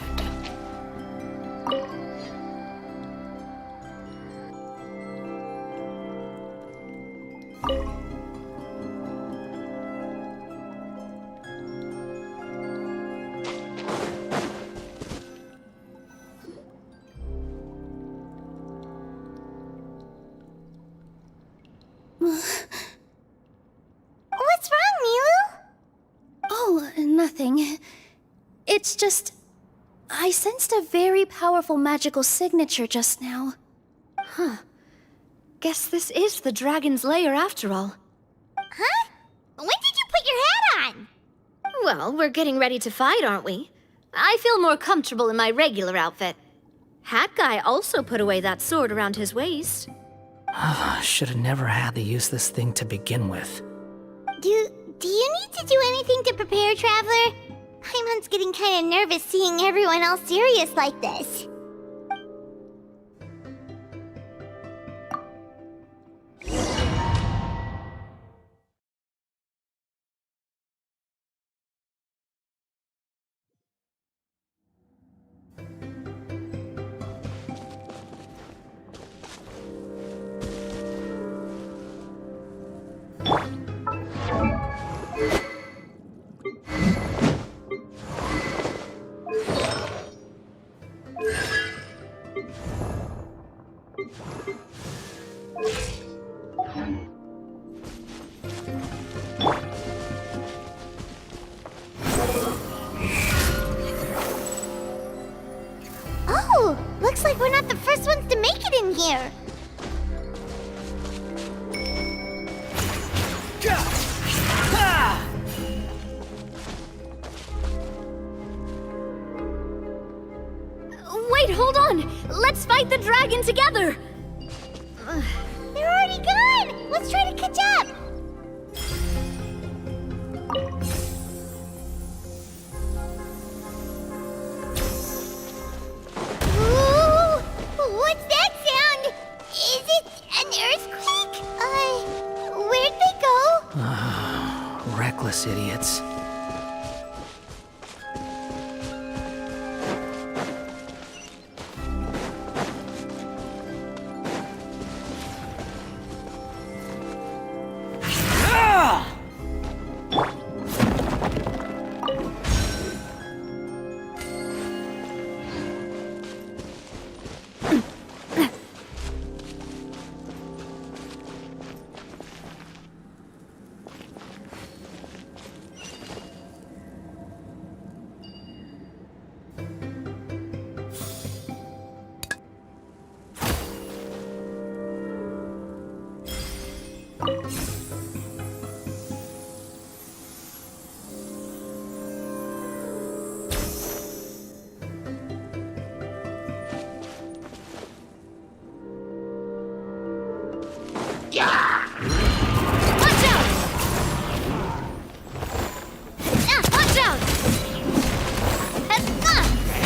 What's wrong, Milu? Oh, nothing. It's just... I sensed a very powerful magical signature just now. Huh. Guess this is the dragon's lair after all. Huh? When did you put your hat on? Well, we're getting ready to fight, aren't we? I feel more comfortable in my regular outfit. Hat Guy also put away that sword around his waist. Should have never had to use this thing to begin with. Do you need to do anything to prepare, Traveler? Paimon's getting kind of nervous seeing everyone else serious like this. Oh, looks like we're not the first ones to make it in here. Wait, hold on! Let's fight the dragon together! They're already gone! Let's try to catch up! Ooh, what's that sound? Is it an earthquake? Where'd they go? Reckless idiots.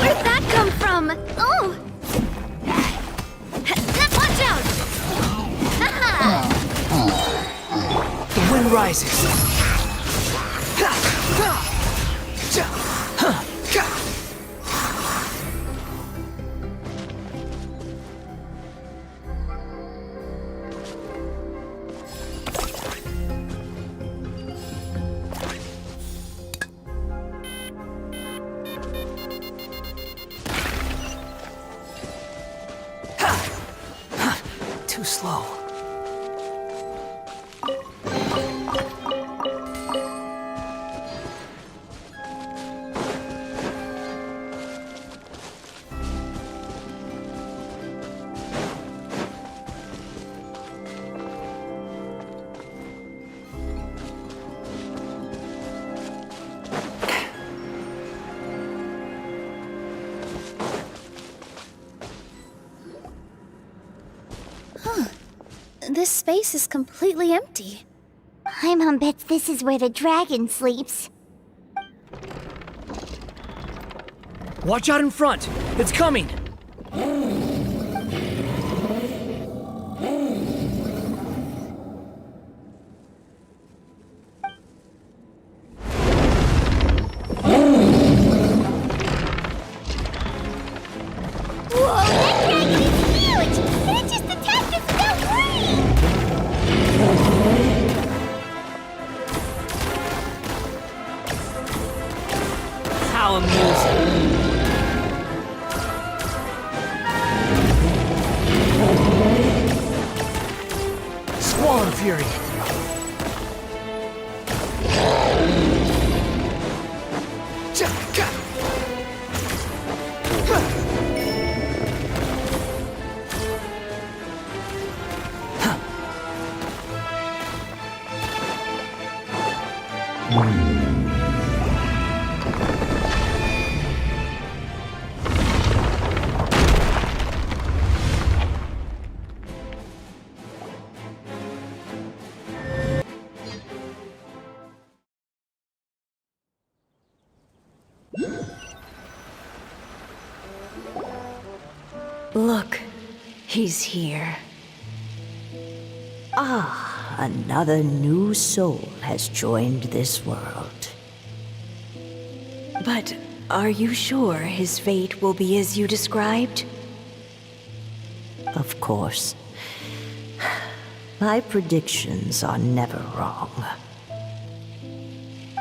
Where'd that come from? Oh! Watch out! The wind rises. Too slow. This space is completely empty. Paimon bets this is where the dragon sleeps. Watch out in front! It's coming! Swallow Fury! Look, he's here. Ah, another new soul has joined this world. But are you sure his fate will be as you described? Of course. My predictions are never wrong.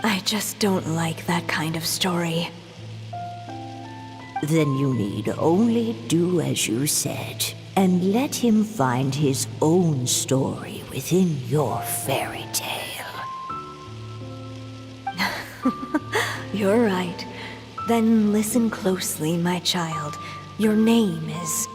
I just don't like that kind of story. Then you need only do as you said, and let him find his own story within your fairy tale. You're right. Then listen closely, my child. Your name is...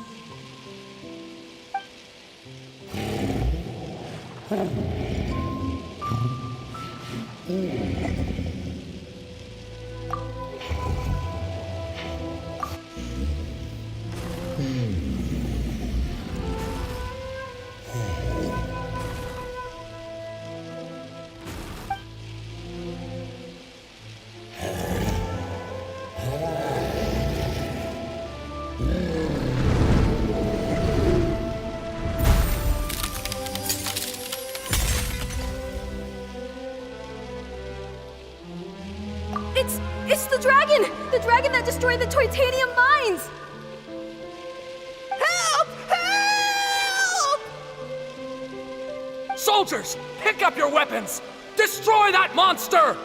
It's the dragon! The dragon that destroyed the titanium mines! Help! Help! Soldiers, pick up your weapons! Destroy that monster!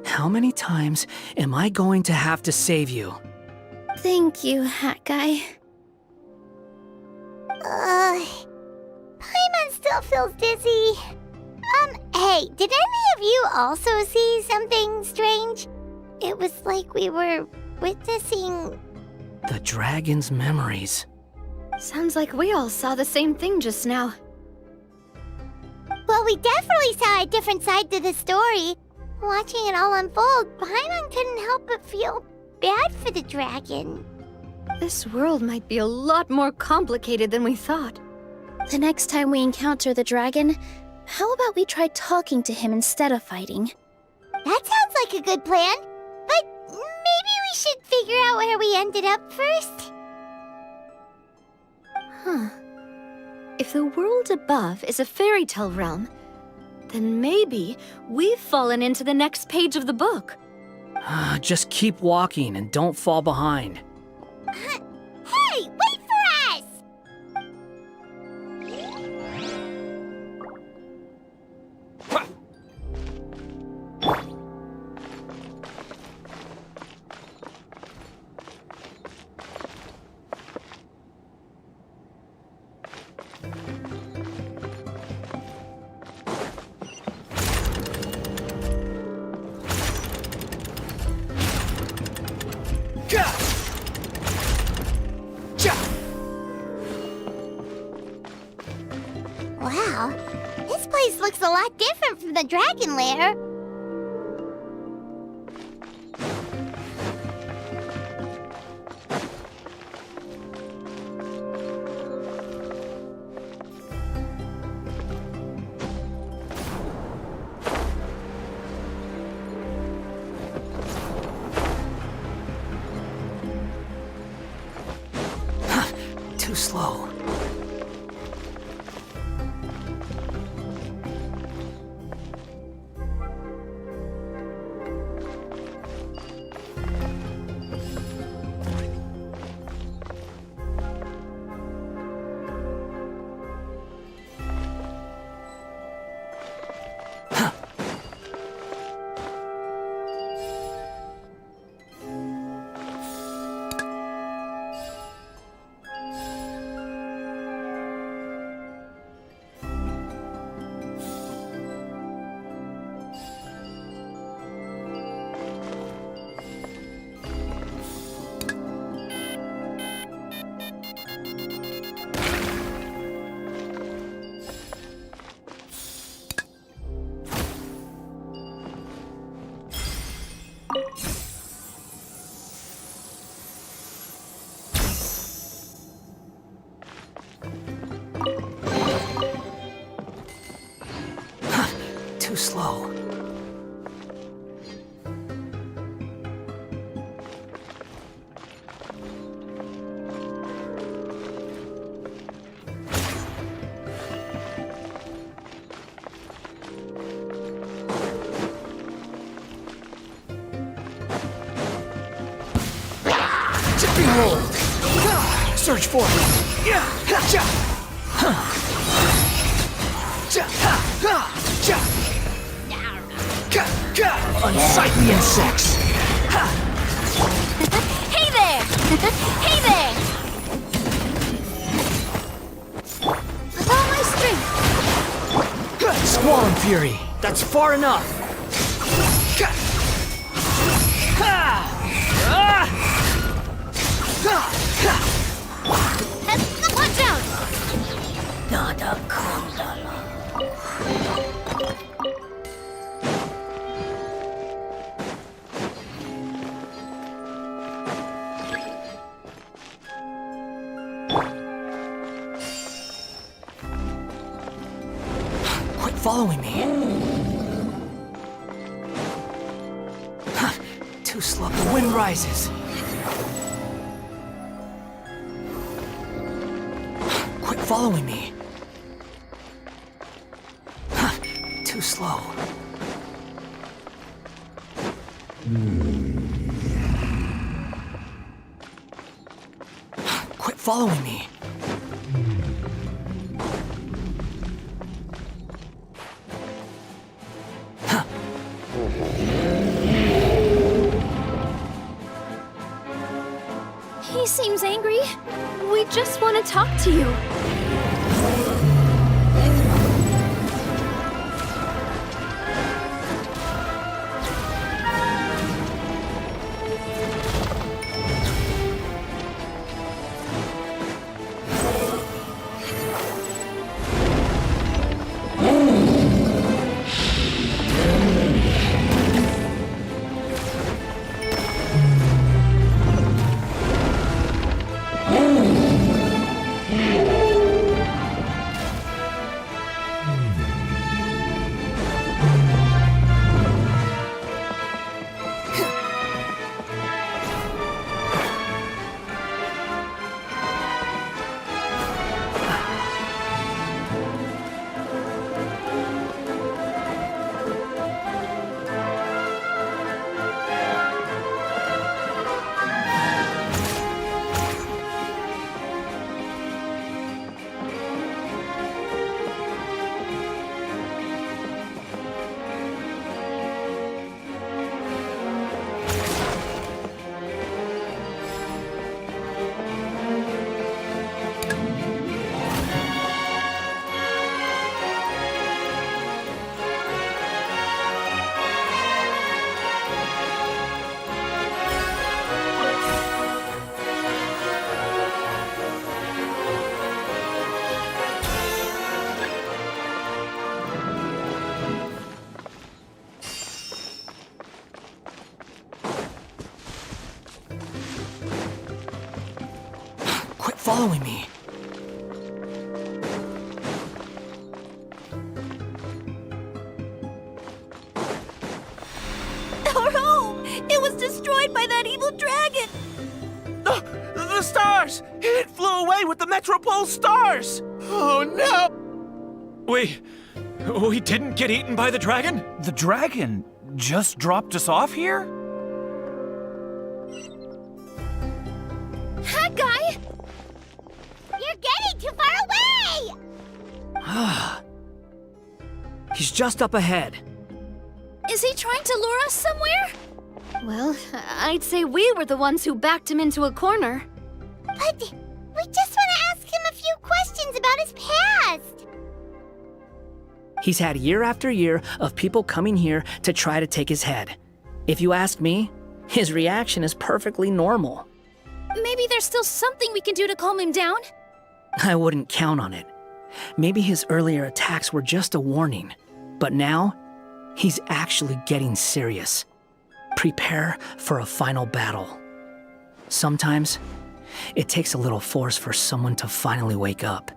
How many times am I going to have to save you? Thank you, Hat Guy. Paimon still feels dizzy. Hey, did any of you also see something strange? It was like we were witnessing... The dragon's memories. Sounds like we all saw the same thing just now. Well, we definitely saw a different side to the story. Watching it all unfold, Paimon couldn't help but feel bad for the dragon. This world might be a lot more complicated than we thought. The next time we encounter the dragon, how about we try talking to him instead of fighting? That sounds like a good plan. But maybe we should figure out where we ended up first. Huh. If the world above is a fairy tale realm, then maybe we've fallen into the next page of the book. Just keep walking and don't fall behind. Hey, wait for us! Wow, this place looks a lot different from the dragon lair. slow. Too slow. Tipping roll. Search for it. Yeah. Unsightly insects! Hey there! Hey there! With all my strength! Squall Fury! That's far enough! Watch out! Nada Kundala. Quit following me. Too slow. The wind rises. Quit following me. Too slow. Quit following me. He seems angry. We just want to talk to you. Following me. Our home! It was destroyed by that evil dragon! The stars! It flew away with the Metropole stars! Oh no! We didn't get eaten by the dragon? The dragon just dropped us off here? Hi, guy! You're getting too far away! He's just up ahead. Is he trying to lure us somewhere? Well, I'd say we were the ones who backed him into a corner. But we just want to ask him a few questions about his past. He's had year after year of people coming here to try to take his head. If you ask me, his reaction is perfectly normal. Maybe there's still something we can do to calm him down? I wouldn't count on it. Maybe his earlier attacks were just a warning. But now, he's actually getting serious. Prepare for a final battle. Sometimes, it takes a little force for someone to finally wake up.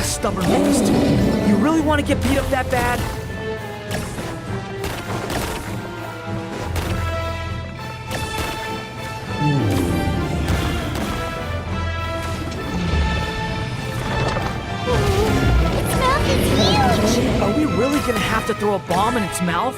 Stubborn beast. You really want to get beat up that bad? Its mouth is huge! Are we really gonna have to throw a bomb in its mouth?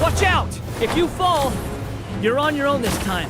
Watch out! If you fall, you're on your own this time.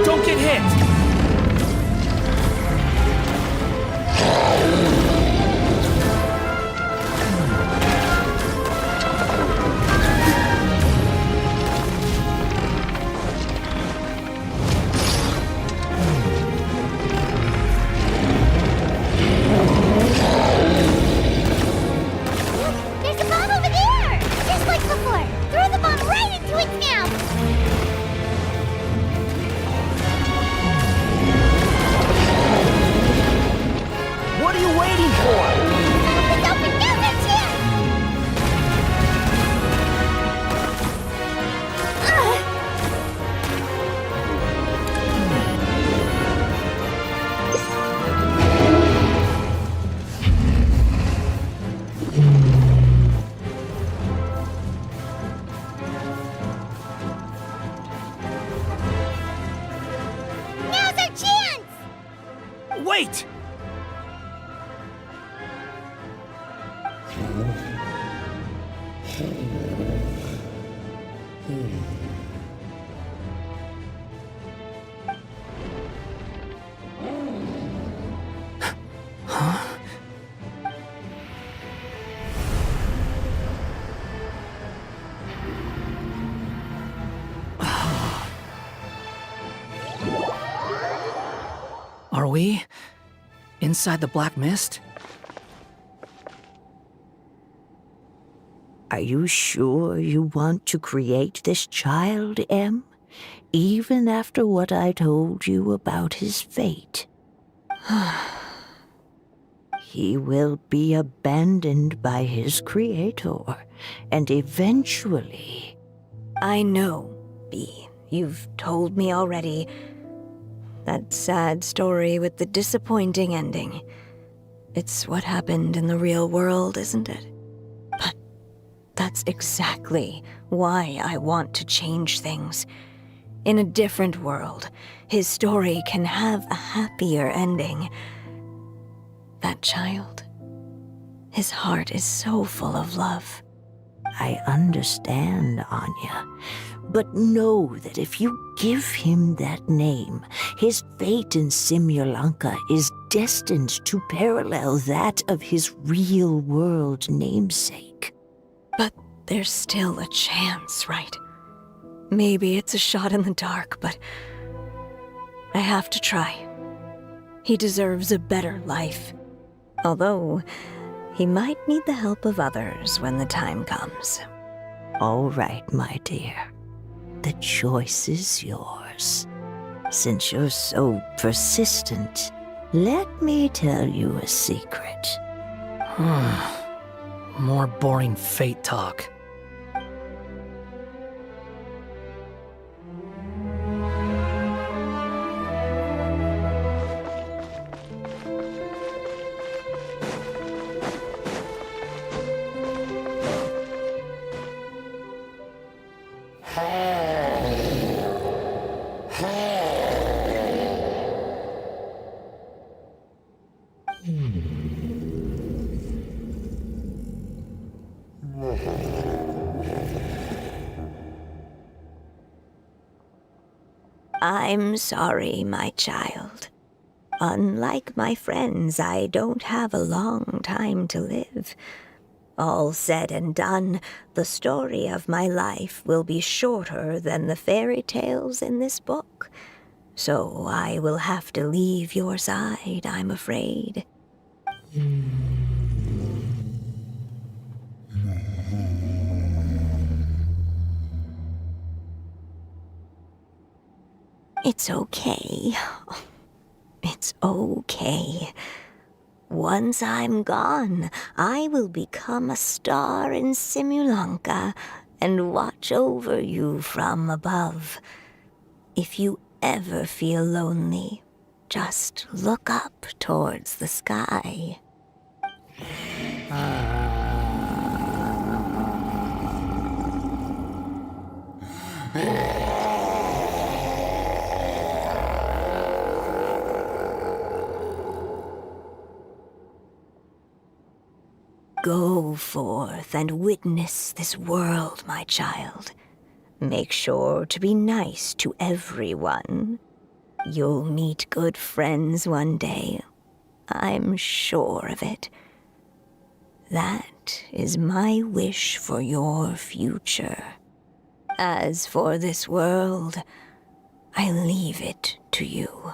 Don't get hit! There's a bomb over there! Just like before! Throw the bomb right into its mouth! What are you waiting for? Let's open now, their chance! Now's our chance! Wait! Are we inside the black mist? Are you sure you want to create this child, Em? Even after what I told you about his fate? He will be abandoned by his creator, and eventually... I know, Bee. You've told me already. That sad story with the disappointing ending. It's what happened in the real world, isn't it? But that's exactly why I want to change things. In a different world, his story can have a happier ending. That child, his heart is so full of love. I understand, Anya. But know that if you give him that name, his fate in Simulanka is destined to parallel that of his real-world namesake. But there's still a chance, right? Maybe it's a shot in the dark, but I have to try. He deserves a better life. Although, he might need the help of others when the time comes. All right, my dear. The choice is yours. Since you're so persistent, let me tell you a secret. More boring fate talk. I'm sorry, my child. Unlike my friends, I don't have a long time to live. All said and done, the story of my life will be shorter than the fairy tales in this book. So I will have to leave your side, I'm afraid. It's okay. It's okay. Once I'm gone, I will become a star in Simulanka and watch over you from above. If you ever feel lonely, just look up towards the sky. Go forth and witness this world, my child. Make sure to be nice to everyone. You'll meet good friends one day. I'm sure of it. That is my wish for your future. As for this world, I leave it to you.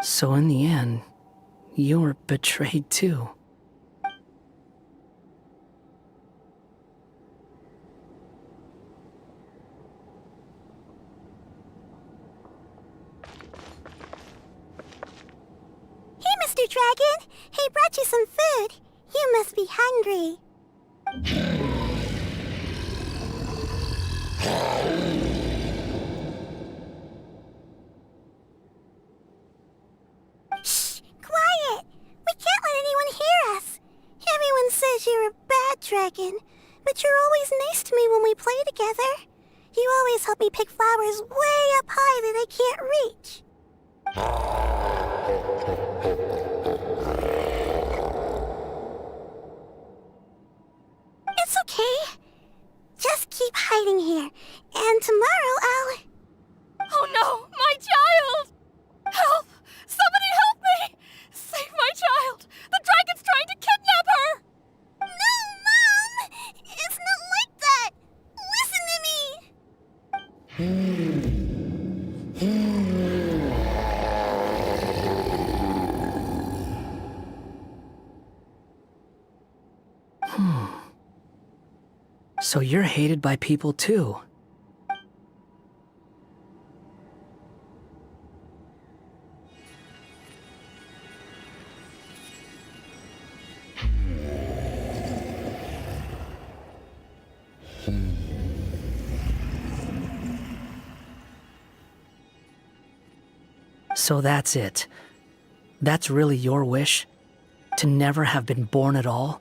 So in the end, you were betrayed too. Hey, Mr. Dragon! I brought you some food. You must be hungry. Shh! Quiet! We can't let anyone hear us. Everyone says you're a bad dragon, but you're always nice to me when we play together. You always help me pick flowers way up high that I can't reach. It's okay. Just keep hiding here, and tomorrow I'll... Oh no, my child! Help! Somebody help me! Save my child! The dragon's trying to kidnap her! No, Mom! It's not like that! Listen to me! So you're hated by people too. So that's it. That's really your wish? To never have been born at all?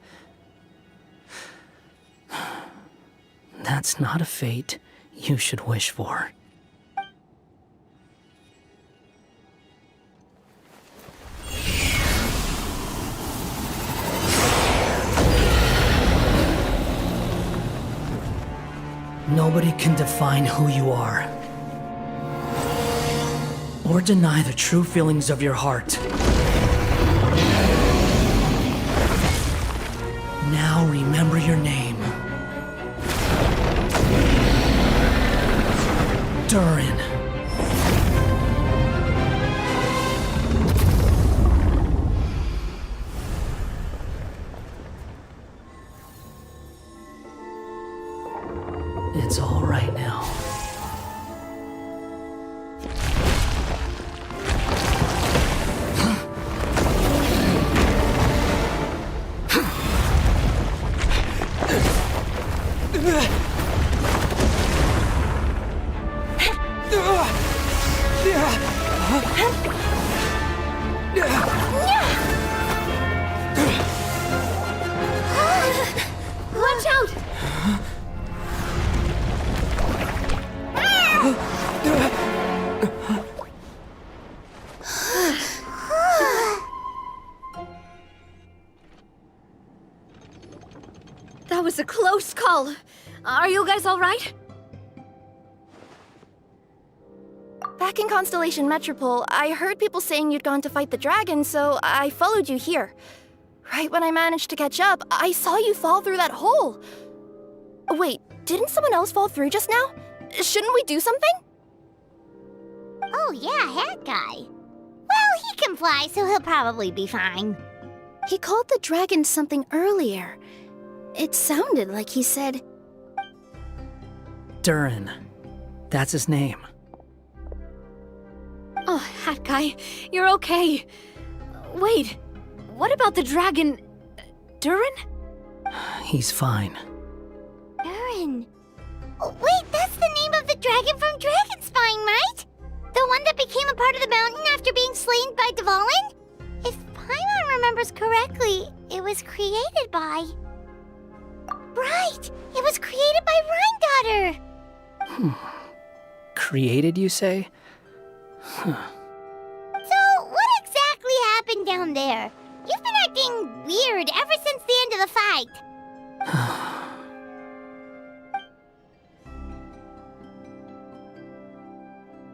That's not a fate you should wish for. Nobody can define who you are, or deny the true feelings of your heart. Now remember your name. Durin. It's all right now. Watch out! That was a close call. Are you guys all right? Back in Constellation Metropole, I heard people saying you'd gone to fight the dragon, so I followed you here. Right when I managed to catch up, I saw you fall through that hole. Wait, didn't someone else fall through just now? Shouldn't we do something? Oh yeah, Hat Guy. Well, he can fly, so he'll probably be fine. He called the dragon something earlier. It sounded like he said... Durin. That's his name. Oh, Hat Guy, you're okay. Wait, what about the dragon... Durin? He's fine. Durin. Oh, wait, that's the name of the dragon from Dragonspine, right? The one that became a part of the mountain after being slain by Dvalin? If Paimon remembers correctly, it was created by... Right! It was created by Rhine Daughter! Created, you say? So, what exactly happened down there? You've been acting weird ever since the end of the fight.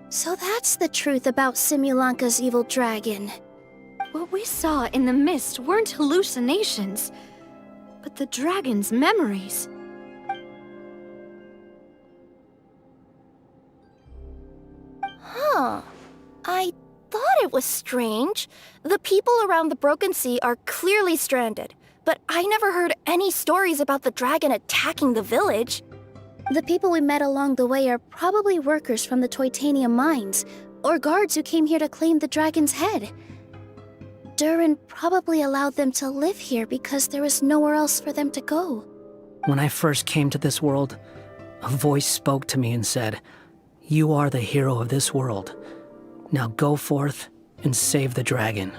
So that's the truth about Simulanka's evil dragon. What we saw in the mist weren't hallucinations, but the dragon's memories. Huh. I thought it was strange. The people around the Broken Sea are clearly stranded, but I never heard any stories about the dragon attacking the village. The people we met along the way are probably workers from the Titanium mines, or guards who came here to claim the dragon's head. Durin probably allowed them to live here because there was nowhere else for them to go. When I first came to this world, a voice spoke to me and said, "You are the hero of this world. Now go forth and save the dragon."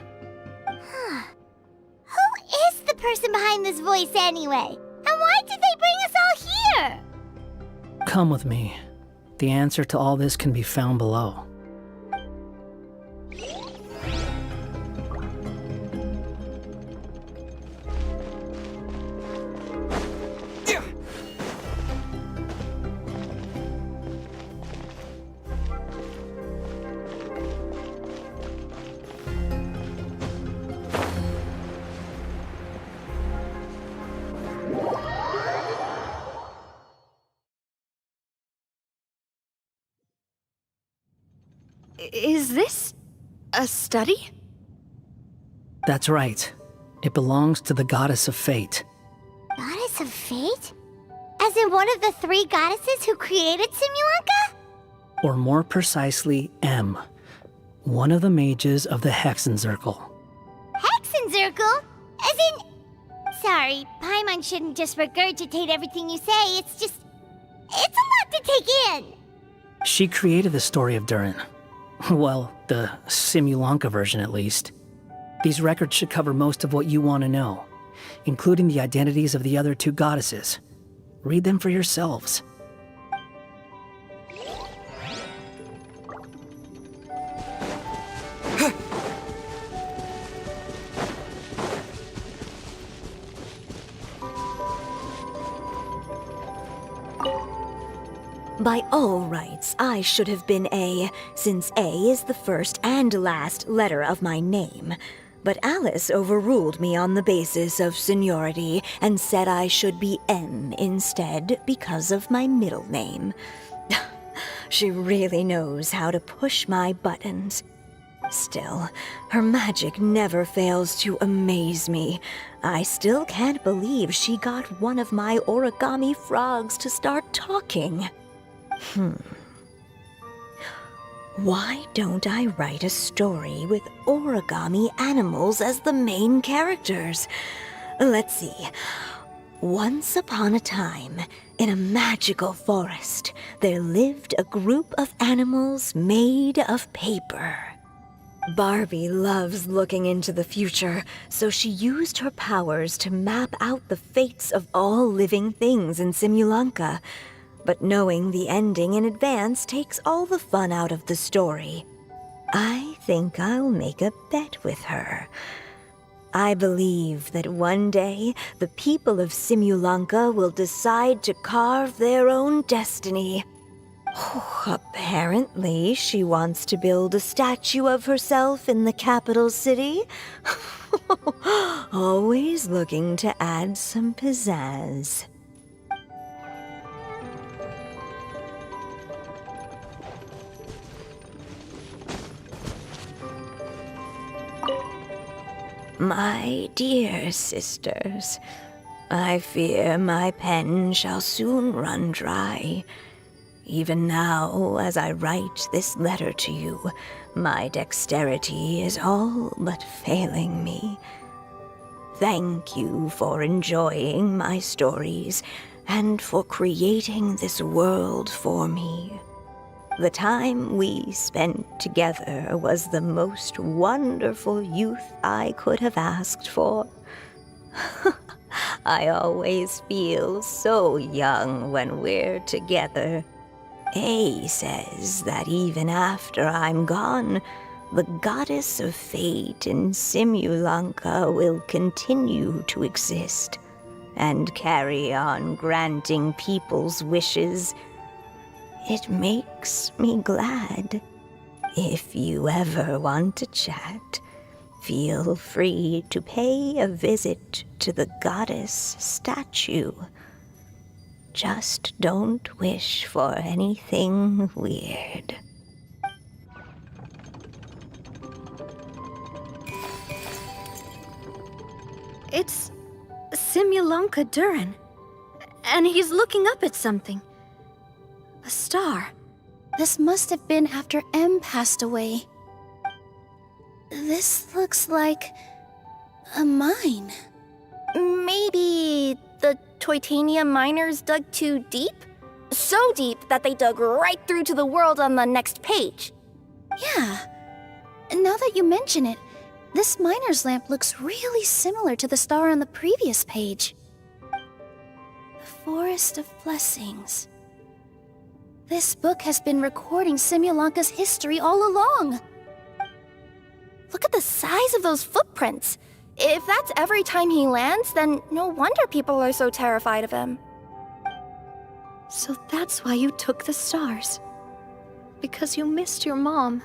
Who is the person behind this voice anyway? And why did they bring us all here? Come with me. The answer to all this can be found below. Is this a study? That's right. It belongs to the goddess of fate. Goddess of fate? As in one of the 3 goddesses who created Simulanka? Or more precisely, M. One of the mages of the Hexenzirkel. Hexenzirkel? As in... Sorry, Paimon shouldn't just regurgitate everything you say. It's just... It's a lot to take in. She created the story of Durin. Well, the Simulanka version at least. These records should cover most of what you want to know, including the identities of the other 2 goddesses. Read them for yourselves. By all rights, I should have been A, since A is the first and last letter of my name. But Alice overruled me on the basis of seniority and said I should be M instead because of my middle name. She really knows how to push my buttons. Still, her magic never fails to amaze me. I still can't believe she got one of my origami frogs to start talking. Why don't I write a story with origami animals as the main characters? Let's see. Once upon a time, in a magical forest, there lived a group of animals made of paper. Barbie loves looking into the future, so she used her powers to map out the fates of all living things in Simulanka. But knowing the ending in advance takes all the fun out of the story. I think I'll make a bet with her. I believe that one day the people of Simulanka will decide to carve their own destiny. Apparently, she wants to build a statue of herself in the capital city. Always looking to add some pizzazz. My dear sisters, I fear my pen shall soon run dry. Even now, as I write this letter to you, my dexterity is all but failing me. Thank you for enjoying my stories and for creating this world for me. The time we spent together was the most wonderful youth I could have asked for. I always feel so young when we're together. A says that even after I'm gone, the goddess of fate in Simulanka will continue to exist and carry on granting people's wishes. It makes me glad. If you ever want to chat, feel free to pay a visit to the goddess statue. Just don't wish for anything weird. It's Simulanka Durin. And he's looking up at something. A star. This must have been after M passed away. This looks like a mine. Maybe the Titanium miners dug too deep? So deep that they dug right through to the world on the next page. Yeah. Now that you mention it, this miner's lamp looks really similar to the star on the previous page. The Forest of Blessings. This book has been recording Simulanka's history all along. Look at the size of those footprints. If that's every time he lands, then no wonder people are so terrified of him. So that's why you took the stars. Because you missed your mom.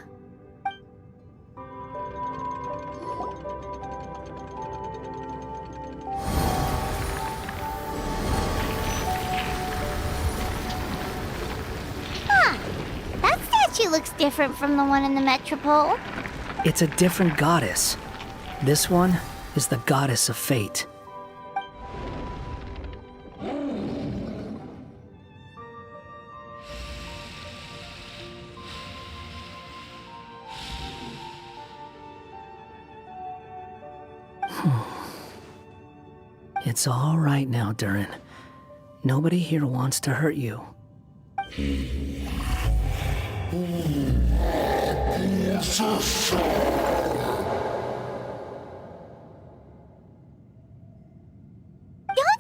That statue looks different from the one in the Metropole. It's a different goddess. This one is the goddess of fate. It's all right now, Durin. Nobody here wants to hurt you. Don't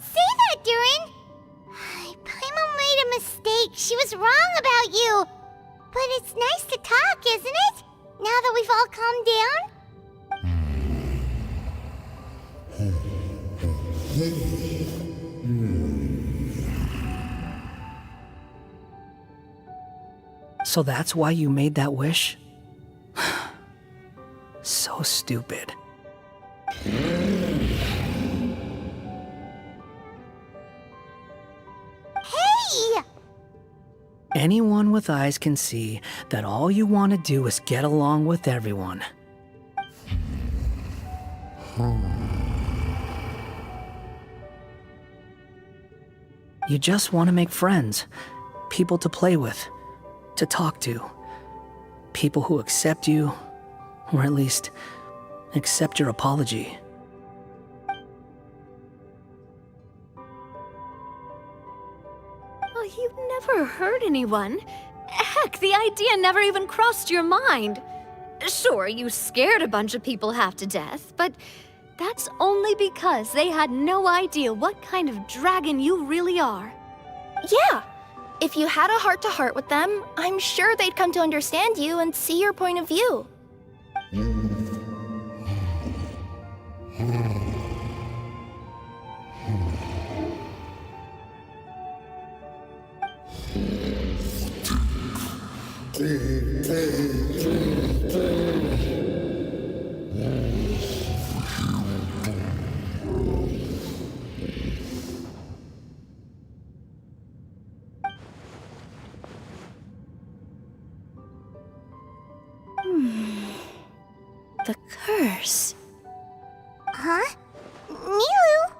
say that, Durin! Paimon made a mistake. She was wrong about you. But it's nice to talk, isn't it? Now that we've all calmed down? So that's why you made that wish? So stupid. Hey! Anyone with eyes can see that all you want to do is get along with everyone. You just want to make friends, people to play with, to talk to, people who accept you, or at least accept your apology. Oh, you never hurt anyone. Heck, the idea never even crossed your mind. Sure, you scared a bunch of people half to death, but that's only because they had no idea what kind of dragon you really are. Yeah. If you had a heart-to-heart with them, I'm sure they'd come to understand you and see your point of view. The curse. Huh? Nilu?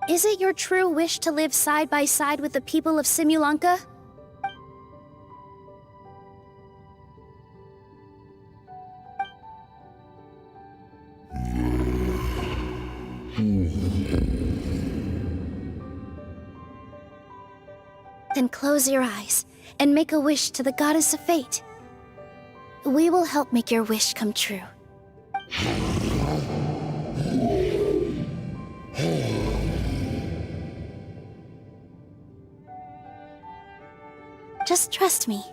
Is it your true wish to live side by side with the people of Simulanka? Then close your eyes and make a wish to the goddess of fate. We will help make your wish come true. Just trust me.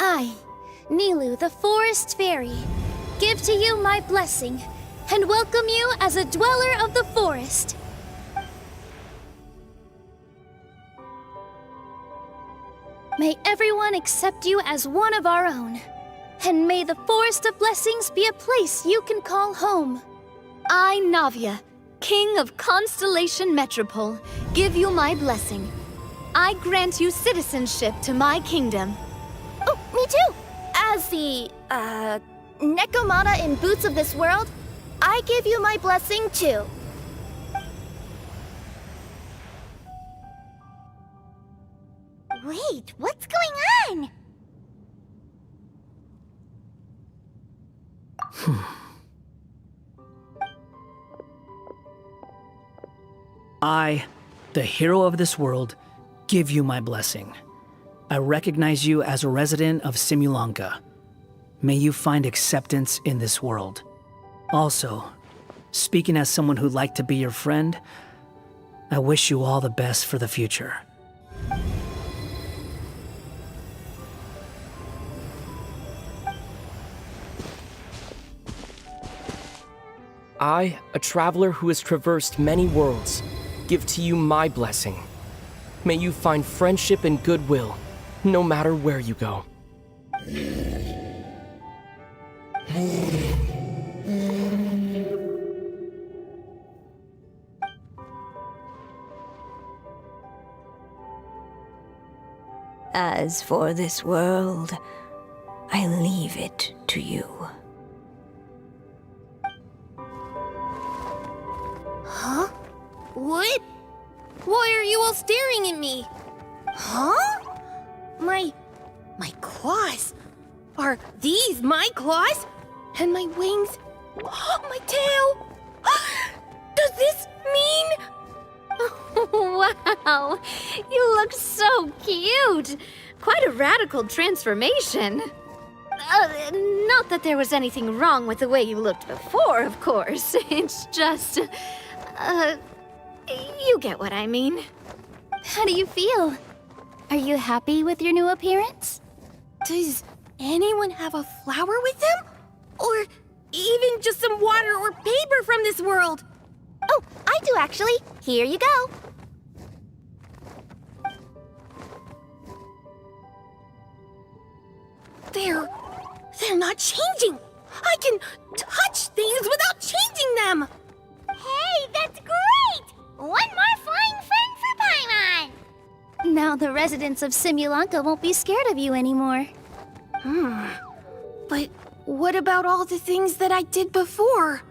I, Nilu, the Forest Fairy, give to you my blessing and welcome you as a dweller of the forest. May everyone accept you as one of our own, and may the Forest of Blessings be a place you can call home. I, Navia, King of Constellation Metropole, give you my blessing. I grant you citizenship to my kingdom. Oh, me too! As the, Nekomata in Boots of this world, I give you my blessing too. Wait, what's going on? I, the hero of this world, give you my blessing. I recognize you as a resident of Simulanka. May you find acceptance in this world. Also, speaking as someone who'd like to be your friend, I wish you all the best for the future. I, a traveler who has traversed many worlds, give to you my blessing. May you find friendship and goodwill, no matter where you go. As for this world, I leave it to you. Huh? What? Why are you all staring at me? Huh? My claws? Are these my claws? And my wings? My tail? Does this mean... Wow, you look so cute. Quite a radical transformation. Not that there was anything wrong with the way you looked before, of course. It's just... you get what I mean. How do you feel? Are you happy with your new appearance? Does anyone have a flower with them? Or even just some water or paper from this world? Oh, I do actually. Here you go. They're not changing. I can touch things without changing them. Hey, that's great! One more flying friend for Paimon! Now the residents of Simulanka won't be scared of you anymore. But what about all the things that I did before?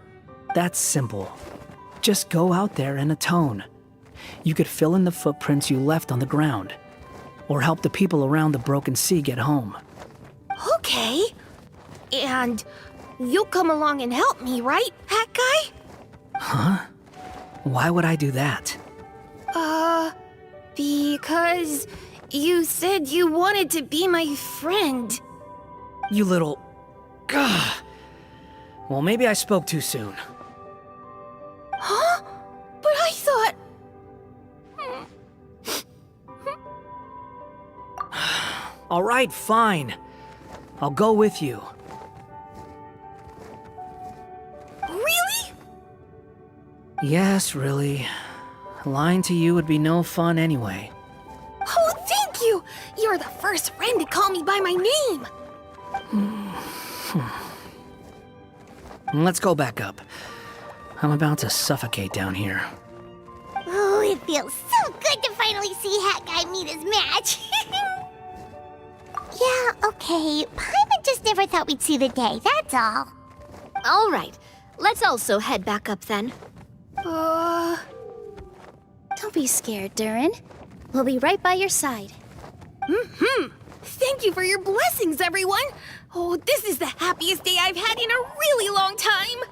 That's simple. Just go out there and atone. You could fill in the footprints you left on the ground, or help the people around the broken sea get home. Okay. And you'll come along and help me, right, Hat Guy? Huh? Why would I do that? Because you said you wanted to be my friend. You little... Gah. Well, maybe I spoke too soon. Huh? But I thought... All right, fine. I'll go with you. Really? Yes, really. Lying to you would be no fun anyway. Oh, thank you! You're the first friend to call me by my name! Let's go back up. I'm about to suffocate down here. Oh, it feels so good to finally see Hat Guy meet his match. Yeah, okay. Paimon just never thought we'd see the day, that's all. All right, let's also head back up then. Don't be scared, Durin. We'll be right by your side. Thank you for your blessings, everyone! Oh, this is the happiest day I've had in a really long time!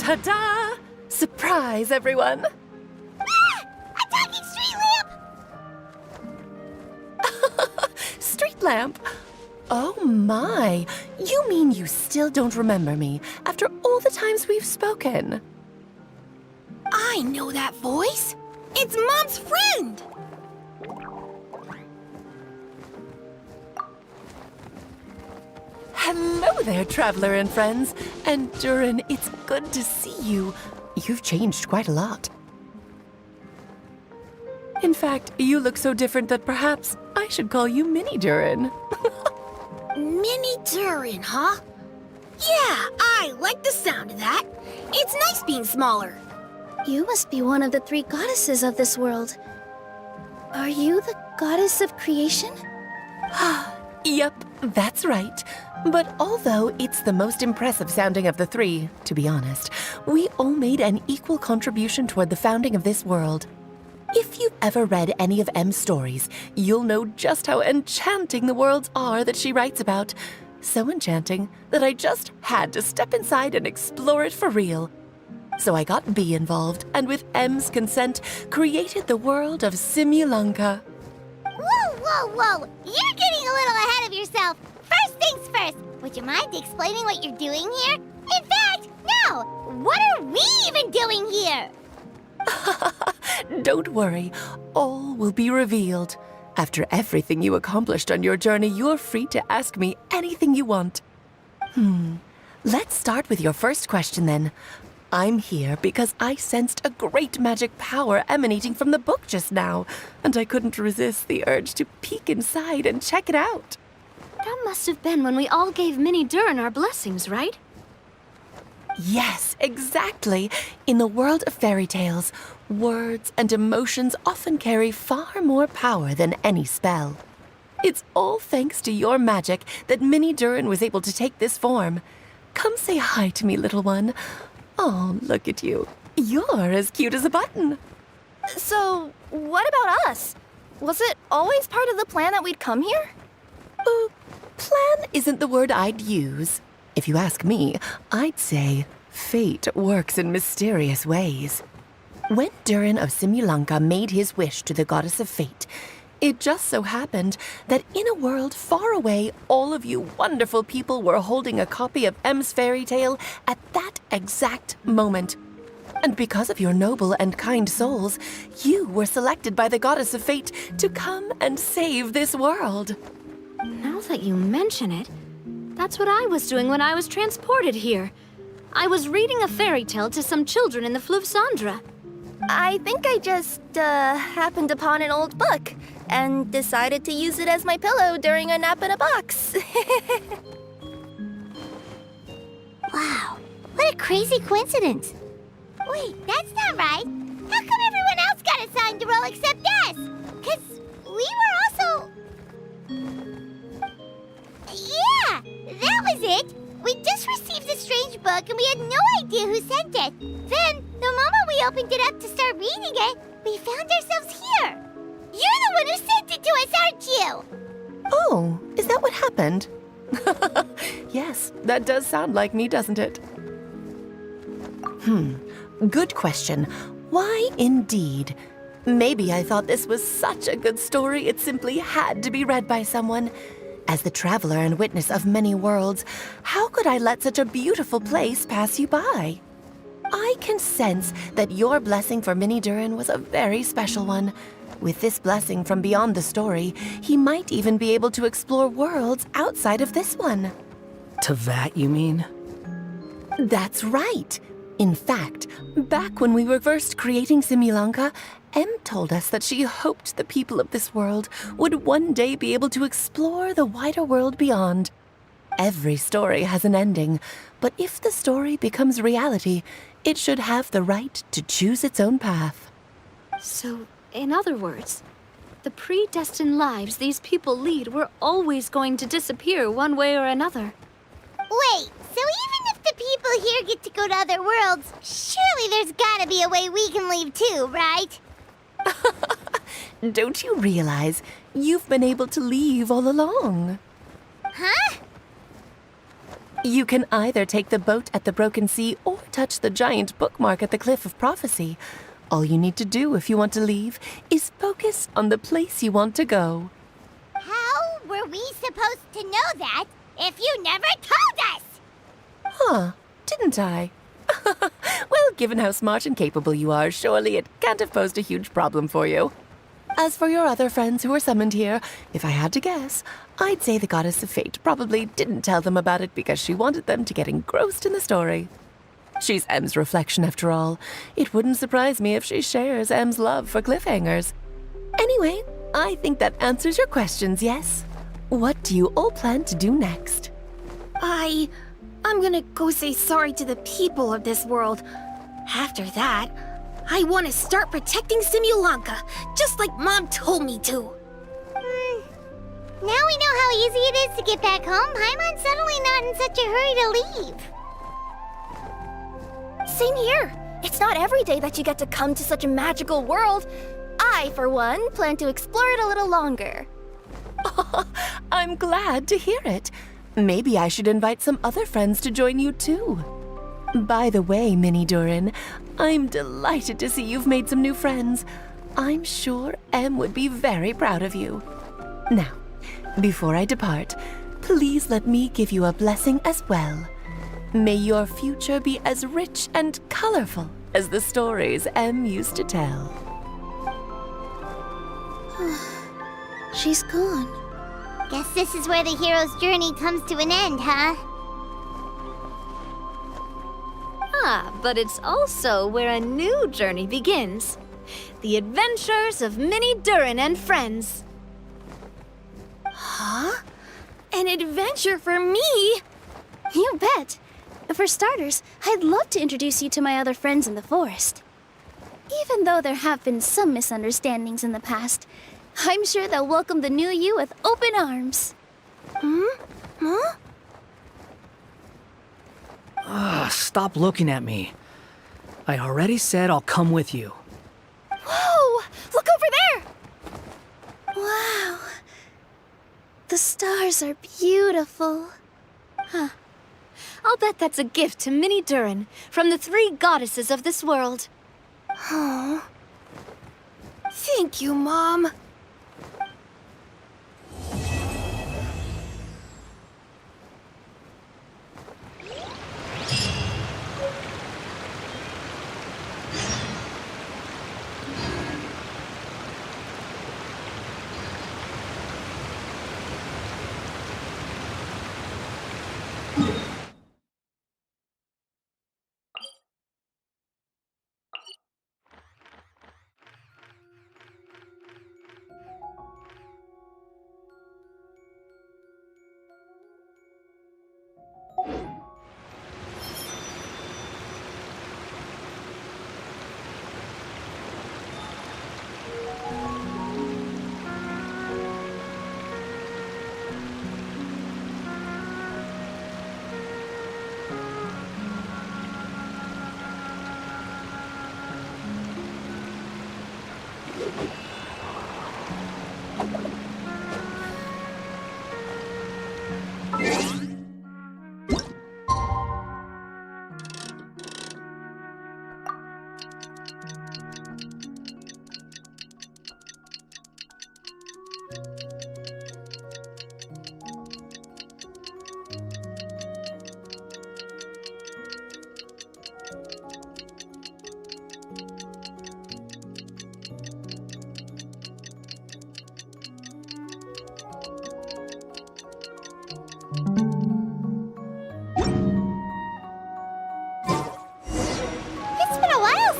Ta-da! Surprise, everyone! Ah! A talking street lamp! Street lamp? Oh my! You mean you still don't remember me after all the times we've spoken? I know that voice. It's Mom's friend. Hello there, traveler and friends. And Durin, it's good to see you. You've changed quite a lot. In fact, you look so different that perhaps I should call you Mini Durin. Mini Durin, huh? Yeah, I like the sound of that. It's nice being smaller. You must be one of the 3 goddesses of this world. Are you the goddess of creation? Yep, that's right. But although it's the most impressive sounding of the 3, to be honest, we all made an equal contribution toward the founding of this world. If you've ever read any of M's stories, you'll know just how enchanting the worlds are that she writes about. So enchanting that I just had to step inside and explore it for real. So I got B involved, and with M's consent, created the world of Simulanka. Whoa, whoa, whoa! You're getting a little ahead of yourself. First things first, would you mind explaining what you're doing here? In fact, no! What are we even doing here? Don't worry, all will be revealed. After everything you accomplished on your journey, you're free to ask me anything you want. Let's start with your first question then. I'm here because I sensed a great magic power emanating from the book just now, and I couldn't resist the urge to peek inside and check it out. That must have been when we all gave Mini Durin our blessings, right? Yes, exactly. In the world of fairy tales, words and emotions often carry far more power than any spell. It's all thanks to your magic that Mini Durin was able to take this form. Come say hi to me, little one. Oh, look at you. You're as cute as a button. So, what about us? Was it always part of the plan that we'd come here? Plan isn't the word I'd use. If you ask me, I'd say fate works in mysterious ways. When Durin of Simulanka made his wish to the goddess of fate, it just so happened that in a world far away, all of you wonderful people were holding a copy of M's fairy tale at that exact moment. And because of your noble and kind souls, you were selected by the goddess of fate to come and save this world. Now that you mention it, that's what I was doing when I was transported here. I was reading a fairy tale to some children in the Fleuve Cendra. I think I just, happened upon an old book and decided to use it as my pillow during a nap in a box. Wow, what a crazy coincidence. Wait, that's not right. How come everyone else got assigned to roll except us? 'Cause we were also... Yeah, that was it. We just received a strange book and we had no idea who sent it. Then, the moment we opened it up to start reading it, we found ourselves here. You're the one who sent it to us, aren't you? Oh, is that what happened? Yes, that does sound like me, doesn't it? Good question. Why indeed? Maybe I thought this was such a good story it simply had to be read by someone. As the traveler and witness of many worlds, how could I let such a beautiful place pass you by? I can sense that your blessing for Mini Durin was a very special one. With this blessing from beyond the story, he might even be able to explore worlds outside of this one. Teyvat, you mean? That's right. In fact, back when we were first creating Simulanka, Em told us that she hoped the people of this world would one day be able to explore the wider world beyond. Every story has an ending, but if the story becomes reality, it should have the right to choose its own path. So, in other words, the predestined lives these people lead were always going to disappear one way or another. Wait, so even if the people here get to go to other worlds, surely there's gotta be a way we can leave too, right? Don't you realize you've been able to leave all along? Huh? You can either take the boat at the Broken Sea or touch the giant bookmark at the Cliff of Prophecy. All you need to do if you want to leave is focus on the place you want to go. How were we supposed to know that if you never told us? Huh, didn't I? Well, given how smart and capable you are, surely it can't have posed a huge problem for you. As for your other friends who were summoned here, if I had to guess, I'd say the Goddess of Fate probably didn't tell them about it because she wanted them to get engrossed in the story. She's M's reflection, after all. It wouldn't surprise me if she shares M's love for cliffhangers. Anyway, I think that answers your questions, yes? What do you all plan to do next? I'm gonna go say sorry to the people of this world. After that, I want to start protecting Simulanka, just like Mom told me to. Now we know how easy it is to get back home. Paimon's suddenly not in such a hurry to leave. Same here. It's not every day that you get to come to such a magical world. I, for one, plan to explore it a little longer. I'm glad to hear it. Maybe I should invite some other friends to join you too. By the way, Minnie Durin, I'm delighted to see you've made some new friends. I'm sure Em would be very proud of you. Now, before I depart, please let me give you a blessing as well. May your future be as rich and colorful as the stories Em used to tell. She's gone. Guess this is where the hero's journey comes to an end, huh? Ah, but it's also where a new journey begins. The adventures of Minnie Durin and friends. Huh? An adventure for me? You bet. For starters, I'd love to introduce you to my other friends in the forest. Even though there have been some misunderstandings in the past, I'm sure they'll welcome the new you with open arms. Huh? Stop looking at me. I already said I'll come with you. Whoa! Look over there! Wow. The stars are beautiful. Huh. I'll bet that's a gift to Minnie Durin from the 3 goddesses of this world. Oh. Thank you, Mom.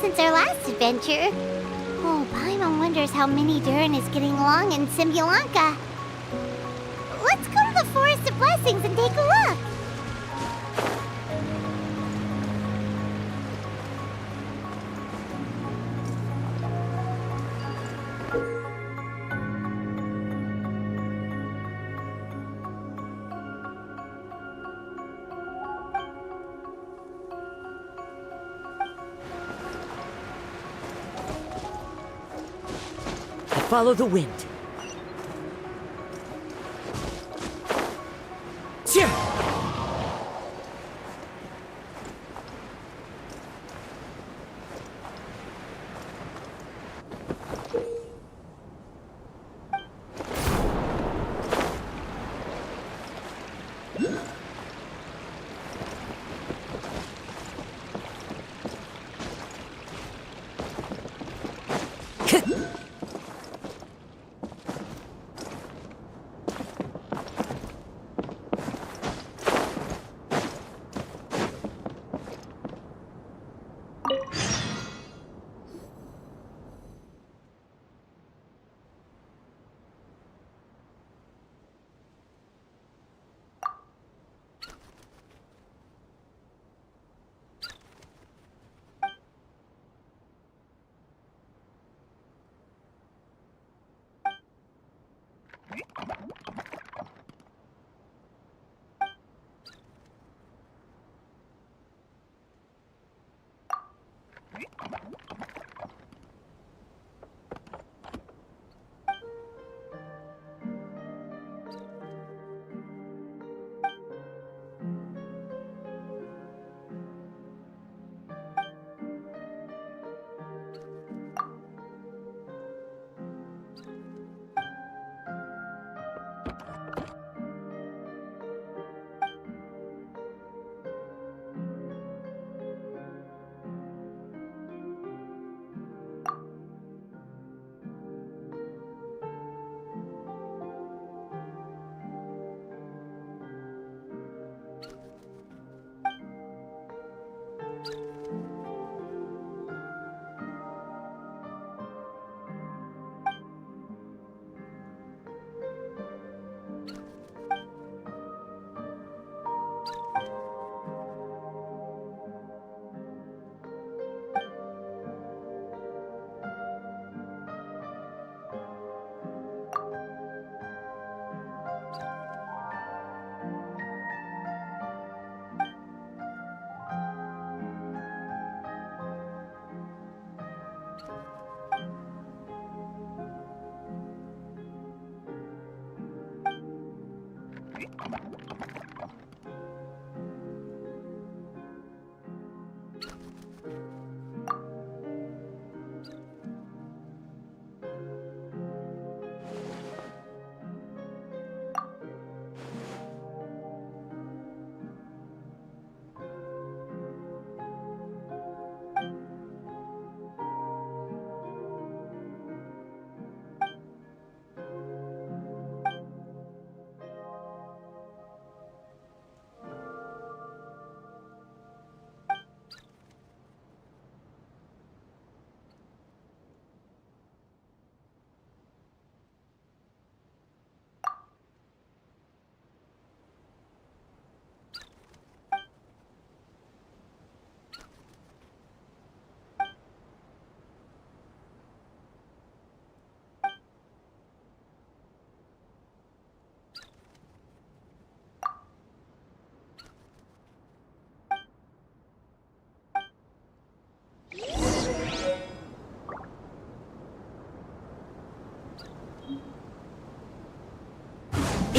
Since our last adventure. Oh, Paimon wonders how Minnie Durin is getting along in Simulanka. Let's go to the Forest of Blessings and take a look. Follow the wind.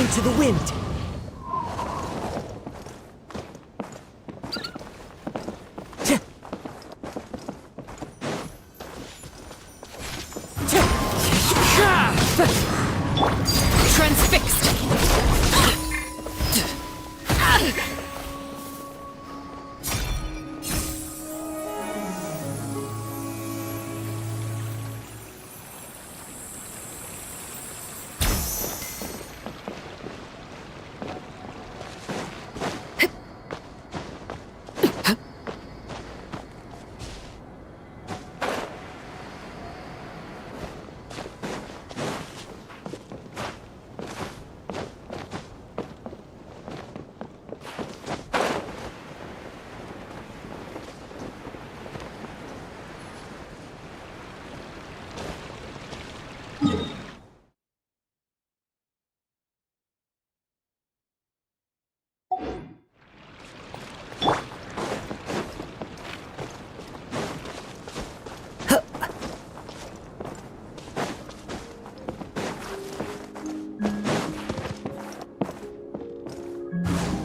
Into the wind! Transfixed!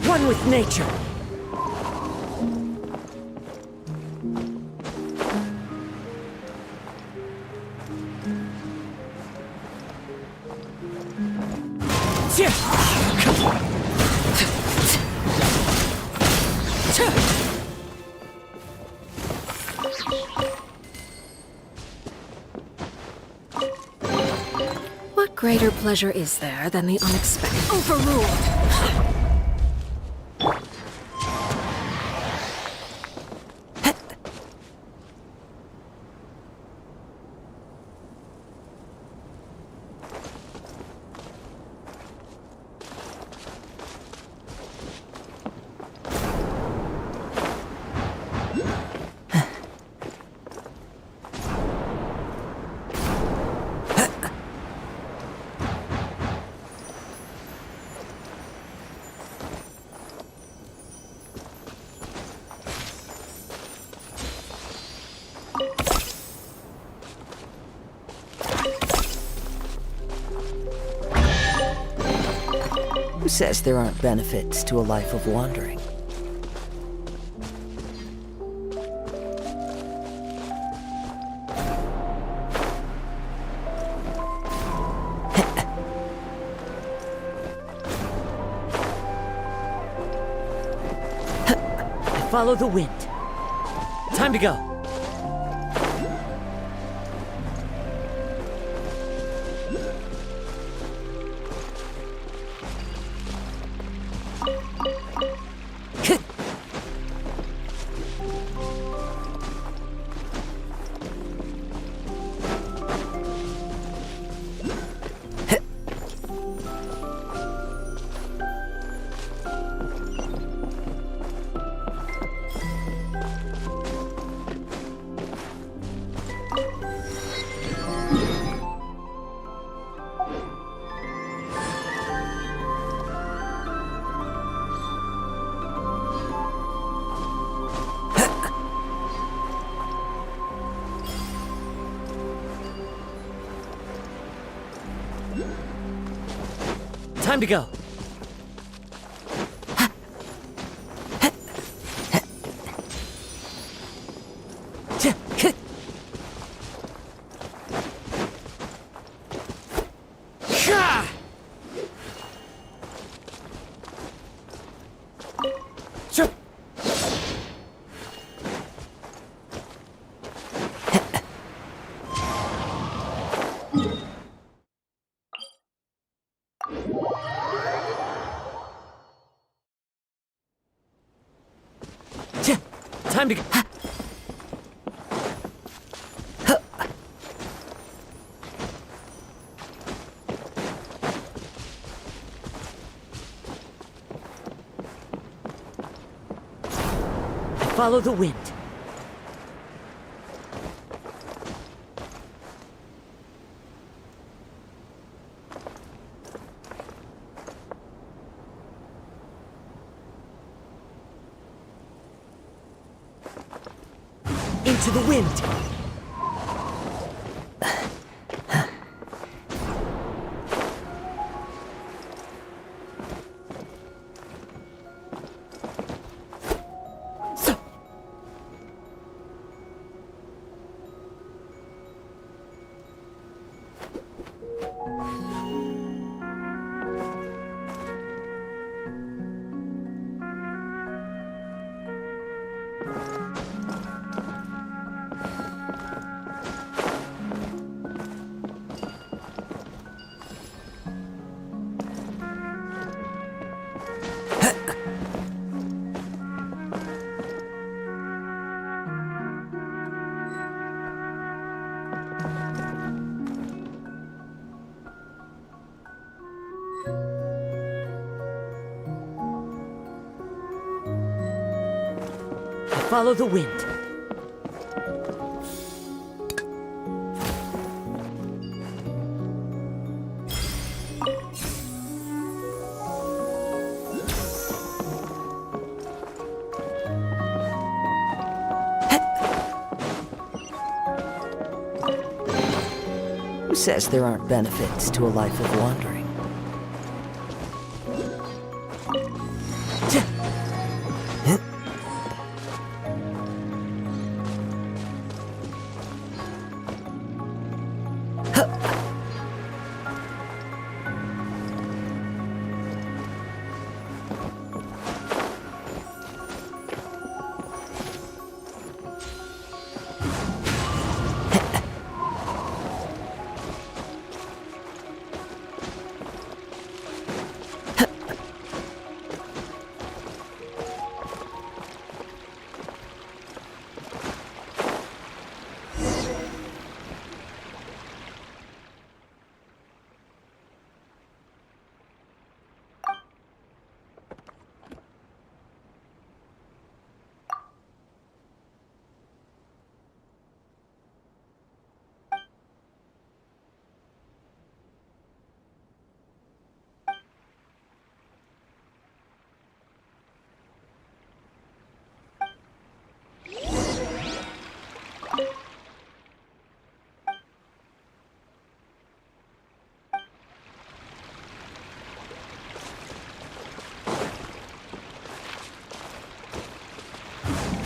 One with nature. greater pleasure is there than the unexpected? Overruled! Who says there aren't benefits to a life of wandering? Follow the wind. Time to go. Time to go. Time to go. Follow the wind. Into the wind. Follow the wind. Who says there aren't benefits to a life of wandering?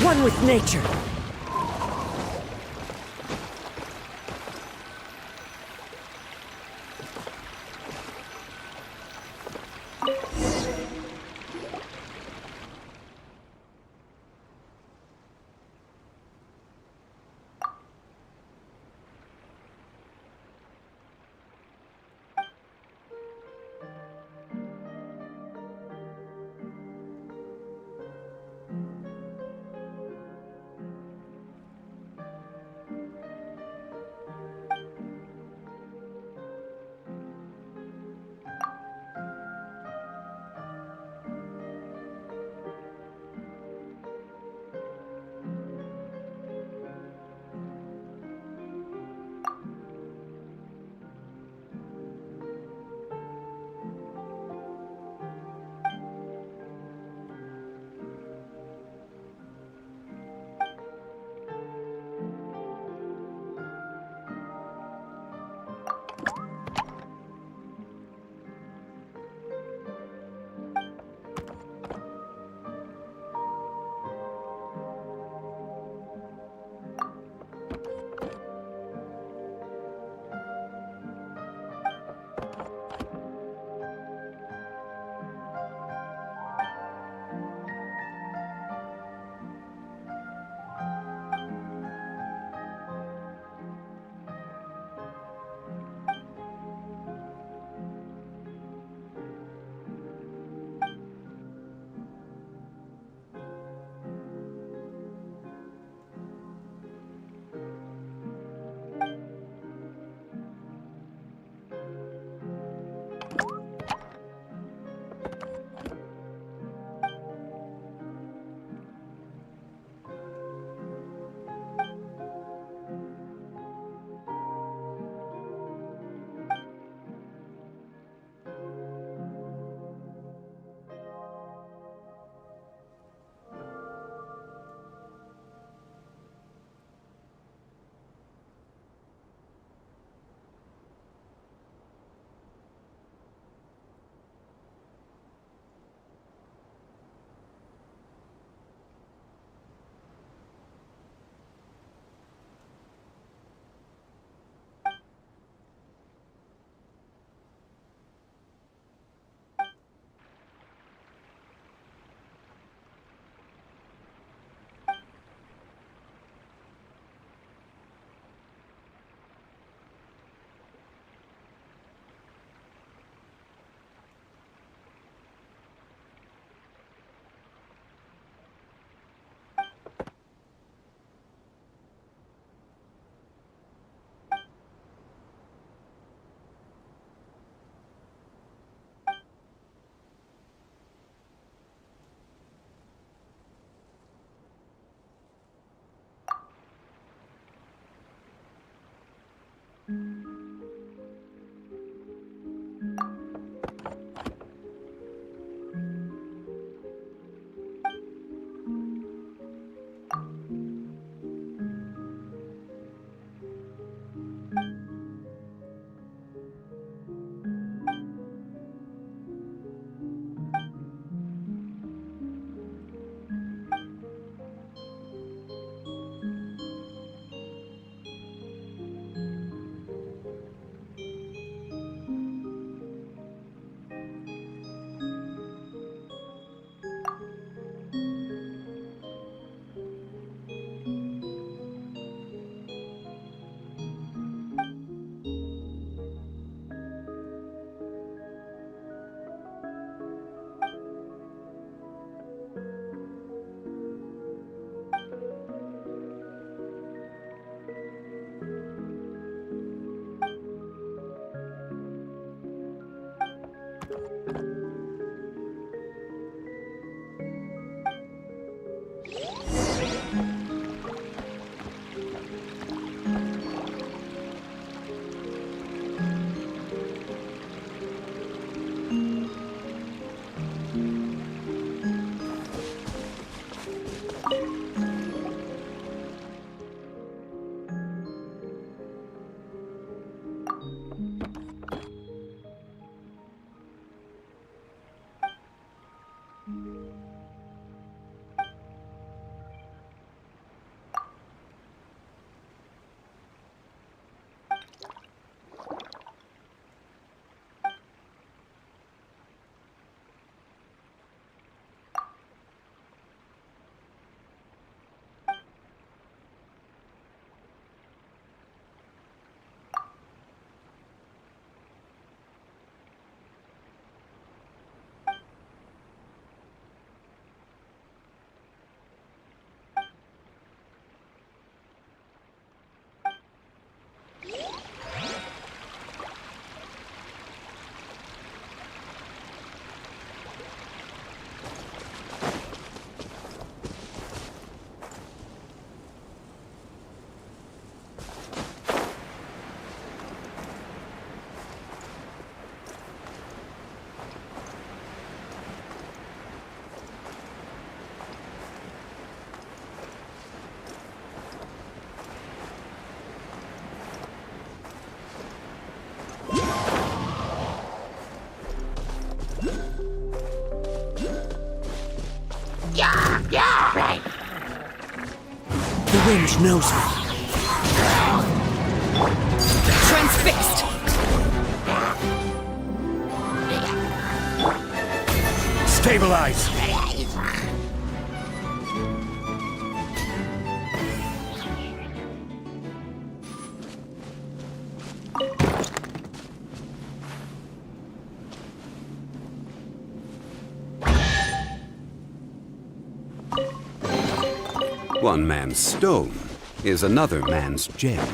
one with nature. The wind knows me. Transfixed! Stabilize! One man's stone is another man's gem.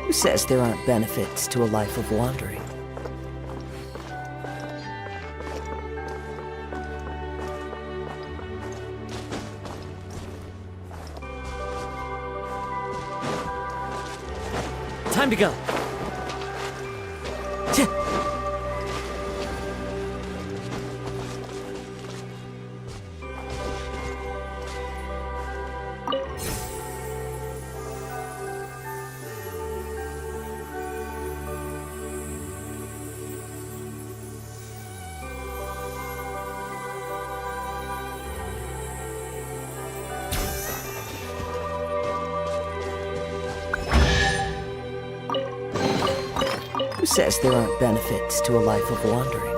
Who says there aren't benefits to a life of wandering? Time to go. Who says there aren't benefits to a life of wandering?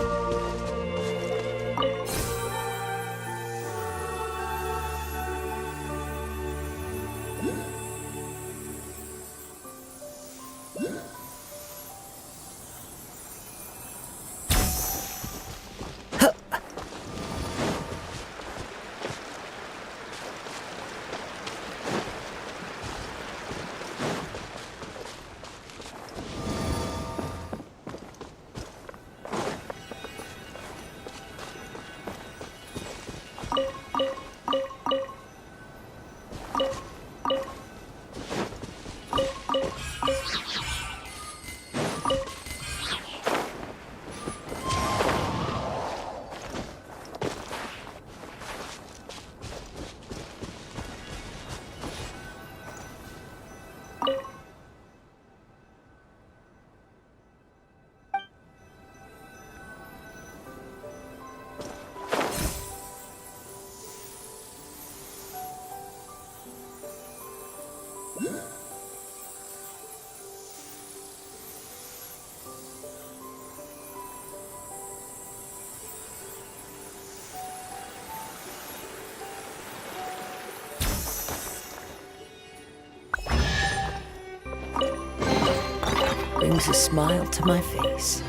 Brings a smile to my face.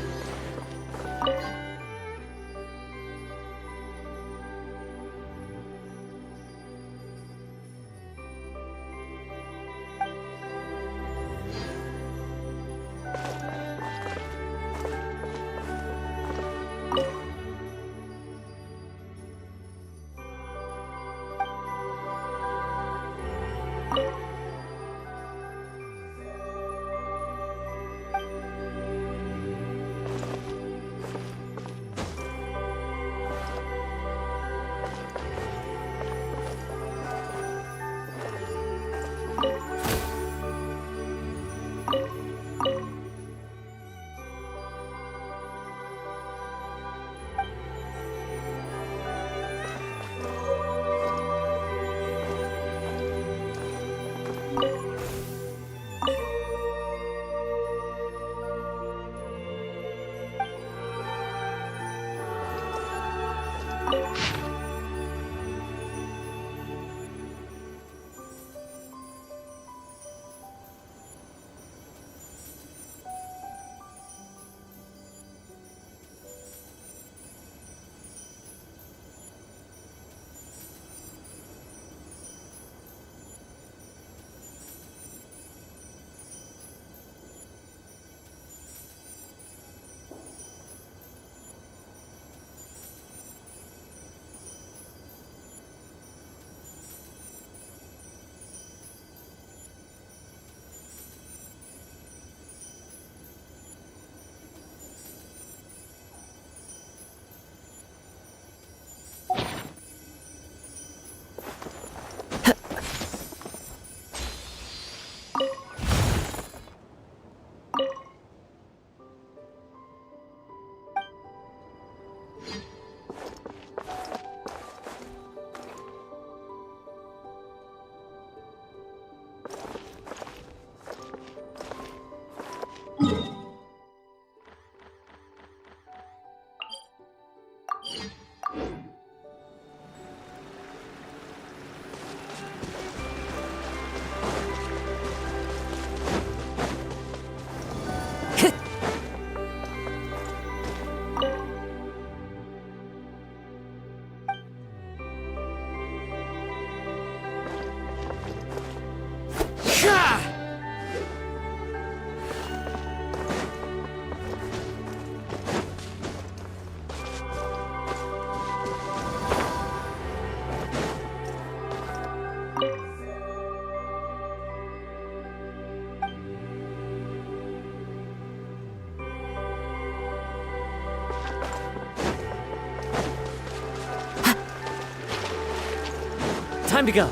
Time to go.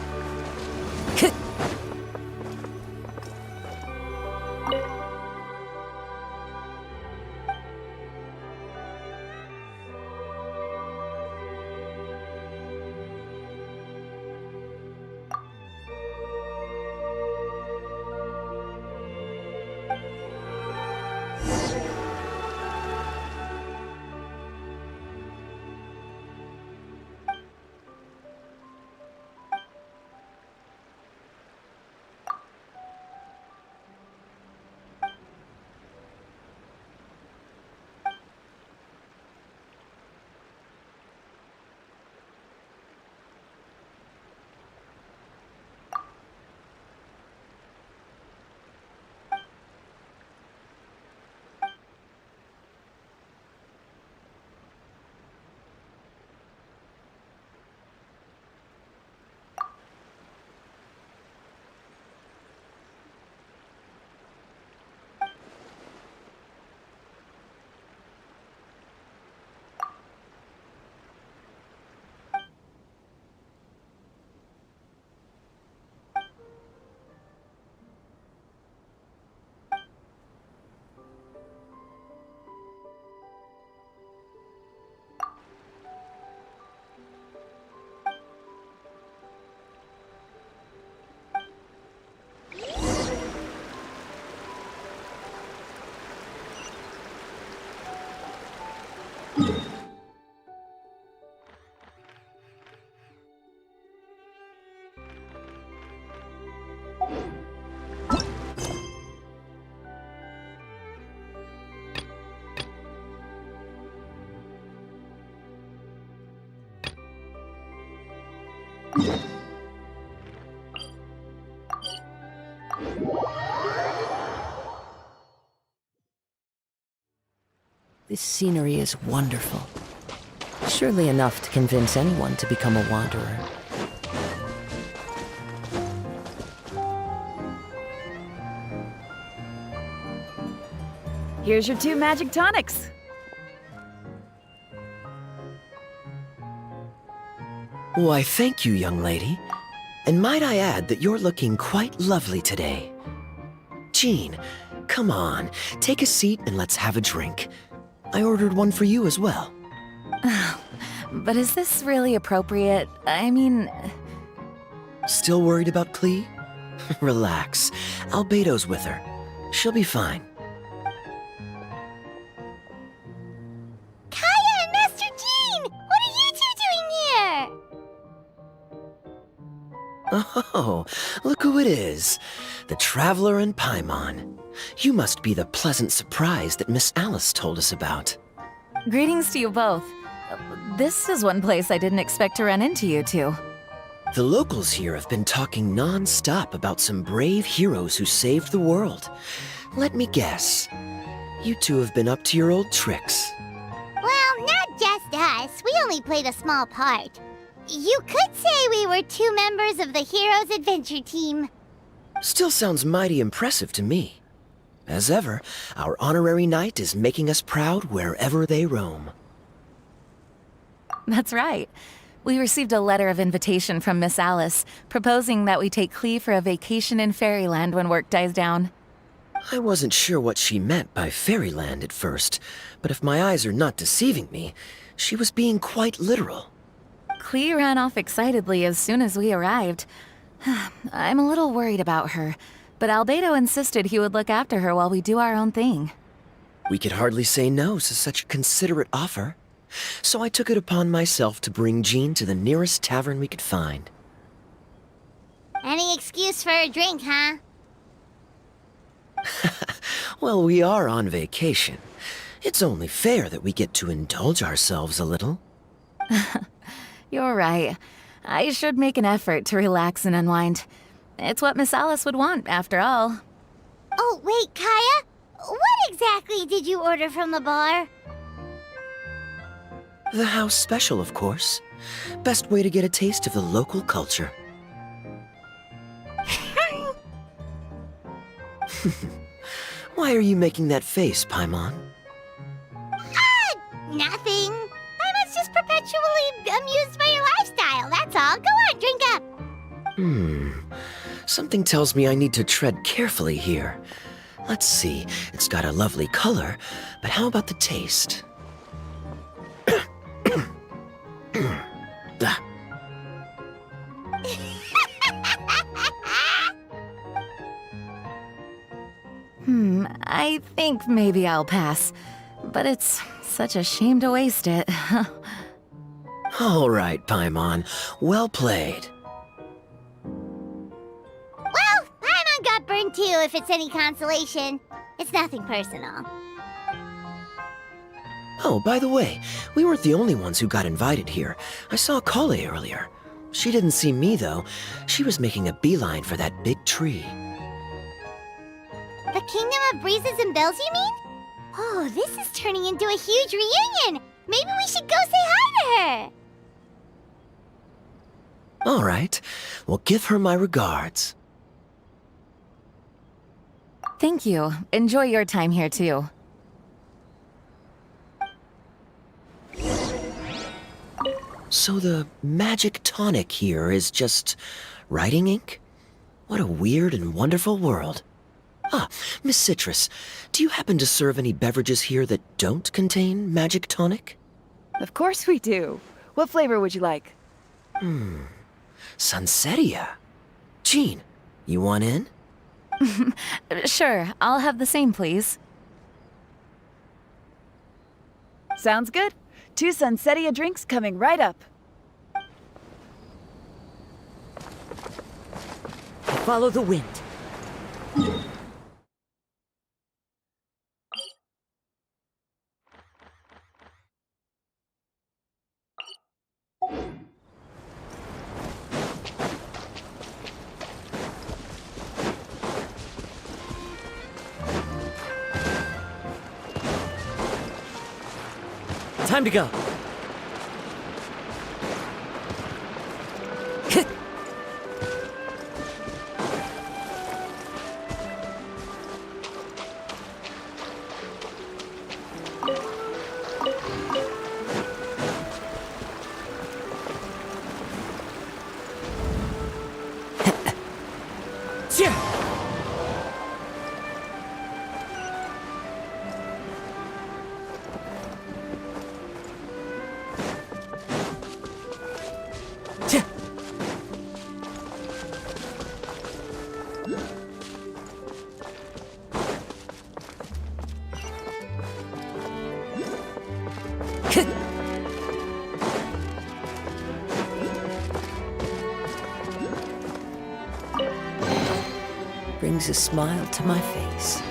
This scenery is wonderful. Surely enough to convince anyone to become a wanderer. Here's your 2 magic tonics. Why, thank you, young lady. And might I add that you're looking quite lovely today. Jean, come on, take a seat and let's have a drink. I ordered one for you as well. But is this really appropriate? I mean... Still worried about Klee? Relax. Albedo's with her. She'll be fine. Kaya and Master Jean! What are you two Oh, look who it is. The Traveler and Paimon. You must be the pleasant surprise that Miss Alice told us about. Greetings to you both. This is one place I didn't expect to run into you two. The locals here have been talking non-stop about some brave heroes who saved the world. Let me guess. You two have been up to your old tricks. Well, not just us. We only played a small part. You could say we were 2 members of the Heroes Adventure Team. Still sounds mighty impressive to me. As ever, our honorary knight is making us proud wherever they roam. That's right. We received a letter of invitation from Miss Alice, proposing that we take Clee for a vacation in Fairyland when work dies down. I wasn't sure what she meant by Fairyland at first, but if my eyes are not deceiving me, she was being quite literal. Clee ran off excitedly as soon as we arrived. I'm a little worried about her, but Albedo insisted he would look after her while we do our own thing. We could hardly say no to such a considerate offer, so I took it upon myself to bring Jean to the nearest tavern we could find. Any excuse for a drink, huh? Well, we are on vacation. It's only fair that we get to indulge ourselves a little. You're right. I should make an effort to relax and unwind. It's what Miss Alice would want, after all. Oh, wait, Kaya? What exactly did you order from the bar? The house special, of course. Best way to get a taste of the local culture. Why are you making that face, Paimon? Nothing. I'm just perpetually amused by your lifestyle, that's all. Go on, drink up. Something tells me I need to tread carefully here. Let's see, it's got a lovely color, but how about the taste? Ah. I think maybe I'll pass. But it's such a shame to waste it. All right, Paimon. Well played. Well, Paimon got burned too, if it's any consolation. It's nothing personal. Oh, by the way, we weren't the only ones who got invited here. I saw Kale earlier. She didn't see me, though. She was making a beeline for that big tree. The Kingdom of Breezes and Bells, you mean? Oh, this is turning into a huge reunion! Maybe we should go say hi to her! All right. Well, give her my regards. Thank you. Enjoy your time here, too. So the magic tonic here is just writing ink? What a weird and wonderful world. Ah, Miss Citrus, do you happen to serve any beverages here that don't contain magic tonic? Of course we do. What flavor would you like? Sunsetia. Jean, you want in? Sure, I'll have the same, please. Sounds good. 2 Sunsetia drinks coming right up. Follow the wind. Time to go. brings a smile to my face.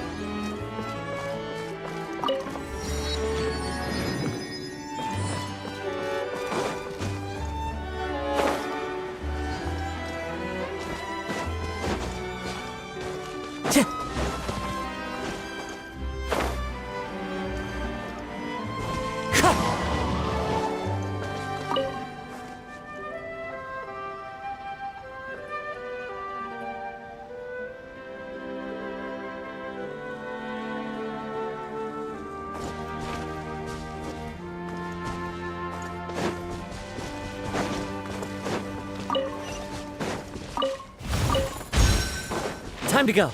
Time to go.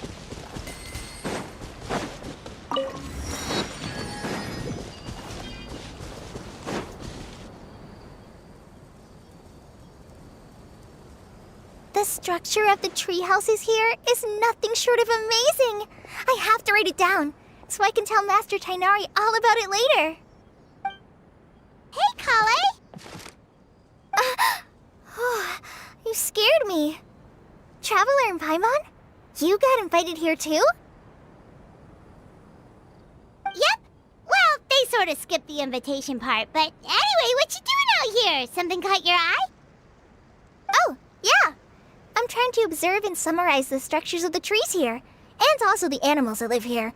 The structure of the tree houses here is nothing short of amazing. I have to write it down so I can tell Master Tainari all about it later. Hey, Kale! You scared me. Traveler and Paimon? You got invited here too? Yep. Well, they sort of skipped the invitation part, but anyway, what you doing out here? Something caught your eye? Oh, yeah. I'm trying to observe and summarize the structures of the trees here, and also the animals that live here.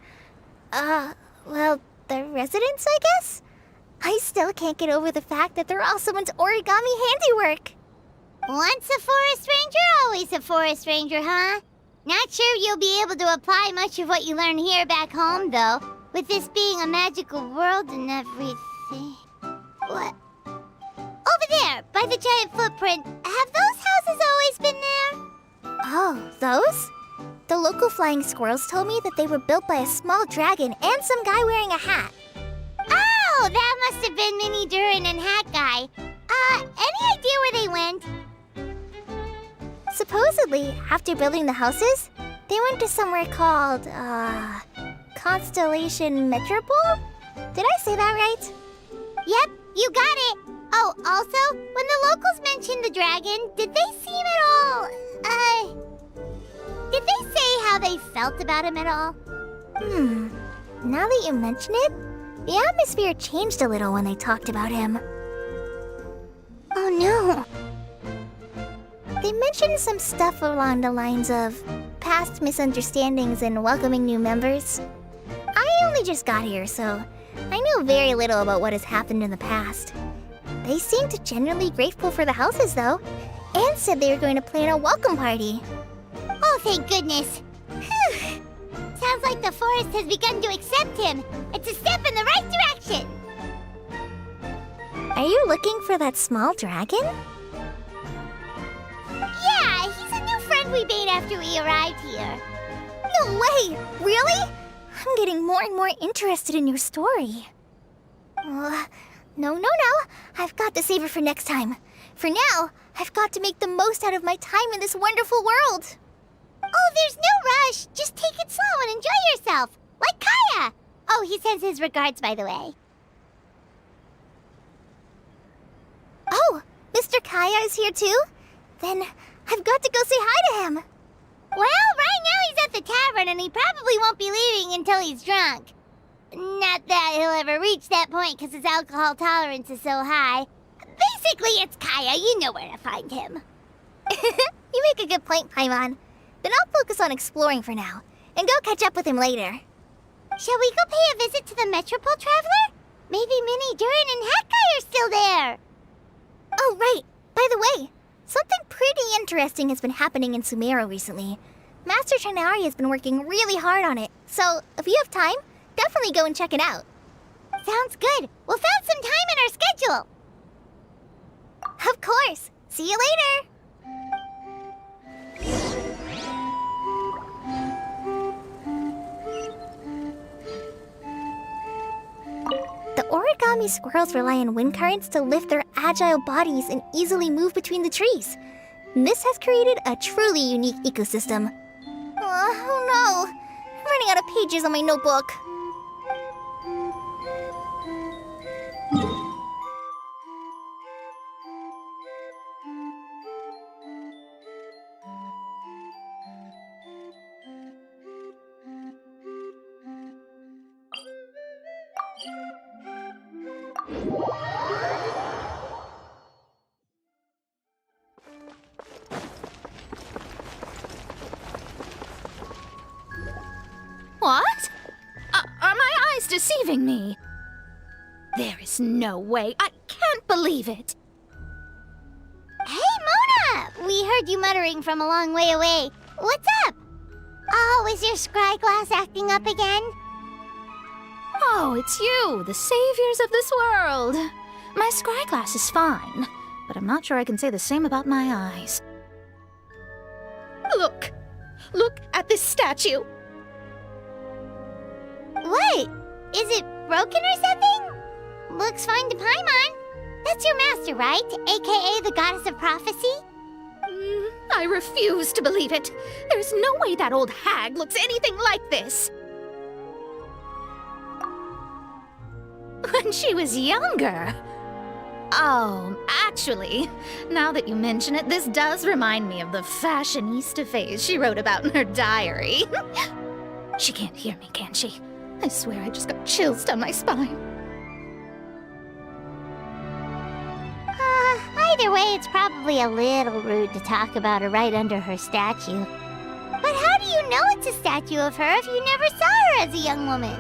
Well, the residents, I guess? I still can't get over the fact that they're all someone's origami handiwork. Once a forest ranger, always a forest ranger, huh? Not sure you'll be able to apply much of what you learn here back home, though, with this being a magical world and everything. What? Over there, by the giant footprint, have those houses always been there? Oh, those? The local flying squirrels told me that they were built by a small dragon and some guy wearing a hat. Oh, that must have been Mini Durin and Hat Guy. Any idea where they went? Supposedly, after building the houses, they went to somewhere called, Constellation Metropole? Did I say that right? Yep, you got it. Oh, also, when the locals mentioned the dragon, did they seem at all, did they say how they felt about him at all? Now that you mention it, the atmosphere changed a little when they talked about him. Oh no. They mentioned some stuff along the lines of past misunderstandings and welcoming new members. I only just got here, so I know very little about what has happened in the past. They seemed genuinely grateful for the houses, though, and said they were going to plan a welcome party. Oh, thank goodness. Whew. Sounds like the forest has begun to accept him. It's a step in the right direction. Are you looking for that small dragon? Yeah, he's a new friend we made after we arrived here. No way! Really? I'm getting more and more interested in your story. No. I've got to save it for next time. For now, I've got to make the most out of my time in this wonderful world. Oh, there's no rush. Just take it slow and enjoy yourself. Like Kaya. Oh, he sends his regards, by the way. Oh, Mr. Kaya is here too? Then I've got to go say hi to him. Well, right now he's at the tavern and he probably won't be leaving until he's drunk. Not that he'll ever reach that point because his alcohol tolerance is so high. Basically, it's Kaya. You know where to find him. You make a good point, Paimon. Then I'll focus on exploring for now and go catch up with him later. Shall we go pay a visit to the Metropole, Traveler? Maybe Mini, Durin, and Hat Guy are still there. Oh, right. By the way, something pretty interesting has been happening in Sumeru recently. Master Tainari has been working really hard on it, so if you have time, definitely go and check it out. Sounds good. We'll find some time in our schedule. Of course. See you later. The origami squirrels rely on wind currents to lift their agile bodies and easily move between the trees. This has created a truly unique ecosystem. Oh no! I'm running out of pages on my notebook. deceiving me. There is no way. I can't believe it. Hey, Mona! We heard you muttering from a long way away. What's up? Oh, is your scry glass acting up again? Oh, it's you, the saviors of this world. My scry glass is fine, but I'm not sure I can say the same about my eyes. Look! Look at this statue! What? Is it broken or something? Looks fine to Paimon. That's your master, right? AKA the goddess of prophecy? I refuse to believe it. There's no way that old hag looks anything like this. When she was younger. Oh, actually, now that you mention it, this does remind me of the fashionista phase she wrote about in her diary. She can't hear me, can she? I swear I just got chills down my spine. Either way, it's probably a little rude to talk about her right under her statue. But how do you know it's a statue of her if you never saw her as a young woman?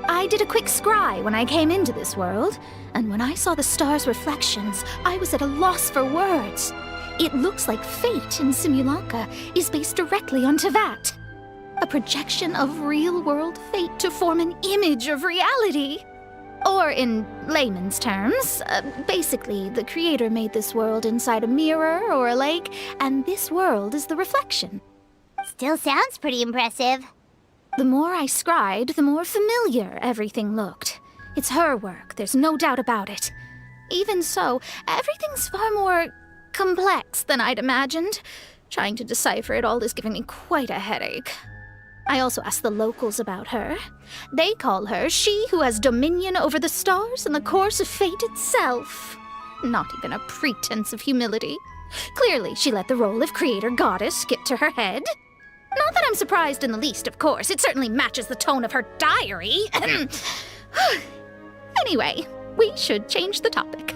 I did a quick scry when I came into this world, and when I saw the stars' reflections, I was at a loss for words. It looks like fate in Simulanka is based directly on Teyvat. A projection of real-world fate to form an image of reality. Or in layman's terms, basically, the creator made this world inside a mirror or a lake, and this world is the reflection. Still sounds pretty impressive. The more I scried, the more familiar everything looked. It's her work, there's no doubt about it. Even so, everything's far more complex than I'd imagined. Trying to decipher it all is giving me quite a headache. I also asked the locals about her. They call her she who has dominion over the stars and the course of fate itself. Not even a pretense of humility. Clearly, she let the role of creator goddess get to her head. Not that I'm surprised in the least, of course. It certainly matches the tone of her diary. Anyway, we should change the topic.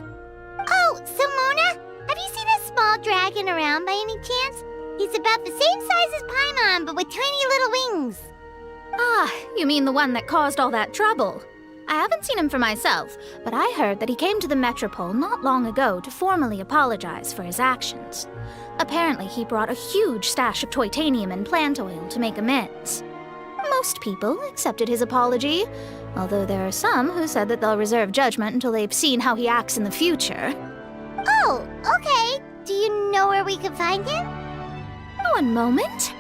Oh, so Mona, have you seen a small dragon around by any chance? He's about the same size as Paimon, but with tiny little wings. Ah, you mean the one that caused all that trouble? I haven't seen him for myself, but I heard that he came to the Metropole not long ago to formally apologize for his actions. Apparently, he brought a huge stash of Toitanium and plant oil to make amends. Most people accepted his apology, although there are some who said that they'll reserve judgment until they've seen how he acts in the future. Oh, okay. Do you know where we could find him? One moment.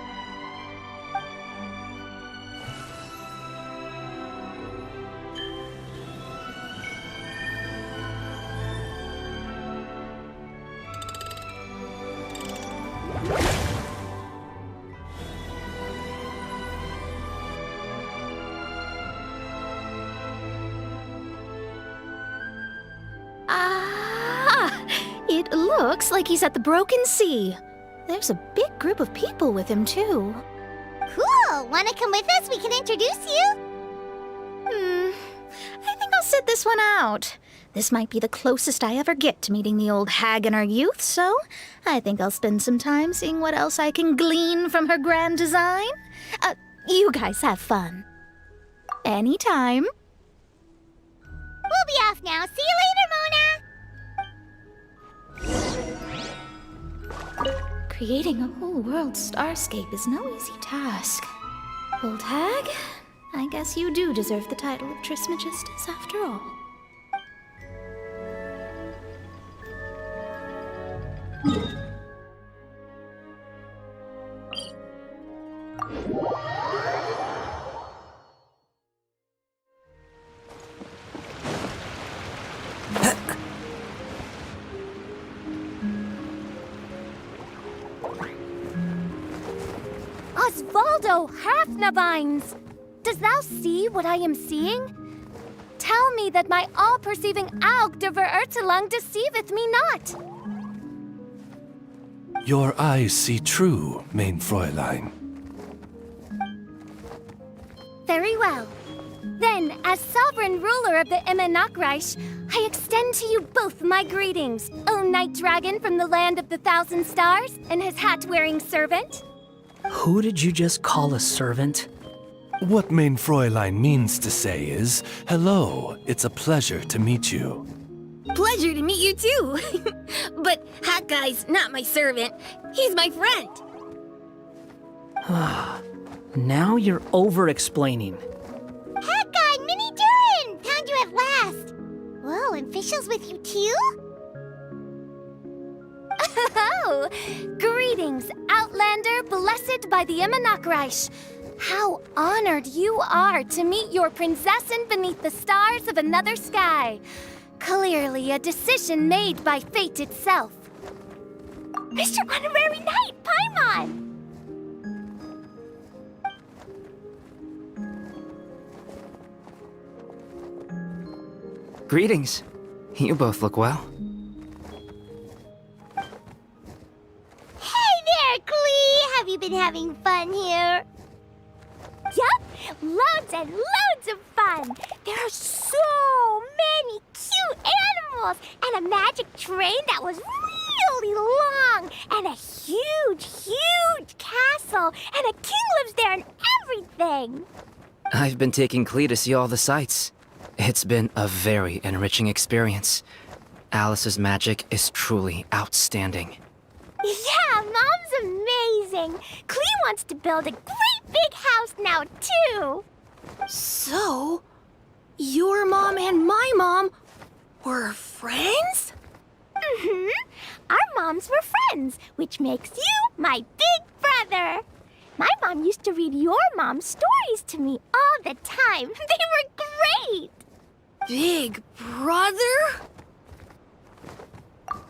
It looks like he's at the Broken Sea. There's a big group of people with him, too. Cool! Wanna come with us? We can introduce you? I think I'll sit this one out. This might be the closest I ever get to meeting the old hag in her youth, so I think I'll spend some time seeing what else I can glean from her grand design. You guys have fun. Anytime. We'll be off now. See you later, Mona! Creating a whole world starscape is no easy task. Old hag, I guess you do deserve the title of Trismegistus after all. Osvaldo Hafnavines! Does thou see what I am seeing? Tell me that my all-perceiving Aug de Verurtelung deceiveth me not. Your eyes see true, mein Fräulein. Very well. Then, as sovereign ruler of the Immernachtreich, I extend to you both my greetings, O Night Dragon from the land of the Thousand Stars, and his hat-wearing servant. Who did you just call a servant? What main Fräulein means to say is, hello, it's a pleasure to meet you. Pleasure to meet you too. But Hat Guy's not my servant. He's my friend. Now you're over-explaining. Hat Guy, Mini Durin! Found you at last! Whoa, and Fischl's with you too? Oh, greetings, Outlander blessed by the Immernachtreich. How honored you are to meet your prinzessin beneath the stars of another sky. Clearly a decision made by fate itself. Mr. Honorary Knight, Paimon! Greetings. You both look well. Hey there, Klee! Have you been having fun here? Yup, loads and loads of fun! There are so many cute animals, and a magic train that was really long, and a huge, huge castle, and a king lives there and everything! I've been taking Klee to see all the sights. It's been a very enriching experience. Alice's magic is truly outstanding. Yeah, Mom's amazing! Klee wants to build a great big house now, too! So, your mom and my mom were friends? Mm-hmm. Our moms were friends, which makes you my big brother. My mom used to read your mom's stories to me all the time. They were great! Big brother?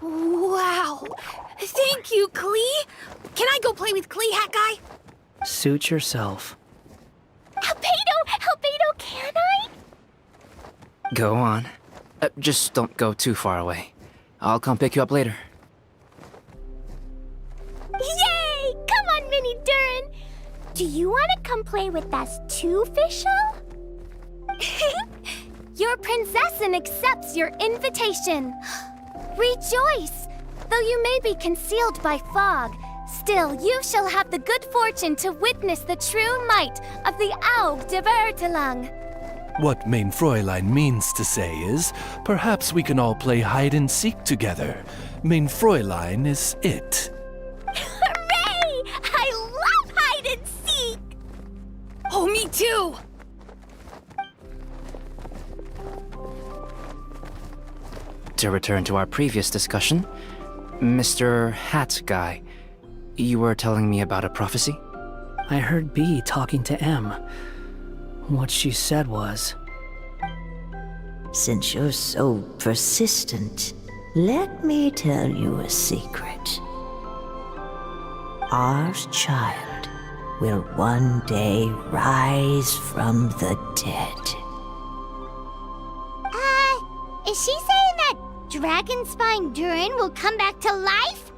Wow. Thank you, Klee. Can I go play with Klee, Hat Guy? Suit yourself. Albedo, can I? Go on. Just don't go too far away. I'll come pick you up later. Yay! Come on, Mini Durin. Do you want to come play with us too, Fischl? Your prinzessin accepts your invitation. Rejoice! Though you may be concealed by fog, still you shall have the good fortune to witness the true might of the Aug de Vertelang. What main Fräulein means to say is, perhaps we can all play hide and seek together. Main Fräulein is it. Hooray! I love hide and seek! Oh, me too! To return to our previous discussion, Mr. Hat Guy, you were telling me about a prophecy? I heard B talking to M. What she said was... Since you're so persistent, let me tell you a secret. Our child will one day rise from the dead. Is she saying that Dragonspine Durin will come back to life?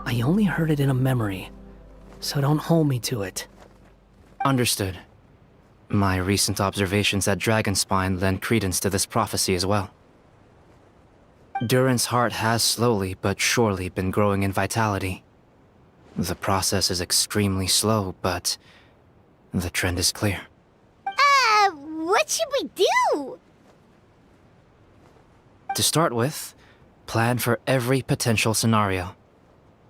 I only heard it in a memory, so don't hold me to it. Understood. My recent observations at Dragonspine lend credence to this prophecy as well. Durin's heart has slowly but surely been growing in vitality. The process is extremely slow, but the trend is clear. What should we do? To start with, plan for every potential scenario,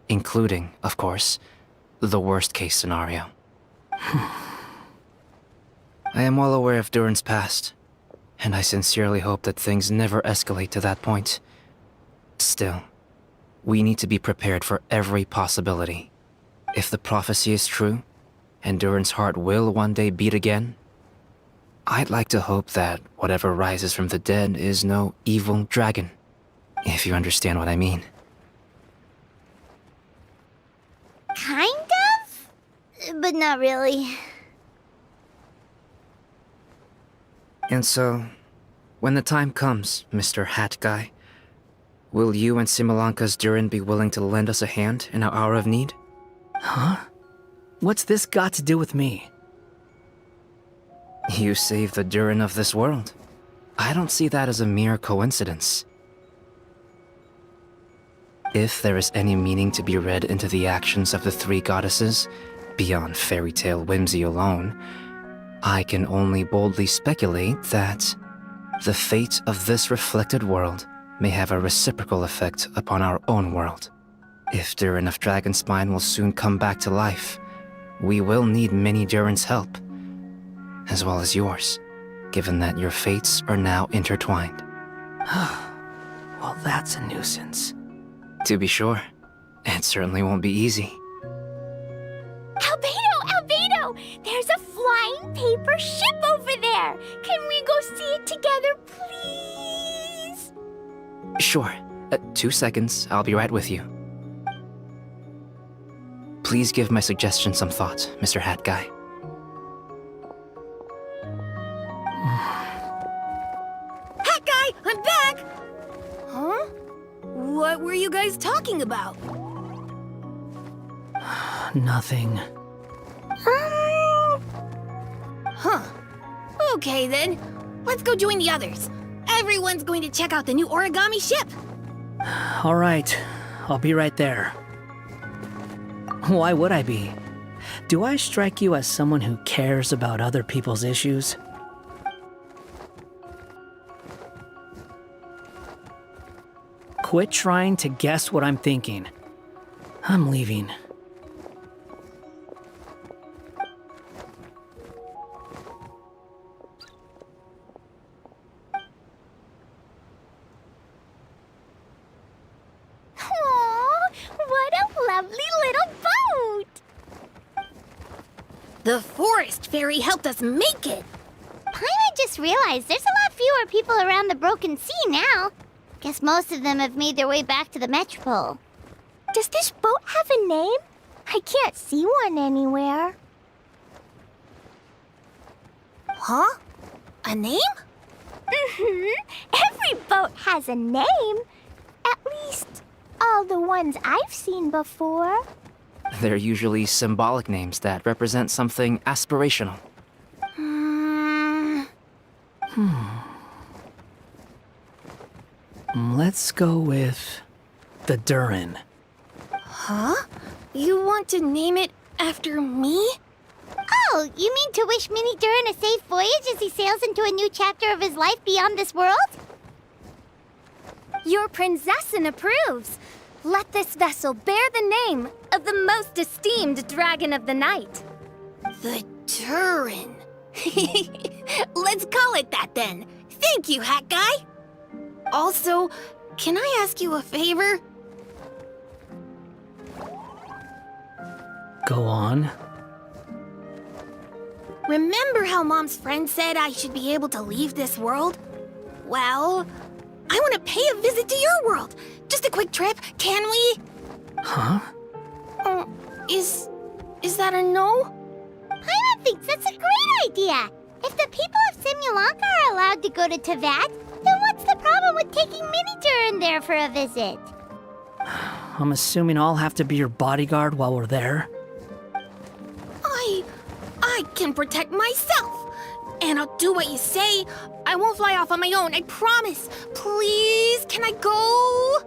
including, of course, the worst-case scenario. I am well aware of Durin's past, and I sincerely hope that things never escalate to that point. Still, we need to be prepared for every possibility. If the prophecy is true, and Durin's heart will one day beat again, I'd like to hope that whatever rises from the dead is no evil dragon, if you understand what I mean. Kind of? But not really. And so, when the time comes, Mr. Hat Guy, will you and Simulanka's Durin be willing to lend us a hand in our hour of need? Huh? What's this got to do with me? You saved the Durin of this world. I don't see that as a mere coincidence. If there is any meaning to be read into the actions of the three goddesses, beyond fairy tale whimsy alone, I can only boldly speculate that the fate of this reflected world may have a reciprocal effect upon our own world. If Durin of Dragonspine will soon come back to life, we will need Mini Durin's help, as well as yours, given that your fates are now intertwined. Well, that's a nuisance. To be sure, it certainly won't be easy. Albedo! There's a flying paper ship over there! Can we go see it together, please? Sure. 2 seconds, I'll be right with you. Please give my suggestion some thought, Mr. Hat Guy. Hat guy, I'm back! Huh? What were you guys talking about? Nothing. Huh. Okay then. Let's go join the others. Everyone's going to check out the new origami ship. All right, I'll be right there. Why would I be? Do I strike you as someone who cares about other people's issues? Quit trying to guess what I'm thinking. I'm leaving. Aww, what a lovely little boat! The forest fairy helped us make it. Paimon just realized there's a lot fewer people around the Broken Sea now. Guess most of them have made their way back to the Metropole. Does this boat have a name? I can't see one anywhere. Huh? A name? Every boat has a name. At least, all the ones I've seen before. They're usually symbolic names that represent something aspirational. Let's go with the Durin. Huh? You want to name it after me? Oh, you mean to wish Mini Durin a safe voyage as he sails into a new chapter of his life beyond this world? Your princessin approves. Let this vessel bear the name of the most esteemed dragon of the night. The Durin. Let's call it that then. Thank you, Hat Guy. Also, can I ask you a favor? Go on. Remember how Mom's friend said I should be able to leave this world? Well, I want to pay a visit to your world. Just a quick trip, can we? Huh? Is that a no? Paimon thinks that's a great idea. If the people of Simulanka are allowed to go to Teyvat, then what's the problem with taking Mini Durin there for a visit? I'm assuming I'll have to be your bodyguard while we're there. I can protect myself. And I'll do what you say. I won't fly off on my own, I promise. Please, can I go?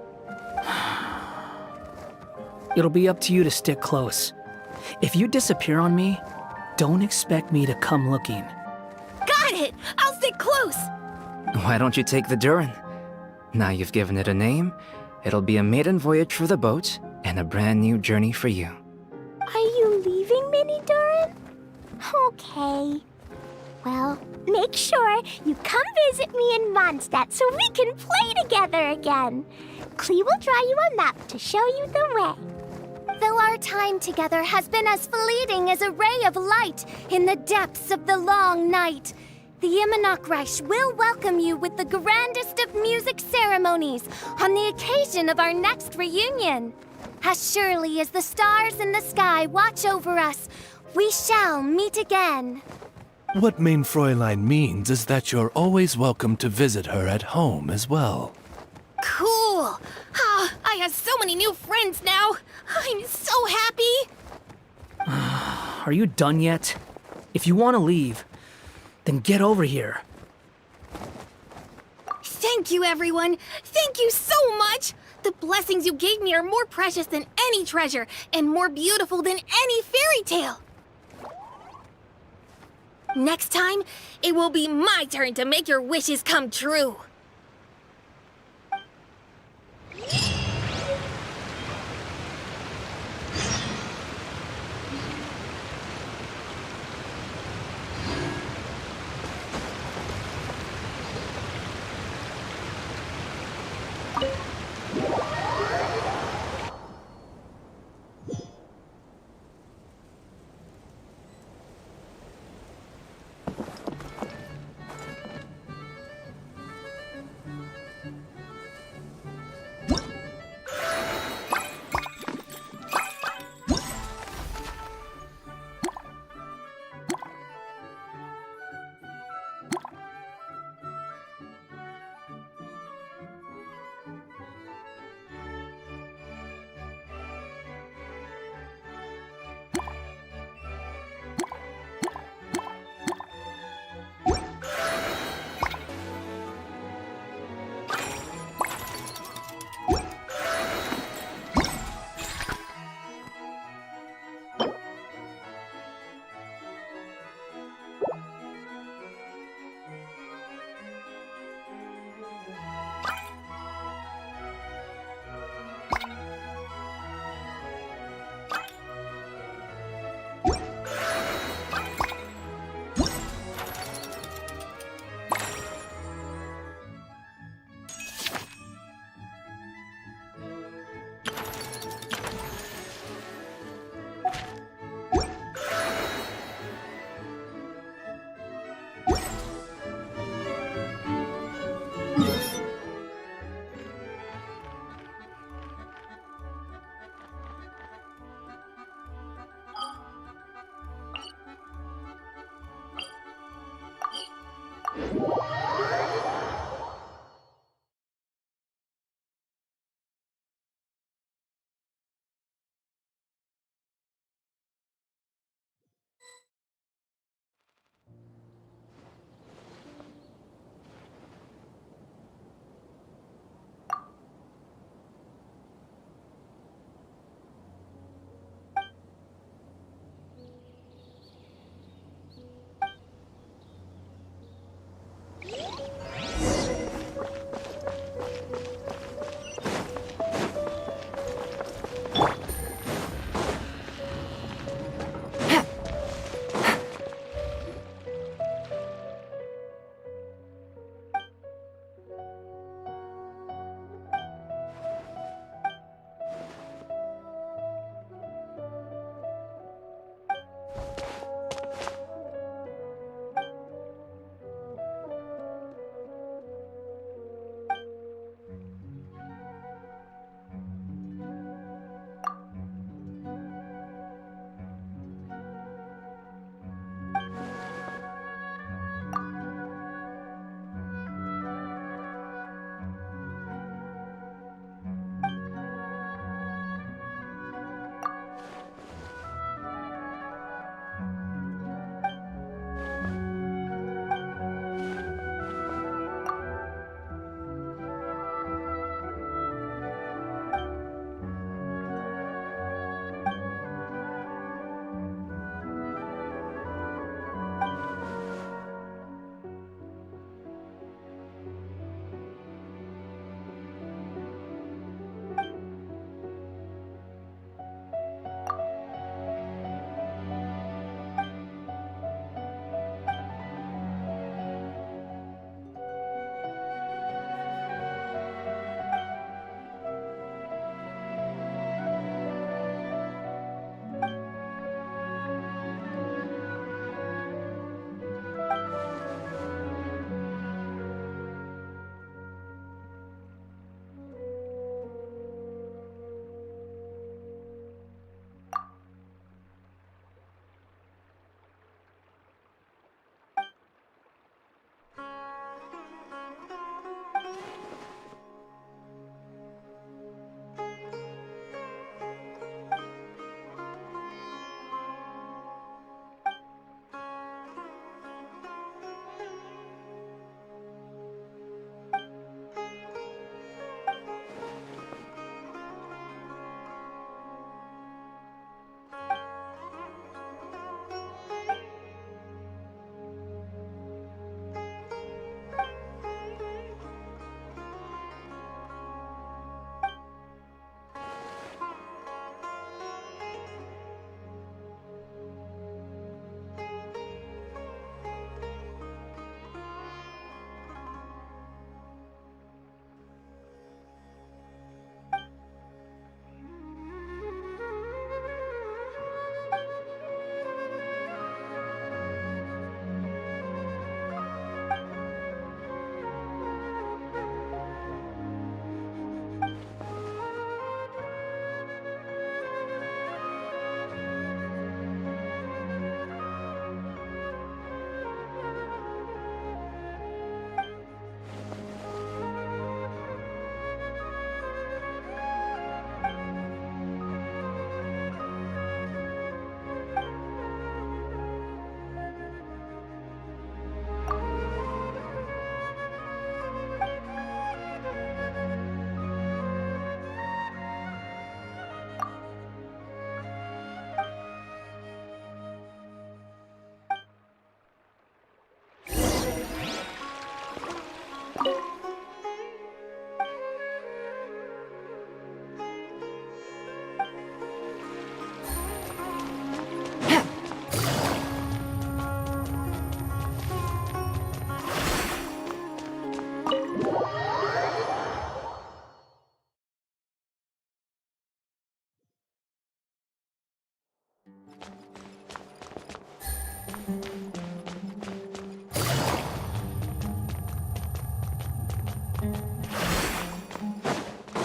It'll be up to you to stick close. If you disappear on me, don't expect me to come looking. Got it! I'll stick close! Why don't you take the Durin? Now you've given it a name, it'll be a maiden voyage for the boat and a brand new journey for you. Are you leaving, Mini Durin? Okay. Well, make sure you come visit me in Mondstadt so we can play together again. Klee will draw you a map to show you the way. Though our time together has been as fleeting as a ray of light in the depths of the long night, the Immersive will welcome you with the grandest of music ceremonies on the occasion of our next reunion. As surely as the stars in the sky watch over us, we shall meet again. What Mein Fräulein means is that you're always welcome to visit her at home as well. Cool! I have so many new friends now! I'm so happy! Are you done yet? If you want to leave, then get over here. Thank you, everyone! Thank you so much! The blessings you gave me are more precious than any treasure, and more beautiful than any fairy tale. Next time, it will be my turn to make your wishes come true.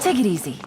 Take it easy.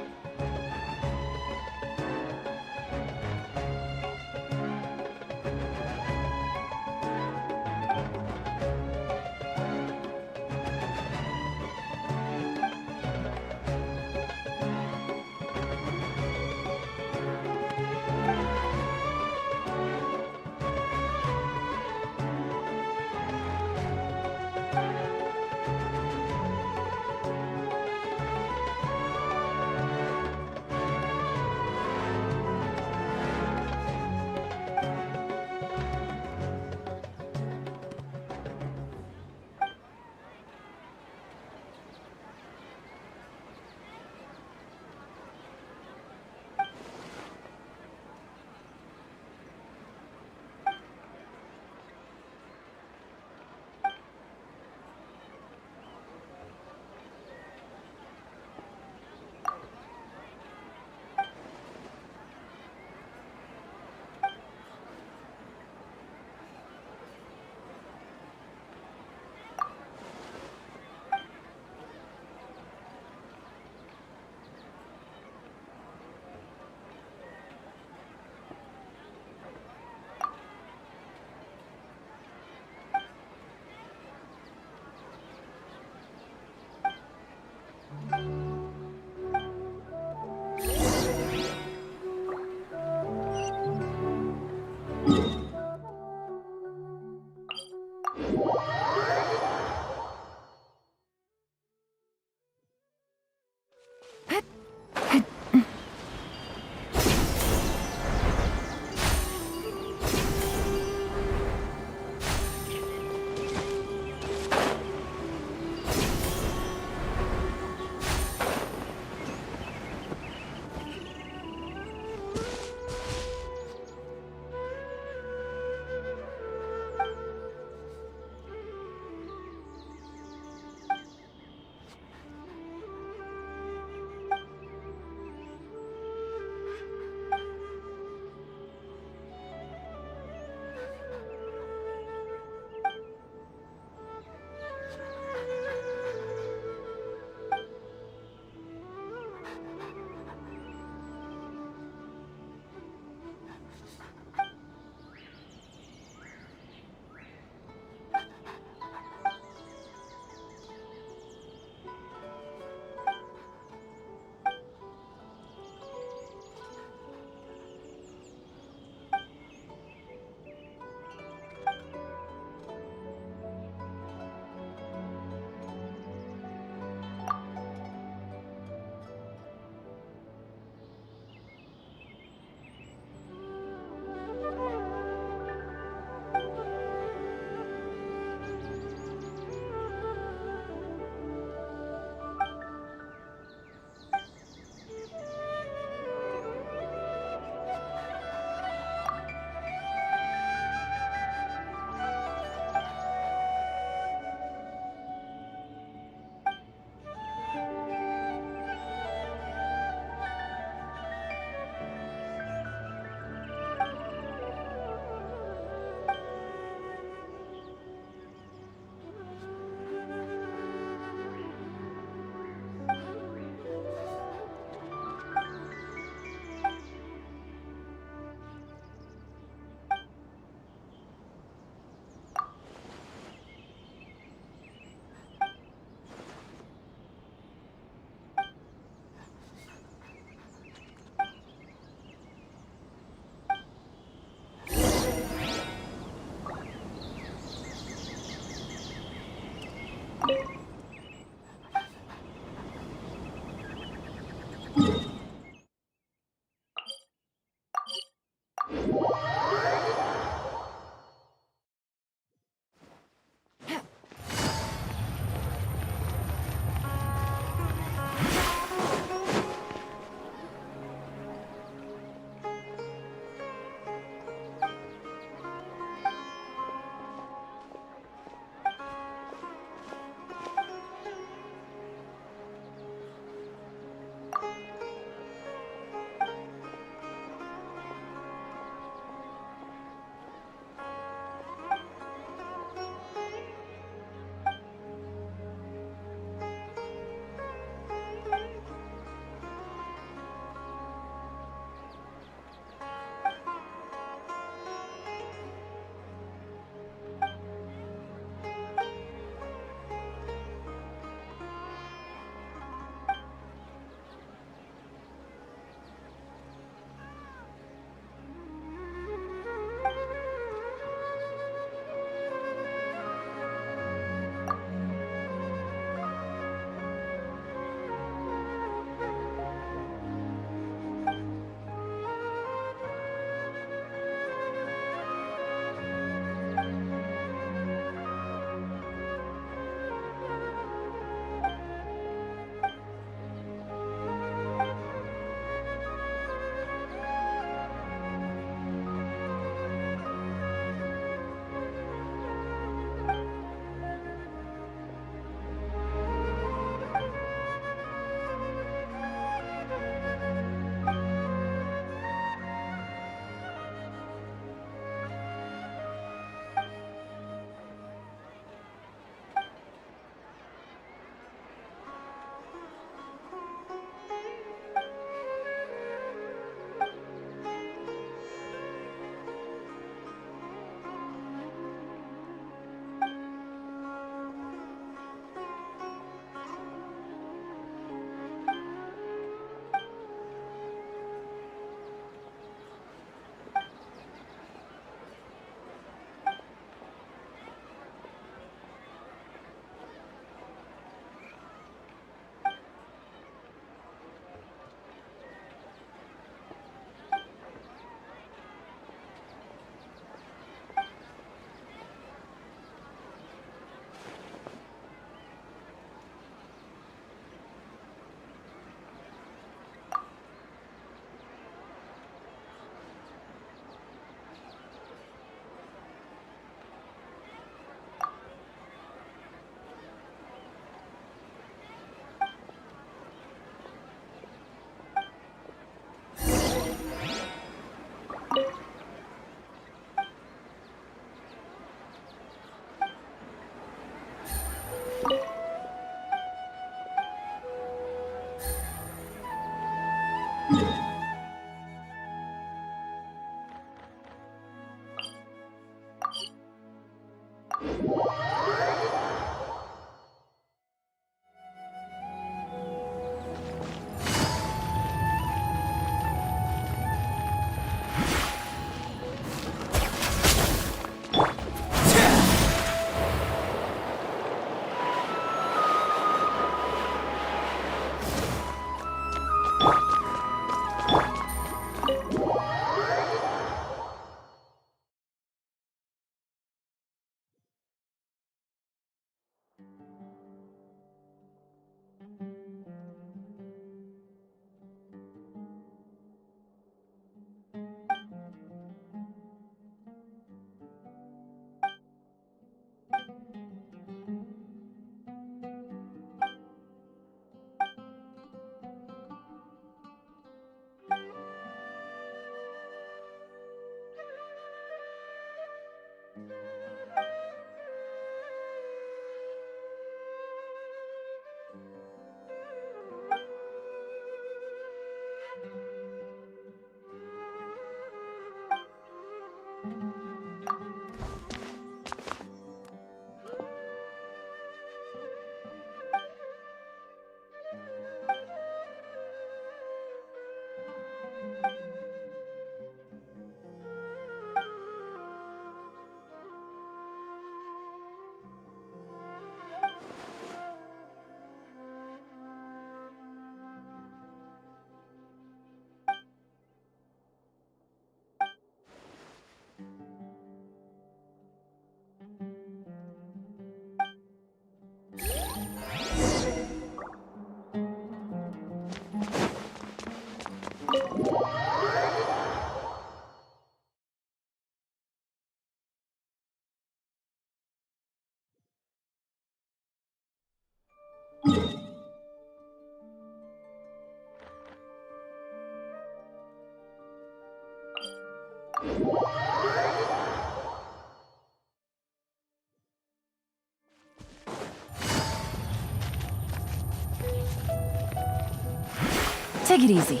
Take it easy.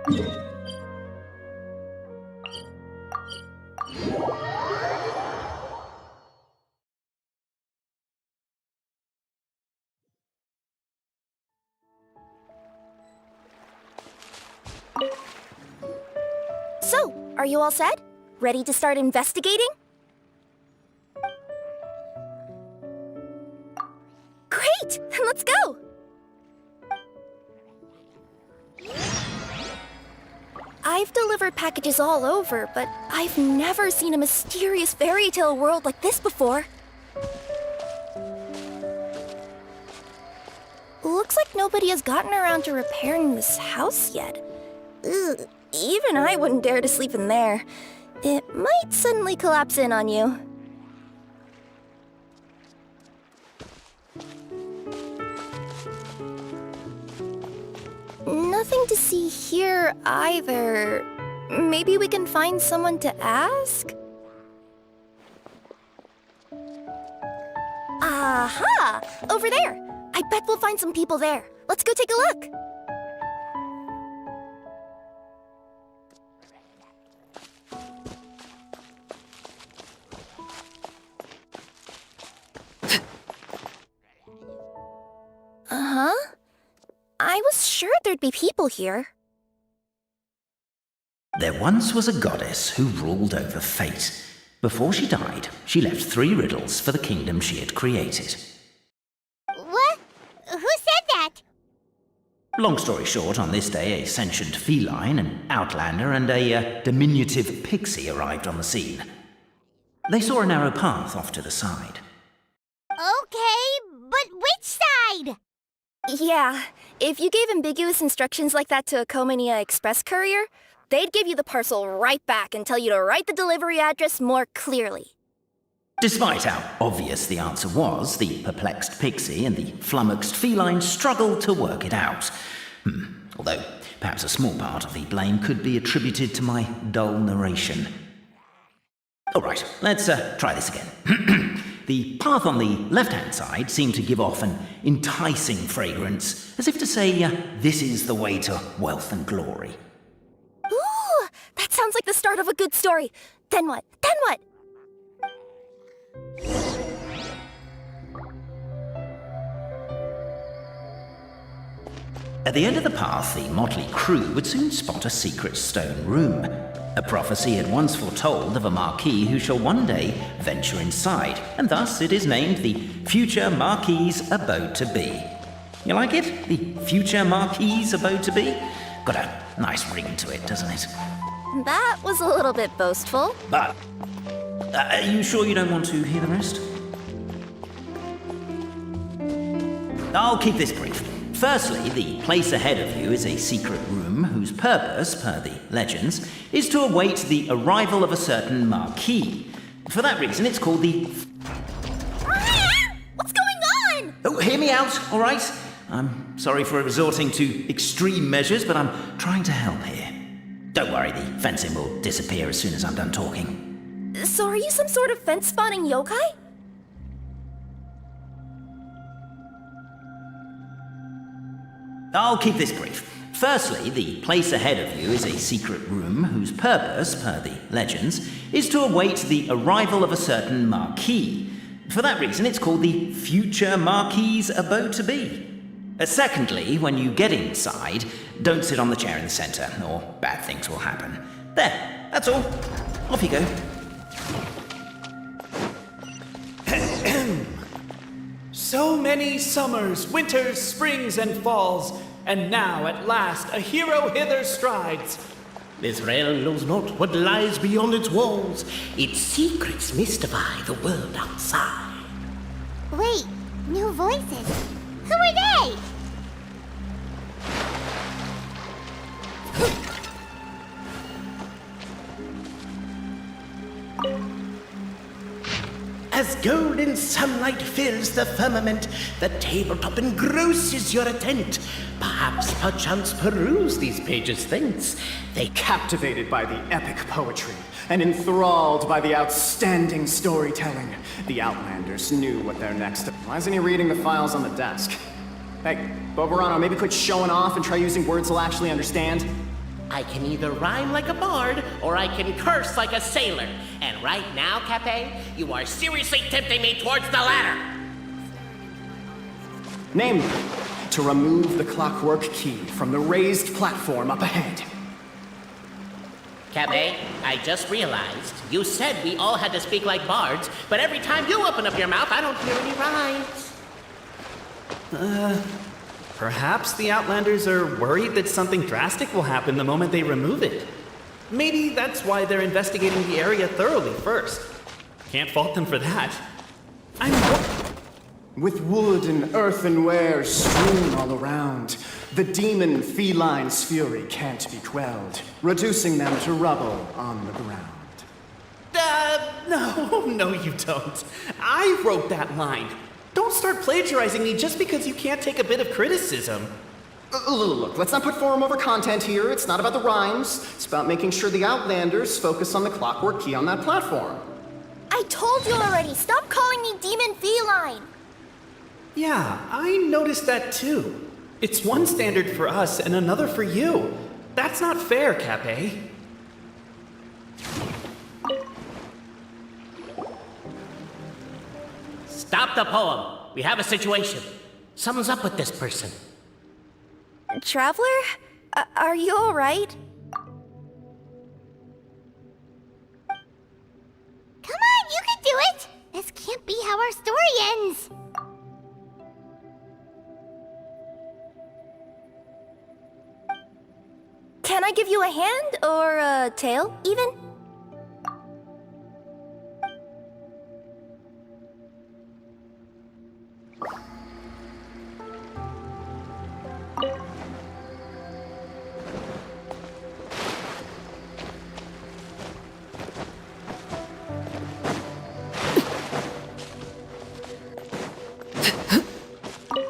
So, are you all set? Ready to start investigating? Great! Then let's go! I've delivered packages all over, but I've never seen a mysterious fairy tale world like this before. Looks like nobody has gotten around to repairing this house yet. Ugh, even I wouldn't dare to sleep in there. It might suddenly collapse in on you. Nothing to see here either. Maybe we can find someone to ask? Aha! Over there! I bet we'll find some people there. Let's go take a look! Uh-huh. I was sure there'd be people here. There once was a goddess who ruled over fate. Before she died, she left 3 riddles for the kingdom she had created. What? Who said that? Long story short, on this day, a sentient feline, an outlander, and a diminutive pixie arrived on the scene. They saw a narrow path off to the side. Okay, but which side? Yeah, if you gave ambiguous instructions like that to a Comania Express courier, they'd give you the parcel right back and tell you to write the delivery address more clearly. Despite how obvious the answer was, the perplexed pixie and the flummoxed feline struggled to work it out. Although, perhaps a small part of the blame could be attributed to my dull narration. Alright, let's try this again. The path on the left-hand side seemed to give off an enticing fragrance, as if to say, this is the way to wealth and glory. Ooh, that sounds like the start of a good story. Then what? Then what? At the end of the path, the motley crew would soon spot a secret stone room. A prophecy had once foretold of a marquis who shall one day venture inside, and thus it is named the future Marquis's Abode to Be. You like it? The future Marquis's Abode to Be? Got a nice ring to it, doesn't it? That was a little bit boastful. But, are you sure you don't want to hear the rest? I'll keep this brief. Firstly, the place ahead of you is a secret room whose purpose, per the legends, is to await the arrival of a certain marquis. For that reason, it's called the... What's going on? Oh, hear me out, all right? I'm sorry for resorting to extreme measures, but I'm trying to help here. Don't worry, the fencing will disappear as soon as I'm done talking. So are you some sort of fence-spotting yokai? I'll keep this brief. Firstly, the place ahead of you is a secret room whose purpose, per the legends, is to await the arrival of a certain marquis. For that reason, it's called the future Marquis's Abode to Be. Secondly, when you get inside, don't sit on the chair in the centre, or bad things will happen. There, that's all. Off you go. So many summers, winters, springs, and falls, and now at last a hero hither strides. This realm knows not what lies beyond its walls. Its secrets mystify the world outside. Wait, new voices. Who are they? As golden sunlight fills the firmament, the tabletop engrosses your attent. Perhaps, perchance, peruse these pages thence. They captivated by the epic poetry and enthralled by the outstanding storytelling. The Outlanders knew what their next... Why isn't he reading the files on the desk? Hey, Bobarano, maybe quit showing off and try using words he'll actually understand? I can either rhyme like a bard, or I can curse like a sailor. And right now, Cape, you are seriously tempting me towards the latter. Namely, to remove the clockwork key from the raised platform up ahead. Cabe, I just realized you said we all had to speak like bards, but every time you open up your mouth, I don't hear any rhymes. Perhaps the Outlanders are worried that something drastic will happen the moment they remove it. Maybe that's why they're investigating the area thoroughly first. Can't fault them for that. With wood and earthenware strewn all around, the demon feline's fury can't be quelled, reducing them to rubble on the ground. No, you don't. I wrote that line. Don't start plagiarizing me just because you can't take a bit of criticism. Look, let's not put form over content here. It's not about the rhymes. It's about making sure the Outlanders focus on the clockwork key on that platform. I told you already, stop calling me demon feline! Yeah, I noticed that too. It's one standard for us and another for you. That's not fair, Cape. Stop the poem. We have a situation. Something's up with this person. Traveler? Are you alright? Come on, you can do it! This can't be how our story ends. Can I give you a hand, or a tail, even?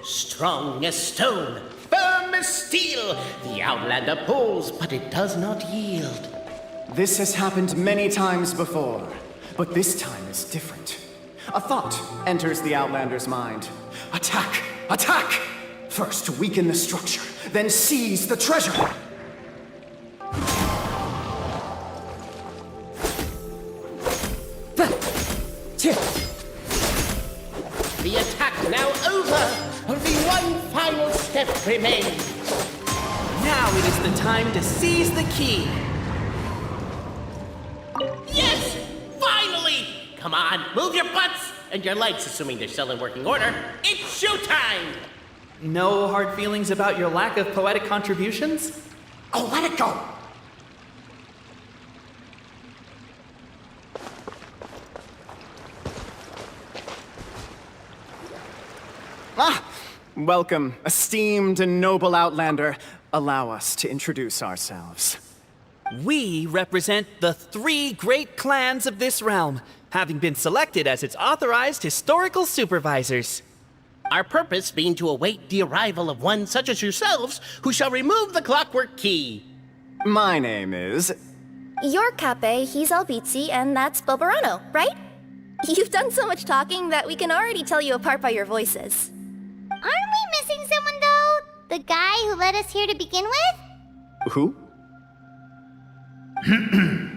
Strong as stone, firm as steel, the Outlander pulls, but it does not yield. This has happened many times before, but this time is different. A thought enters the Outlander's mind. Attack! Attack! First weaken the structure, then seize the treasure! The attack now over! Only one final step remains. Now it is the time to seize the key. Yes! Finally! Come on, move your butts! And your legs, assuming they're still in working order. It's showtime! No hard feelings about your lack of poetic contributions? Oh, let it go! Welcome, esteemed and noble Outlander. Allow us to introduce ourselves. We represent the 3 great clans of this realm, having been selected as its authorized historical supervisors. Our purpose being to await the arrival of one such as yourselves, who shall remove the clockwork key. My name is... You're Cape, he's Albizzi, and that's Bobarano, right? You've done so much talking that we can already tell you apart by your voices. Aren't we missing someone, though? The guy who led us here to begin with? Who?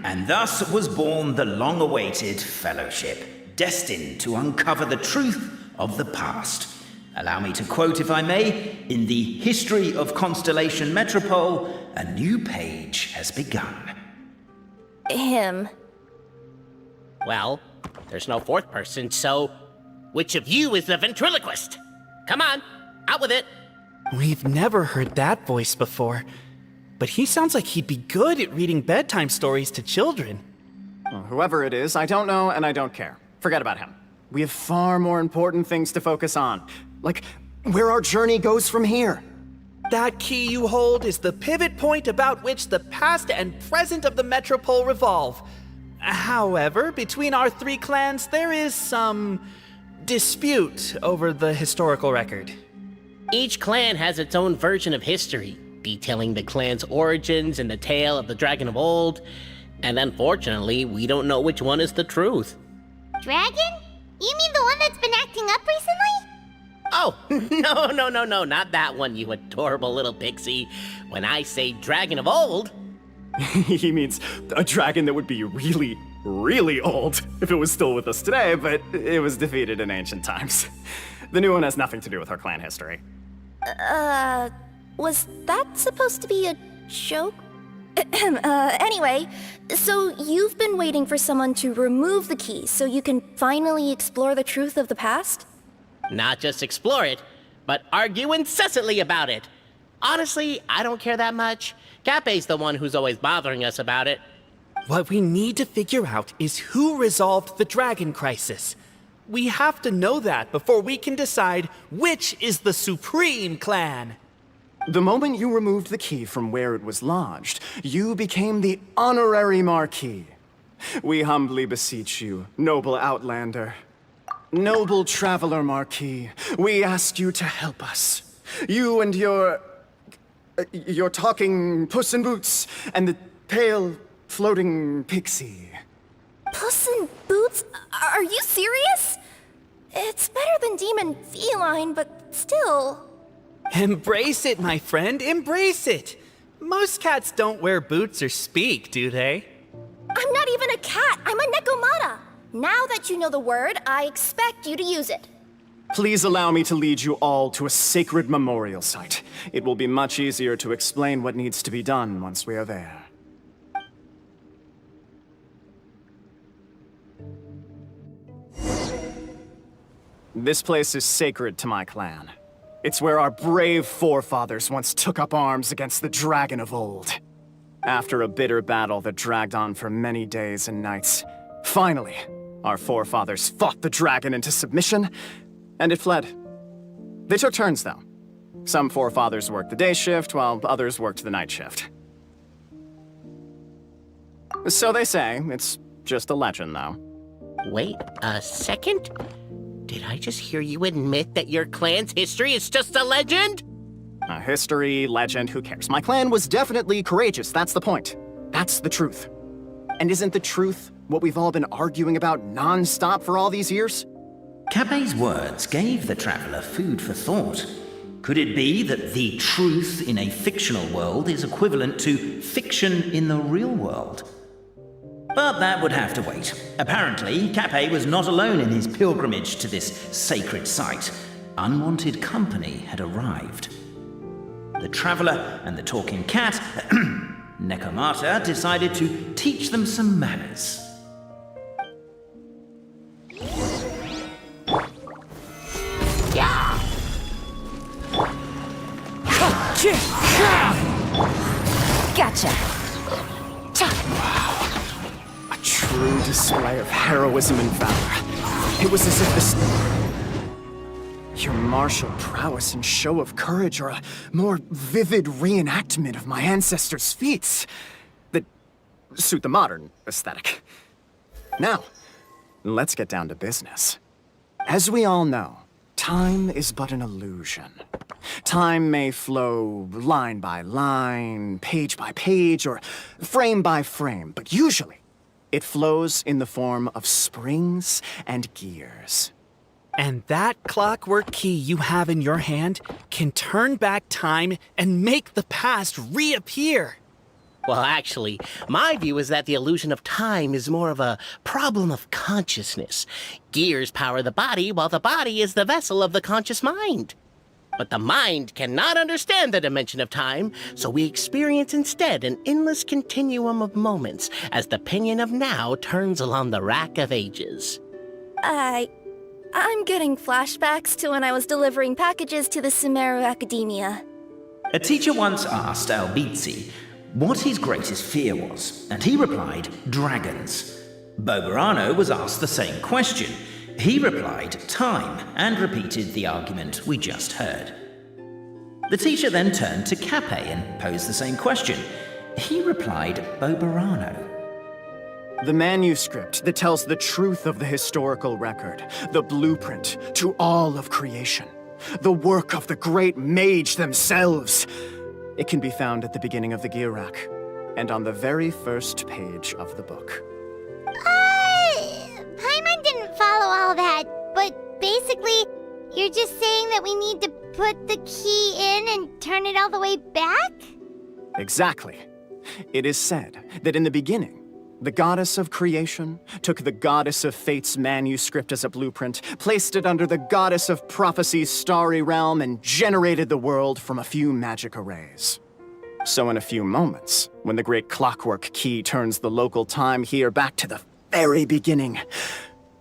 And thus was born the long-awaited fellowship, destined to uncover the truth of the past. Allow me to quote, if I may, in the history of Constellation Metropole, a new page has begun. Him. Well, there's no fourth person, so which of you is the ventriloquist? Come on, out with it. We've never heard that voice before, but he sounds like he'd be good at reading bedtime stories to children. Well, whoever it is, I don't know and I don't care. Forget about him. We have far more important things to focus on, like where our journey goes from here. That key you hold is the pivot point about which the past and present of the Metropole revolve. However, between our 3 clans, there is some dispute over the historical record. Each clan has its own version of history, detailing the clan's origins and the tale of the Dragon of Old, and unfortunately, we don't know which one is the truth. Dragon? You mean the one that's been acting up recently? Oh, no, not that one, you adorable little pixie. When I say Dragon of Old, He means a dragon that would be really, really old if it was still with us today, but it was defeated in ancient times. The new one has nothing to do with our clan history. Was that supposed to be a joke? Anyway, so you've been waiting for someone to remove the key so you can finally explore the truth of the past? Not just explore it, but argue incessantly about it. Honestly, I don't care that much. Cape's the one who's always bothering us about it. What we need to figure out is who resolved the dragon crisis. We have to know that before we can decide which is the supreme clan. The moment you removed the key from where it was lodged, you became the honorary Marquis. We humbly beseech you, noble Outlander. Noble Traveler Marquis, we ask you to help us. You and your talking Puss in Boots and the pale floating pixie. Puss in Boots? Are you serious? It's better than demon feline, but still. Embrace it, my friend, embrace it. Most cats don't wear boots or speak, do they? I'm not even a cat, I'm a Nekomata. Now that you know the word, I expect you to use it. Please allow me to lead you all to a sacred memorial site. It will be much easier to explain what needs to be done once we are there. This place is sacred to my clan. It's where our brave forefathers once took up arms against the dragon of old. After a bitter battle that dragged on for many days and nights, finally, our forefathers fought the dragon into submission, and it fled. They took turns, though. Some forefathers worked the day shift, while others worked the night shift. So they say. It's just a legend, though. Wait a second? Did I just hear you admit that your clan's history is just a legend? History, legend, who cares? My clan was definitely courageous, that's the point. That's the truth. And isn't the truth what we've all been arguing about non-stop for all these years? Cape's words gave the traveler food for thought. Could it be that the truth in a fictional world is equivalent to fiction in the real world? But that would have to wait. Apparently, Cape was not alone in his pilgrimage to this sacred site. Unwanted company had arrived. The traveler and the talking cat, Nekomata, decided to teach them some manners. Gotcha. True display of heroism and valor. It was as if your martial prowess and show of courage are a more vivid reenactment of my ancestors' feats that suit the modern aesthetic. Now, let's get down to business. As we all know, time is but an illusion. Time may flow line by line, page by page, or frame by frame, but usually it flows in the form of springs and gears. And that clockwork key you have in your hand can turn back time and make the past reappear. Well, actually, my view is that the illusion of time is more of a problem of consciousness. Gears power the body, while the body is the vessel of the conscious mind. But the mind cannot understand the dimension of time, so we experience instead an endless continuum of moments as the pinion of now turns along the rack of ages. I'm getting flashbacks to when I was delivering packages to the Sumeru Academia. A teacher once asked Albizzi what his greatest fear was, and he replied, dragons. Boberano was asked the same question. He replied, time, and repeated the argument we just heard. The teacher then turned to Cape and posed the same question. He replied, Boberano. The manuscript that tells the truth of the historical record, the blueprint to all of creation, the work of the great mage themselves. It can be found at the beginning of the gear rack, and on the very first page of the book. Paimon didn't follow all that, but basically, you're just saying that we need to put the key in and turn it all the way back? Exactly. It is said that in the beginning, the goddess of creation took the goddess of fate's manuscript as a blueprint, placed it under the goddess of prophecy's starry realm, and generated the world from a few magic arrays. So in a few moments, when the great clockwork key turns the local time here back to the very beginning,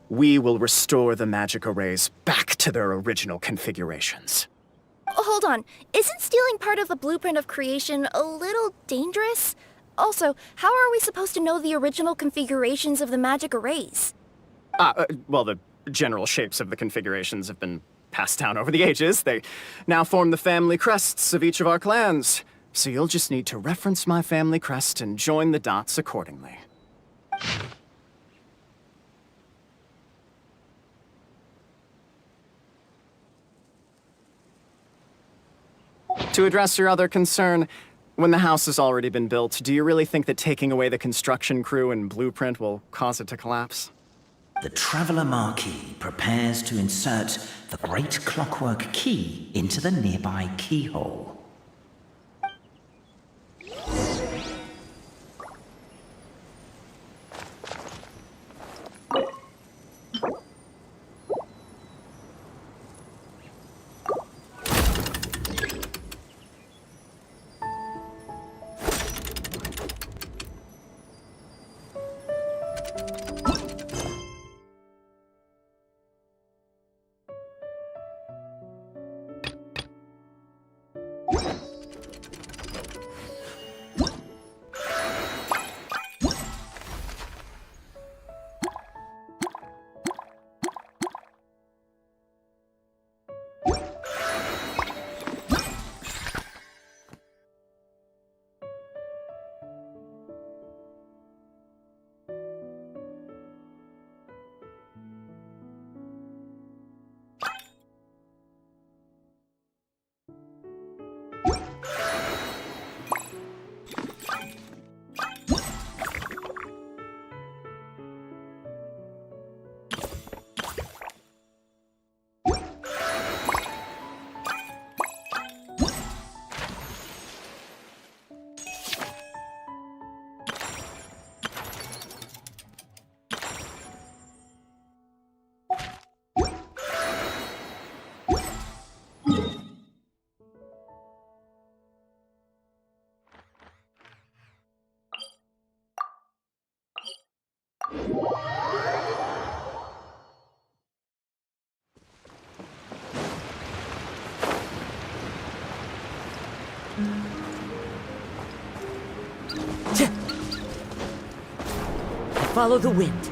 we will restore the magic arrays back to their original configurations. Hold on, isn't stealing part of the blueprint of creation a little dangerous? Also, how are we supposed to know the original configurations of the magic arrays? Well, the general shapes of the configurations have been passed down over the ages. They now form the family crests of each of our clans. So you'll just need to reference my family crest and join the dots accordingly. To address your other concern, when the house has already been built, do you really think that taking away the construction crew and blueprint will cause it to collapse? The Traveler Marquis prepares to insert the great clockwork key into the nearby keyhole. Follow the wind.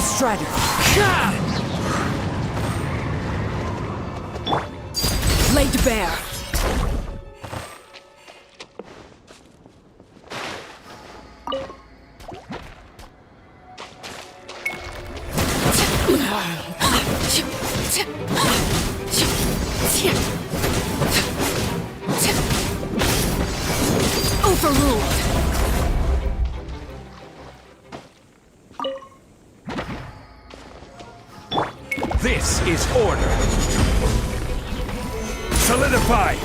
Strider. Laid bare. Overruled. This is order. Solidify!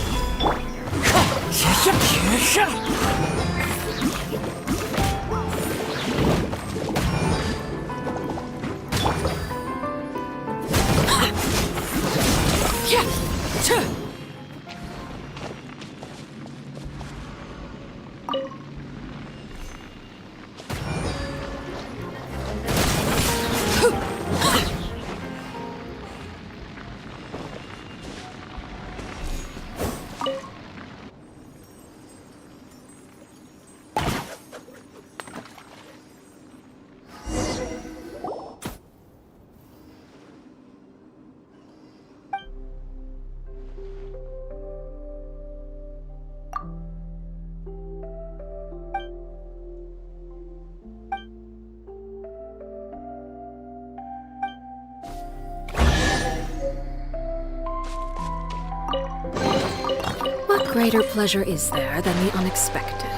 What greater pleasure is there than the unexpected?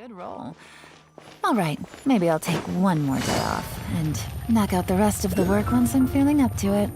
Good roll. All right, maybe I'll take one more day off and knock out the rest of the work once I'm feeling up to it.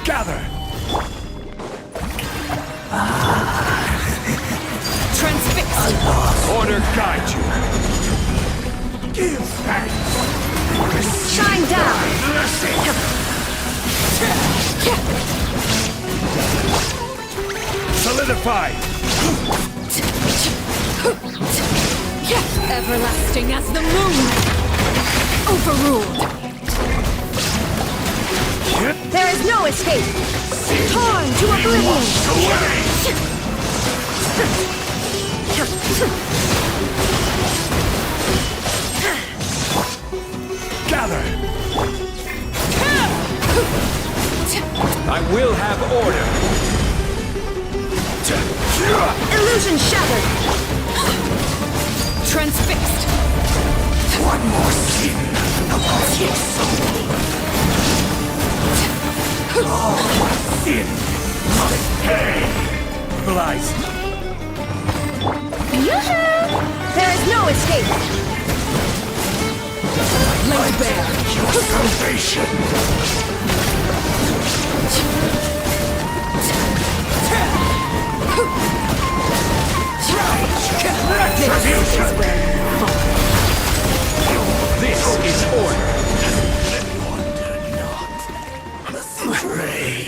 Gather! Transfixed! Order guide you! Give thanks! Shine down! Solidify! Everlasting as the moon! Overruled! There is no escape! Torn to oblivion! Gather! I will have order! Illusion shattered! Transfixed! One more sin upon your soul! All sin must pay! Mobilize! Yoo-hoo! There is no escape! Lay bare! Your salvation! Retribution! This is order! Wonder not. Pray.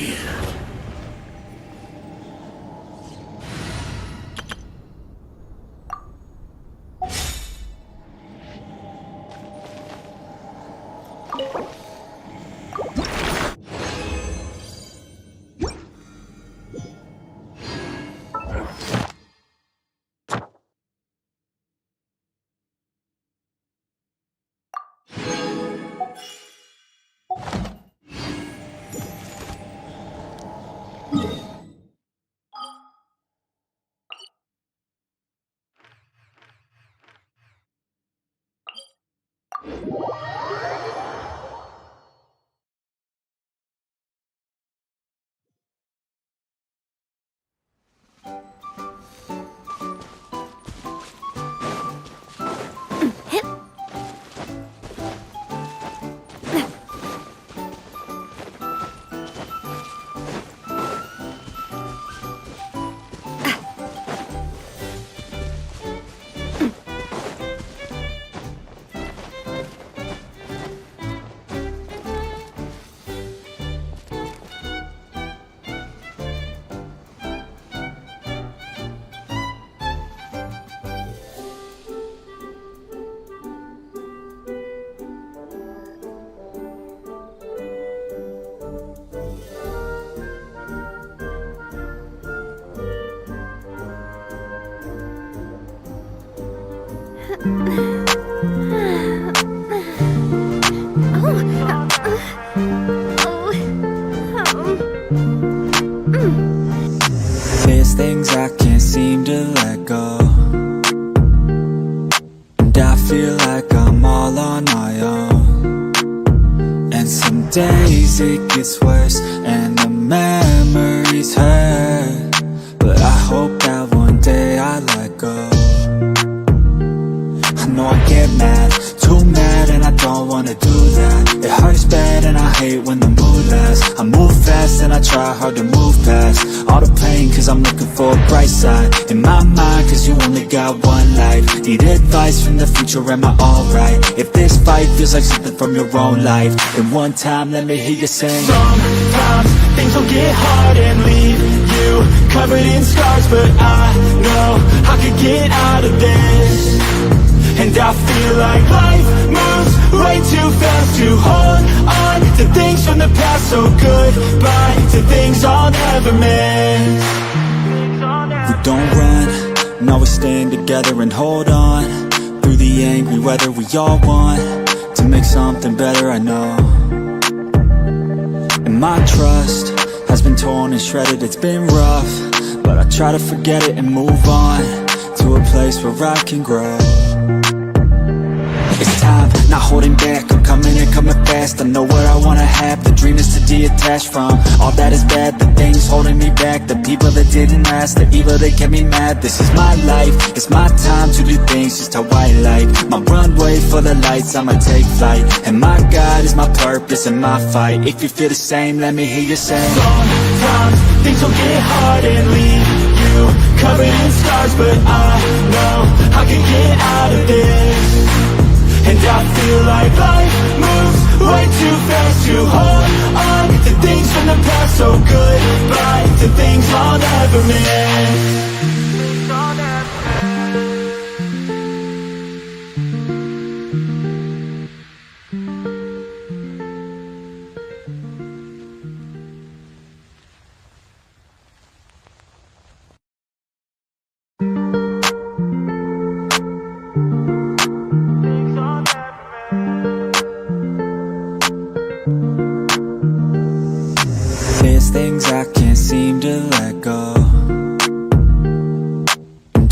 There's things I can't seem to let go, and I feel like I'm all on my own. And some days it gets worse, and the memories hurt, but I hope that one day I let go. I know I get mad, too mad, and I don't wanna do that. It hurts bad and I hate when the mood lasts. I move fast and I try hard to move past all the pain, cause I'm looking for a bright side in my mind, cause you only got one life. Need advice from the future, am I alright? If this fight feels like something from your own life, then one time let me hear you sing. Sometimes things will get hard and leave you covered in scars, but I know I could get out of this. And I feel like life moves way too fast to hold on to things from the past. So goodbye to things I'll never miss. We don't run, no, we stand together and hold on through the angry weather. We all want to make something better, I know. And my trust has been torn and shredded, it's been rough, but I try to forget it and move on to a place where I can grow. It's time, not holding back, I'm coming and coming fast. I know what I wanna have, the dream is to detached from all that is bad, the things holding me back, the people that didn't ask, the evil that kept me mad. This is my life, it's my time to do things just how I like. My runway for the lights, I'ma take flight, and my God is my purpose and my fight. If you feel the same, let me hear you say. Sometimes things will get hard and leave you covered in scars, but I know I can get out of this. And I feel like life moves way too fast to hold on to things from the past. So goodbye to things I'll never miss. There's things I can't seem to let go.